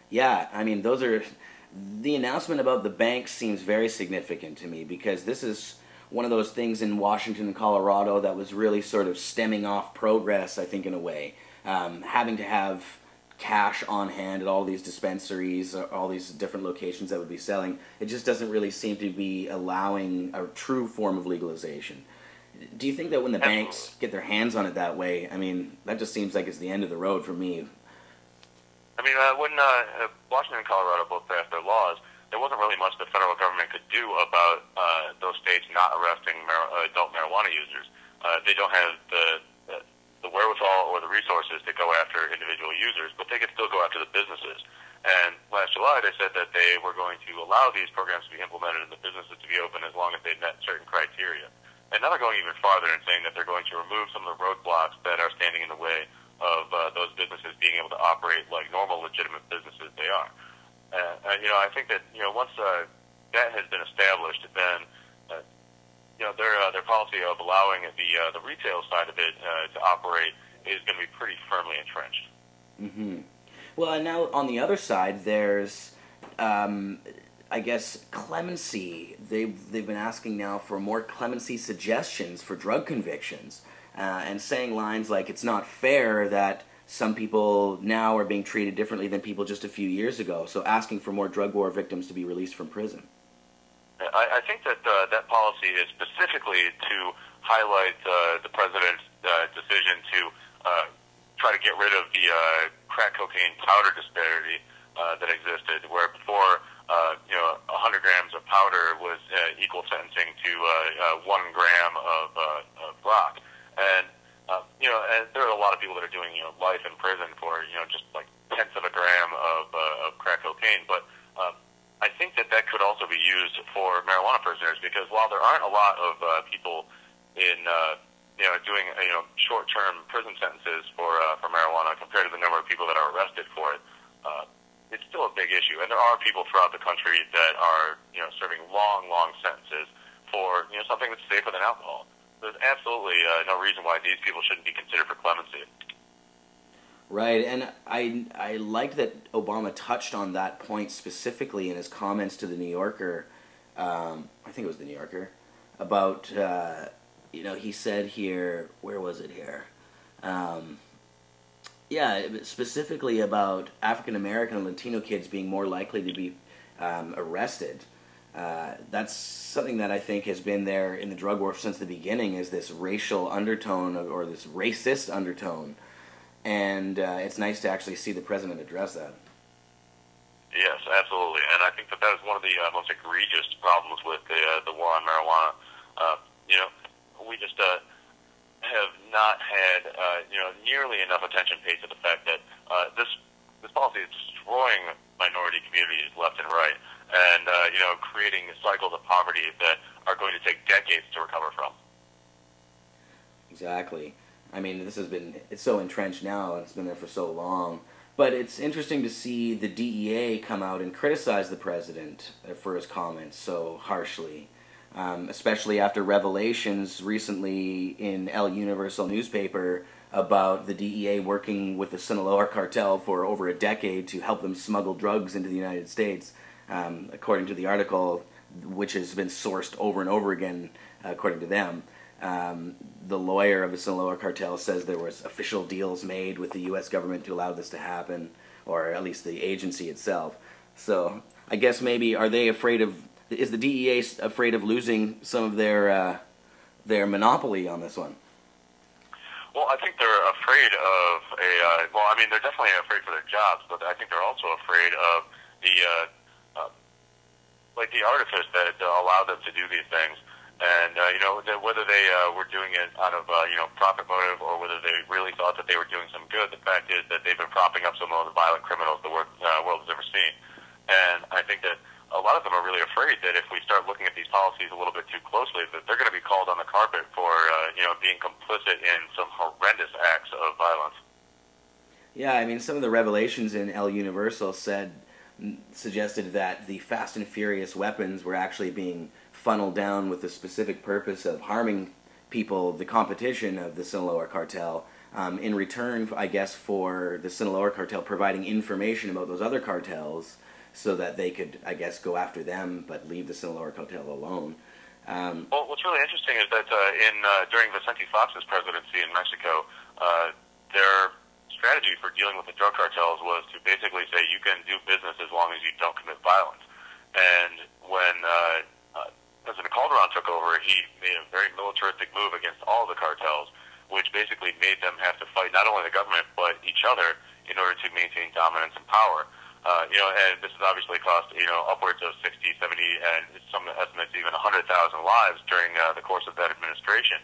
Yeah, I mean, the announcement about the banks seems very significant to me, because this is one of those things in Washington and Colorado that was really sort of stemming off progress, I think, in a way. Having to have cash on hand at all these dispensaries, all these different locations that would be selling. It just doesn't really seem to be allowing a true form of legalization. Do you think that when the banks get their hands on it that way, I mean, that just seems like it's the end of the road for me? I mean, when Washington and Colorado both passed their laws, there wasn't really much the federal government could do about those states not arresting adult marijuana users. They don't have the wherewithal or the resources to go after individual users, but they could still go after the businesses. And last July, they said that they were going to allow these programs to be implemented and the businesses to be open as long as they met certain criteria. And now they're going even farther and saying that they're going to remove some of the roadblocks that are standing in the way of those businesses being able to operate like normal, legitimate businesses they are. You know, I think that, you know, once that has been established, then you know, their policy of allowing the retail side of it to operate is going to be pretty firmly entrenched. Mm-hmm. Well, and now on the other side, there's, I guess, clemency. They've been asking now for more clemency suggestions for drug convictions, and saying lines like, it's not fair that some people now are being treated differently than people just a few years ago. So asking for more drug war victims to be released from prison. I think that that policy is specifically to highlight the president's decision to try to get rid of the crack cocaine powder disparity that existed, where before you know, 100 grams of powder was equal sentencing to 1 gram of rock, and you know, and there are a lot of people that are doing, you know, life in prison for, you know, just like tenths of a gram of crack cocaine, but I think that that could also be used for marijuana prisoners, because while there aren't a lot of people in you know, doing short-term prison sentences for marijuana compared to the number of people that are arrested for it, it's still a big issue. And there are people throughout the country that are, you know, serving long sentences for, you know, something that's safer than alcohol. There's absolutely no reason why these people shouldn't be considered for clemency. Right, and I liked that Obama touched on that point specifically in his comments to the New Yorker, I think it was the New Yorker, about, you know, he said here, where was it here? Yeah, specifically about African American and Latino kids being more likely to be arrested. That's something that I think has been there in the drug war since the beginning, is this racial undertone or this racist undertone. And it's nice to actually see the president address that. Yes, absolutely. And I think that that is one of the most egregious problems with the war on marijuana. You know, we just have not had you know, nearly enough attention paid to the fact that this policy is destroying minority communities left and right, and you know, creating cycles of poverty that are going to take decades to recover from. Exactly. I mean, it's so entrenched now, and it's been there for so long. But it's interesting to see the DEA come out and criticize the president for his comments so harshly, especially after revelations recently in El Universal newspaper about the DEA working with the Sinaloa cartel for over a decade to help them smuggle drugs into the United States, according to the article, which has been sourced over and over again, according to them. The lawyer of the Sinaloa cartel says there was official deals made with the U.S. government to allow this to happen, or at least the agency itself. So I guess maybe, are they afraid of, is the DEA afraid of losing some of their monopoly on this one? Well, I think they're afraid of well, I mean, they're definitely afraid for their jobs, but I think they're also afraid of the artifice that allowed them to do these things. And, you know, whether they were doing it out of, you know, profit motive, or whether they really thought that they were doing some good, the fact is that they've been propping up some of the violent criminals the world has ever seen. And I think that a lot of them are really afraid that if we start looking at these policies a little bit too closely, that they're going to be called on the carpet for, you know, being complicit in some horrendous acts of violence. Yeah, I mean, some of the revelations in El Universal suggested that the Fast and Furious weapons were actually being funneled down with the specific purpose of harming people, the competition of the Sinaloa cartel, in return, I guess, for the Sinaloa cartel providing information about those other cartels so that they could, I guess, go after them but leave the Sinaloa cartel alone. Well, what's really interesting is that during Vicente Fox's presidency in Mexico, their strategy for dealing with the drug cartels was to basically say you can do business as long as you don't commit violence. And when President Calderon took over, he made a very militaristic move against all the cartels, which basically made them have to fight not only the government but each other in order to maintain dominance and power. And this has obviously cost, upwards of 60, 70, and some estimates even 100,000 lives during the course of that administration.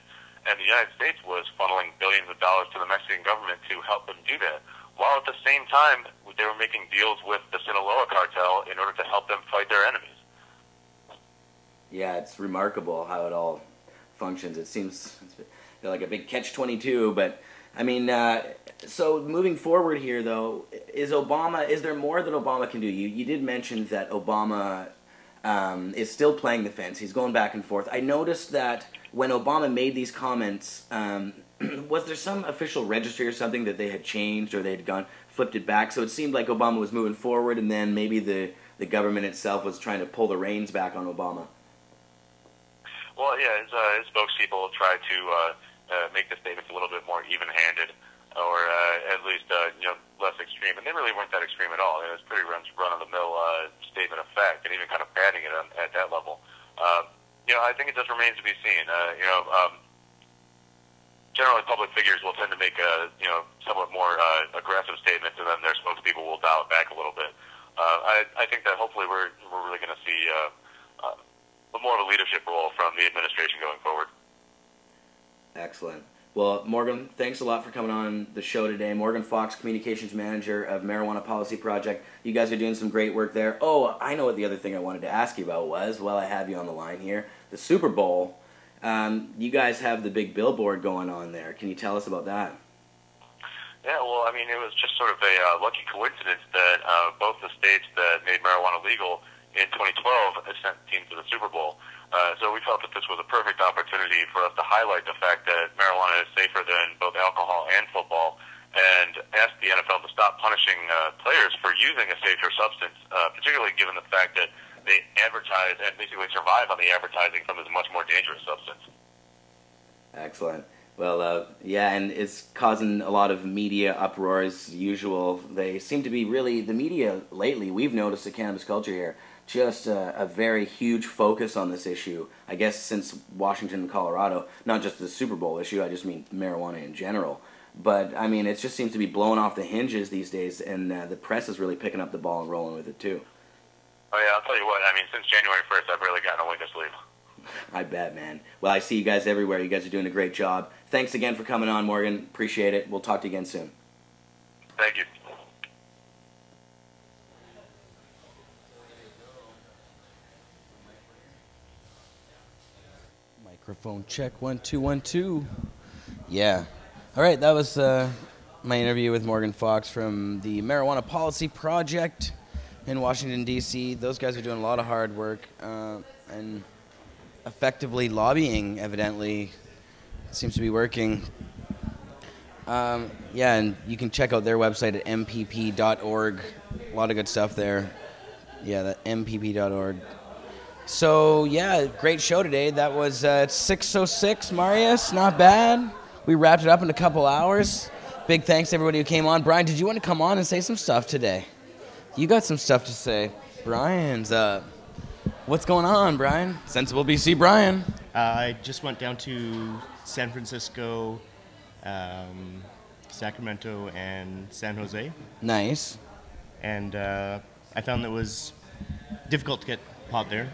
And the United States was funneling billions of dollars to the Mexican government to help them do that, while at the same time they were making deals with the Sinaloa cartel in order to help them fight their enemies. Yeah, it's remarkable how it all functions. It seems like a big catch-22, but I mean, so moving forward here, though, is there more that Obama can do? You did mention that Obama is still playing the fence. He's going back and forth. I noticed that when Obama made these comments, was there some official registry or something that they had changed or they had flipped it back? So it seemed like Obama was moving forward, and then maybe the government itself was trying to pull the reins back on Obama. Well, yeah, his spokespeople tried to make the statements a little bit more even-handed, or at least less extreme, and they really weren't that extreme at all. It was pretty run-of-the-mill statement of fact, and even kind of padding it at that level. I think it just remains to be seen. Generally, public figures will tend to make somewhat more aggressive statements, and then their spokespeople will dial it back a little bit. I think that hopefully we're really going to see more of a leadership role from the administration going forward. Excellent. Well, Morgan, thanks a lot for coming on the show today. Morgan Fox, Communications Manager of Marijuana Policy Project. You guys are doing some great work there. Oh, I know what the other thing I wanted to ask you about was, while I have you on the line here, the Super Bowl. You guys have the big billboard going on there. Can you tell us about that? Yeah, well, I mean, it was just sort of a lucky coincidence that both the states that made marijuana legal in 2012 sent teams to the Super Bowl. So we felt that this was a perfect opportunity for us to highlight the fact that marijuana is safer than both alcohol and football, and ask the NFL to stop punishing players for using a safer substance, particularly given the fact that they advertise and basically survive on the advertising from a much more dangerous substance. Excellent. Well, yeah, and it's causing a lot of media uproar as usual. They seem to be really, the media lately, we've noticed the cannabis culture here, just a very huge focus on this issue, I guess since Washington and Colorado, not just the Super Bowl issue, I just mean marijuana in general. But, I mean, it just seems to be blowing off the hinges these days, and the press is really picking up the ball and rolling with it, too. Oh, yeah, I'll tell you what, I mean, since January 1st, I've really gotten a wink of sleep. I bet, man. Well, I see you guys everywhere. You guys are doing a great job. Thanks again for coming on, Morgan. Appreciate it. We'll talk to you again soon. Thank you. Microphone check, 1 2 1 2. Yeah. All right, that was my interview with Morgan Fox from the Marijuana Policy Project in Washington, D.C. Those guys are doing a lot of hard work and effectively lobbying, evidently. It seems to be working. Yeah, and you can check out their website at mpp.org. A lot of good stuff there. Yeah, that mpp.org. So, yeah, great show today. That was 6:06, Marius. Not bad. We wrapped it up in a couple hours. Big thanks to everybody who came on. Brian, did you want to come on and say some stuff today? You got some stuff to say. Brian's up. What's going on, Brian? Sensible BC Brian. I just went down to San Francisco, Sacramento, and San Jose. Nice. And I found that it was difficult to get pot there.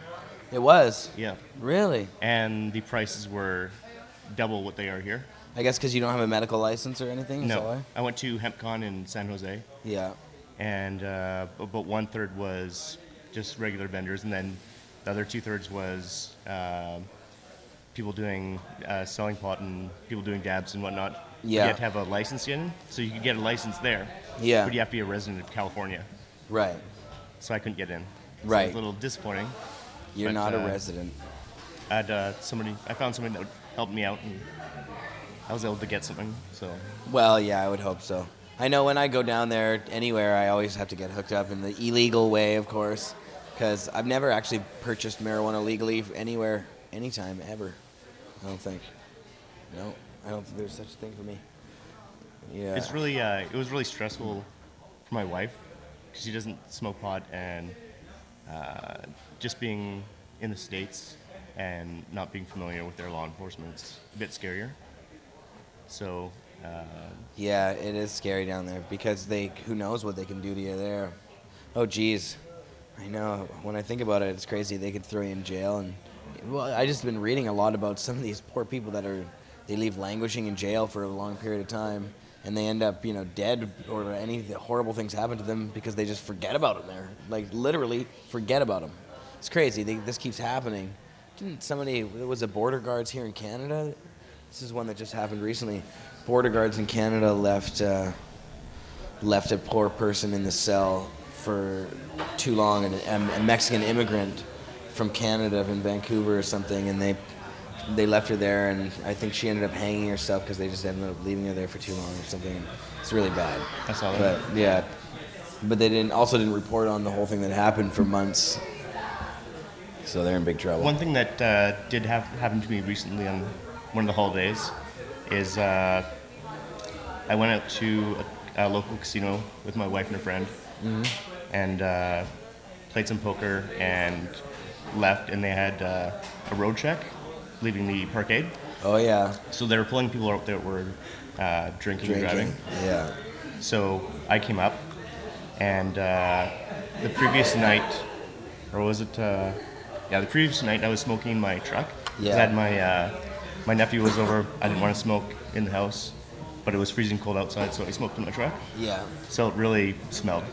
It was? Yeah. Really? And the prices were double what they are here. I guess because you don't have a medical license or anything? No. I went to HempCon in San Jose. Yeah. And about 1/3 was just regular vendors, and then the other 2/3 was people doing selling pot and people doing dabs and whatnot. Yeah. You have to have a license in, so you could get a license there. Yeah. But you have to be a resident of California. Right. So I couldn't get in. So Right. it was a little disappointing. You're not a resident. I found somebody that would help me out, and I was able to get something. So. Well, yeah, I would hope so. I know when I go down there anywhere, I always have to get hooked up in the illegal way, of course, because I've never actually purchased marijuana legally anywhere, anytime, ever. I don't think. No, I don't think there's such a thing for me. Yeah. It's really it was really stressful for my wife because she doesn't smoke pot, and just being in the States and not being familiar with their law enforcement, it's a bit scarier. So. Yeah, it is scary down there because who knows what they can do to you there. Oh, geez. I know. When I think about it, it's crazy. They could throw you in jail. And well, I just been reading a lot about some of these poor people they leave languishing in jail for a long period of time, and they end up, dead, or any horrible things happen to them because they just forget about them there. Like, literally forget about them. It's crazy. This keeps happening. It was a border guards here in Canada? This is one that just happened recently. Border guards in Canada left a poor person in the cell for too long, a Mexican immigrant from Canada, in Vancouver or something, and they left her there, and I think she ended up hanging herself because they just ended up leaving her there for too long or something. It's really bad. I saw that. But yeah, but they didn't report on the whole thing that happened for months. So they're in big trouble. One thing that did happen to me recently on one of the holidays is I went out to a local casino with my wife and a friend, and played some poker and left, and they had a road check leaving the parkade. Oh yeah. So they were pulling people out that were drinking and driving. Yeah. So I came up, and the previous night, or was it? The previous night I was smoking in my truck. Yeah. I had my nephew was over. I didn't want to smoke in the house, but it was freezing cold outside, so I smoked in my truck. Yeah. So it really smelled.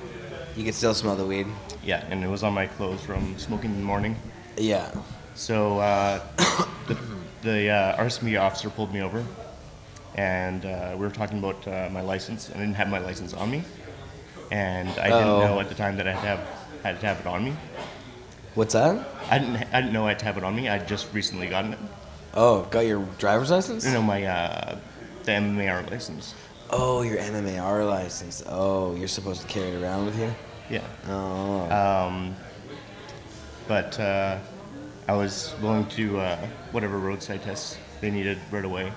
You could still smell the weed. Yeah, and it was on my clothes from smoking in the morning. Yeah. So the RCMP officer pulled me over, and we were talking about my license. I didn't have my license on me, and I didn't know at the time that I had to have it on me. What's that? I didn't know I had to have it on me. I'd just recently gotten it. Oh, got your driver's license? No, my the MMAR license. Oh, your MMAR license. Oh, you're supposed to carry it around with you? Yeah. Oh. But I was willing to whatever roadside tests they needed right away,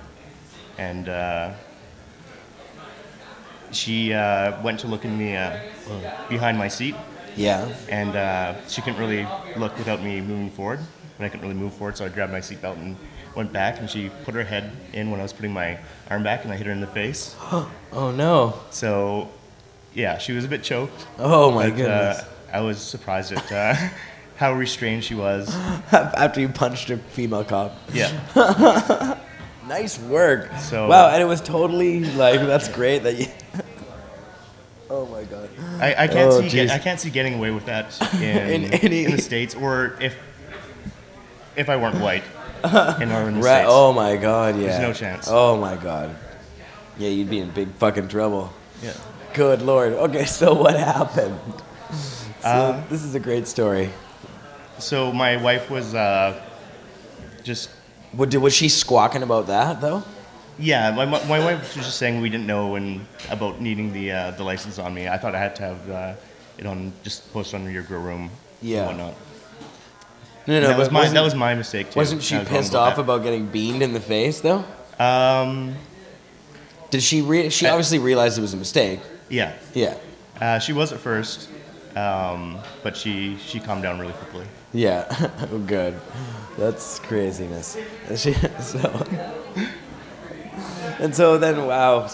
and she went to look in the behind my seat. Yeah. And she couldn't really look without me moving forward, but I couldn't really move forward, so I grabbed my seatbelt and went back, and she put her head in when I was putting my arm back, and I hit her in the face. Oh no. So, yeah, she was a bit choked. Oh my goodness. I was surprised at how restrained she was. After you punched a female cop. Yeah. Nice work. So, wow, and it was totally that's great that you. Oh my god. I can't see getting away with that in the States, or if I weren't white in the States. Oh my god, yeah. There's no chance. Oh my god. Yeah, you'd be in big fucking trouble. Yeah. Good lord. Okay, so what happened? So this is a great story. So my wife was just. Was she squawking about that though? Yeah, my wife was just saying we didn't know about needing the license on me. I thought I had to have it on, just posted on your grow room and whatnot. No, that was my mistake too. Wasn't she pissed off about getting beamed in the face though? Did she? She obviously realized it was a mistake. Yeah. Yeah. She was at first, but she calmed down really quickly. Yeah. Oh, good. That's craziness. And so then, wow,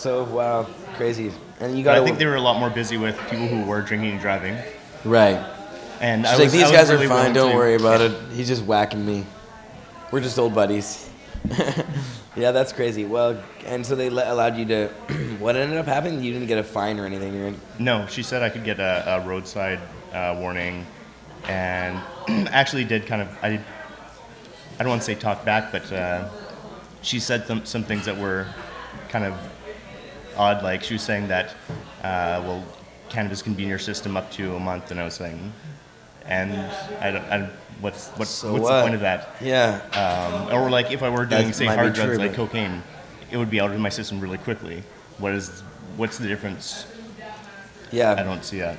crazy. And you got. I think they were a lot more busy with people who were drinking and driving. Right. And these guys are fine. Don't worry about it. He's just whacking me. We're just old buddies. Yeah, that's crazy. Well, and so they allowed you to. What ended up happening? You didn't get a fine or anything. No, she said I could get a roadside warning, and actually did kind of. I don't want to say talk back, but she said some things that were kind of odd. Like she was saying that, well, cannabis can be in your system up to a month, and I was saying, and I don't what's the point of that? Yeah. Or like if I were doing say hard drugs like cocaine, it would be out of my system really quickly. What's the difference? Yeah. I don't see that.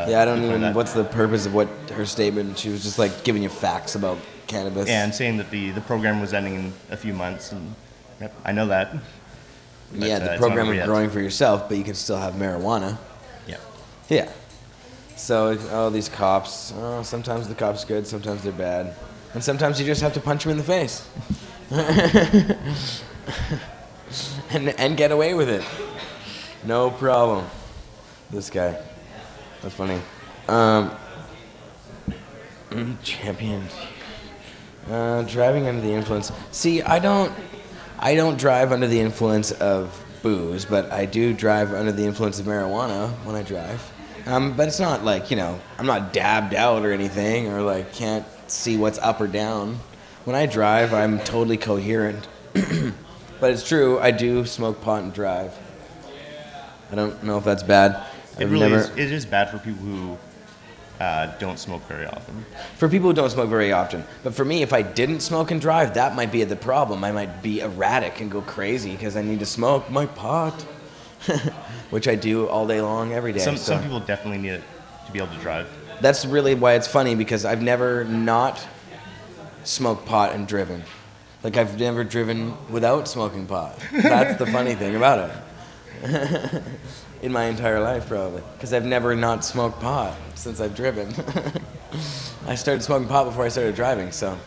Yeah, I don't even. What's the purpose of what her statement? She was just like giving you facts about cannabis. And saying that the program was ending in a few months, and yep, I know that. But, yeah, the it's not program over of yet. growing for yourself, but you can still have marijuana. Yeah. Yeah. So, these cops, sometimes the cop's good, sometimes they're bad. And sometimes you just have to punch them in the face. and get away with it. No problem. This guy. That's funny. Champion. Driving under the influence. See, I don't drive under the influence of booze, but I do drive under the influence of marijuana when I drive. But it's not like, I'm not dabbed out or anything, or like can't see what's up or down. When I drive, I'm totally coherent. But it's true, I do smoke pot and drive. I don't know if that's bad. It is bad for people who don't smoke very often. For people who don't smoke very often. But for me, if I didn't smoke and drive, that might be the problem. I might be erratic and go crazy because I need to smoke my pot, which I do all day long, every day. Some people definitely need it to be able to drive. That's really why it's funny, because I've never not smoked pot and driven. Like, I've never driven without smoking pot. That's the funny thing about it. In my entire life, probably. Because I've never not smoked pot since I've driven. I started smoking pot before I started driving, so.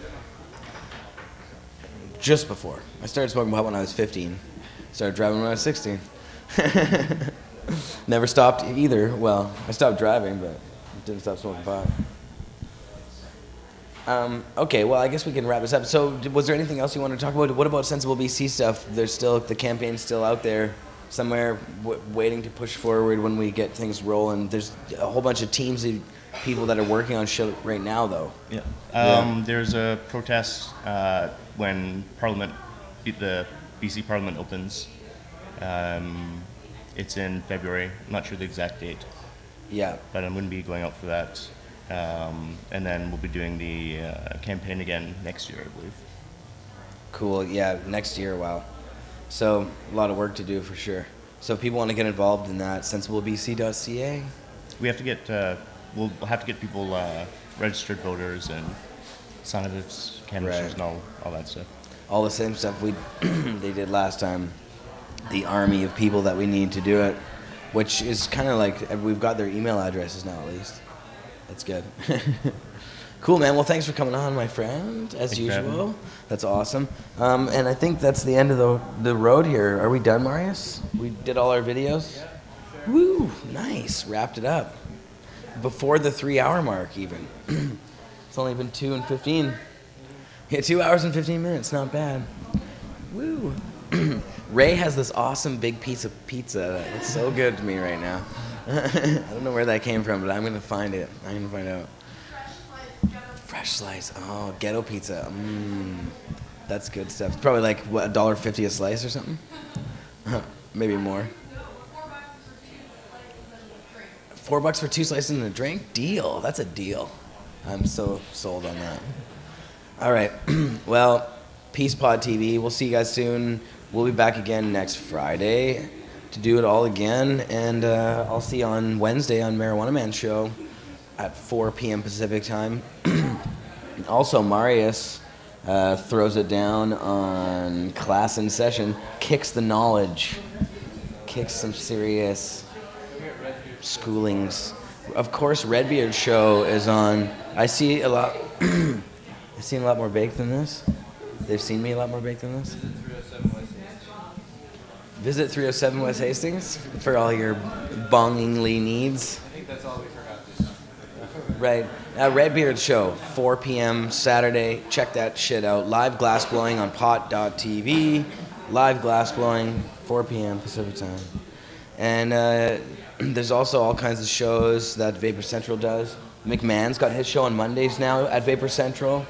Just before. I started smoking pot when I was 15. Started driving when I was 16. Never stopped either. Well, I stopped driving, but didn't stop smoking pot. Okay, well, I guess we can wrap this up. So, was there anything else you wanted to talk about? What about Sensible BC stuff? There's still, the campaign's still out there somewhere waiting to push forward when we get things rolling. There's a whole bunch of teams of people that are working on shit right now, though. Yeah. There's a protest when the BC Parliament opens. It's in February. I'm not sure the exact date. Yeah. But I'm going to be going out for that. And then we'll be doing the campaign again next year, I believe. Cool. Yeah, next year. Wow. So a lot of work to do for sure. So if people want to get involved in that, sensiblebc.ca. We have to get we'll have to get people registered voters and senators, candidates, and all that stuff. All the same stuff they did last time. The army of people that we need to do it, which is kind of like we've got their email addresses now at least. That's good. Cool, man. Well, thanks for coming on, my friend, as usual. That's awesome. And I think that's the end of the road here. Are we done, Marius? We did all our videos? Woo, nice. Wrapped it up. Before the 3-hour mark, even. It's only been 2 and 15. Yeah, 2 hours and 15 minutes. Not bad. Woo. Ray has this awesome big piece of pizza that looks so good to me right now. I don't know where that came from, but I'm going to find it. I'm going to find out. Fresh slice. Oh, ghetto pizza. That's good stuff. It's probably like, what, $1.50 a slice or something? Maybe more. $4 for 2 slices and a drink? Deal. That's a deal. I'm so sold on that. All right. Well, peace, Pot TV. We'll see you guys soon. We'll be back again next Friday to do it all again. And I'll see you on Wednesday on Marijuana Man Show at 4 p.m. Pacific time. Also, Marius throws it down on Class in Session, kicks the knowledge, kicks some serious schoolings. Of course, Redbeard Show is on. I see a lot. I've seen a lot more baked than this. They've seen me a lot more baked than this. Visit 307 West Hastings for all your bongingly needs. I think that's all we forgot to do. Right. Redbeard Show, 4 p.m. Saturday. Check that shit out. Live glassblowing on pot.tv. Live glassblowing, 4 p.m. Pacific time. And there's also all kinds of shows that Vapor Central does. McMahon's got his show on Mondays now at Vapor Central.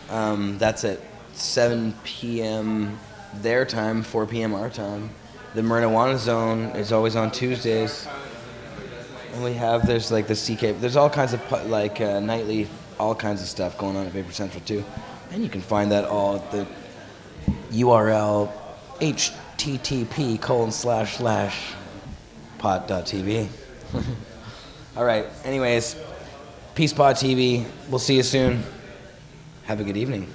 That's at 7 p.m. their time, 4 p.m. our time. The Marijuana Zone is always on Tuesdays. And we have, there's like the CK, there's all kinds of like nightly, all kinds of stuff going on at Vapor Central too. And you can find that all at the URL http://pot.tv. All right, anyways, peace, Pot TV. We'll see you soon. Have a good evening.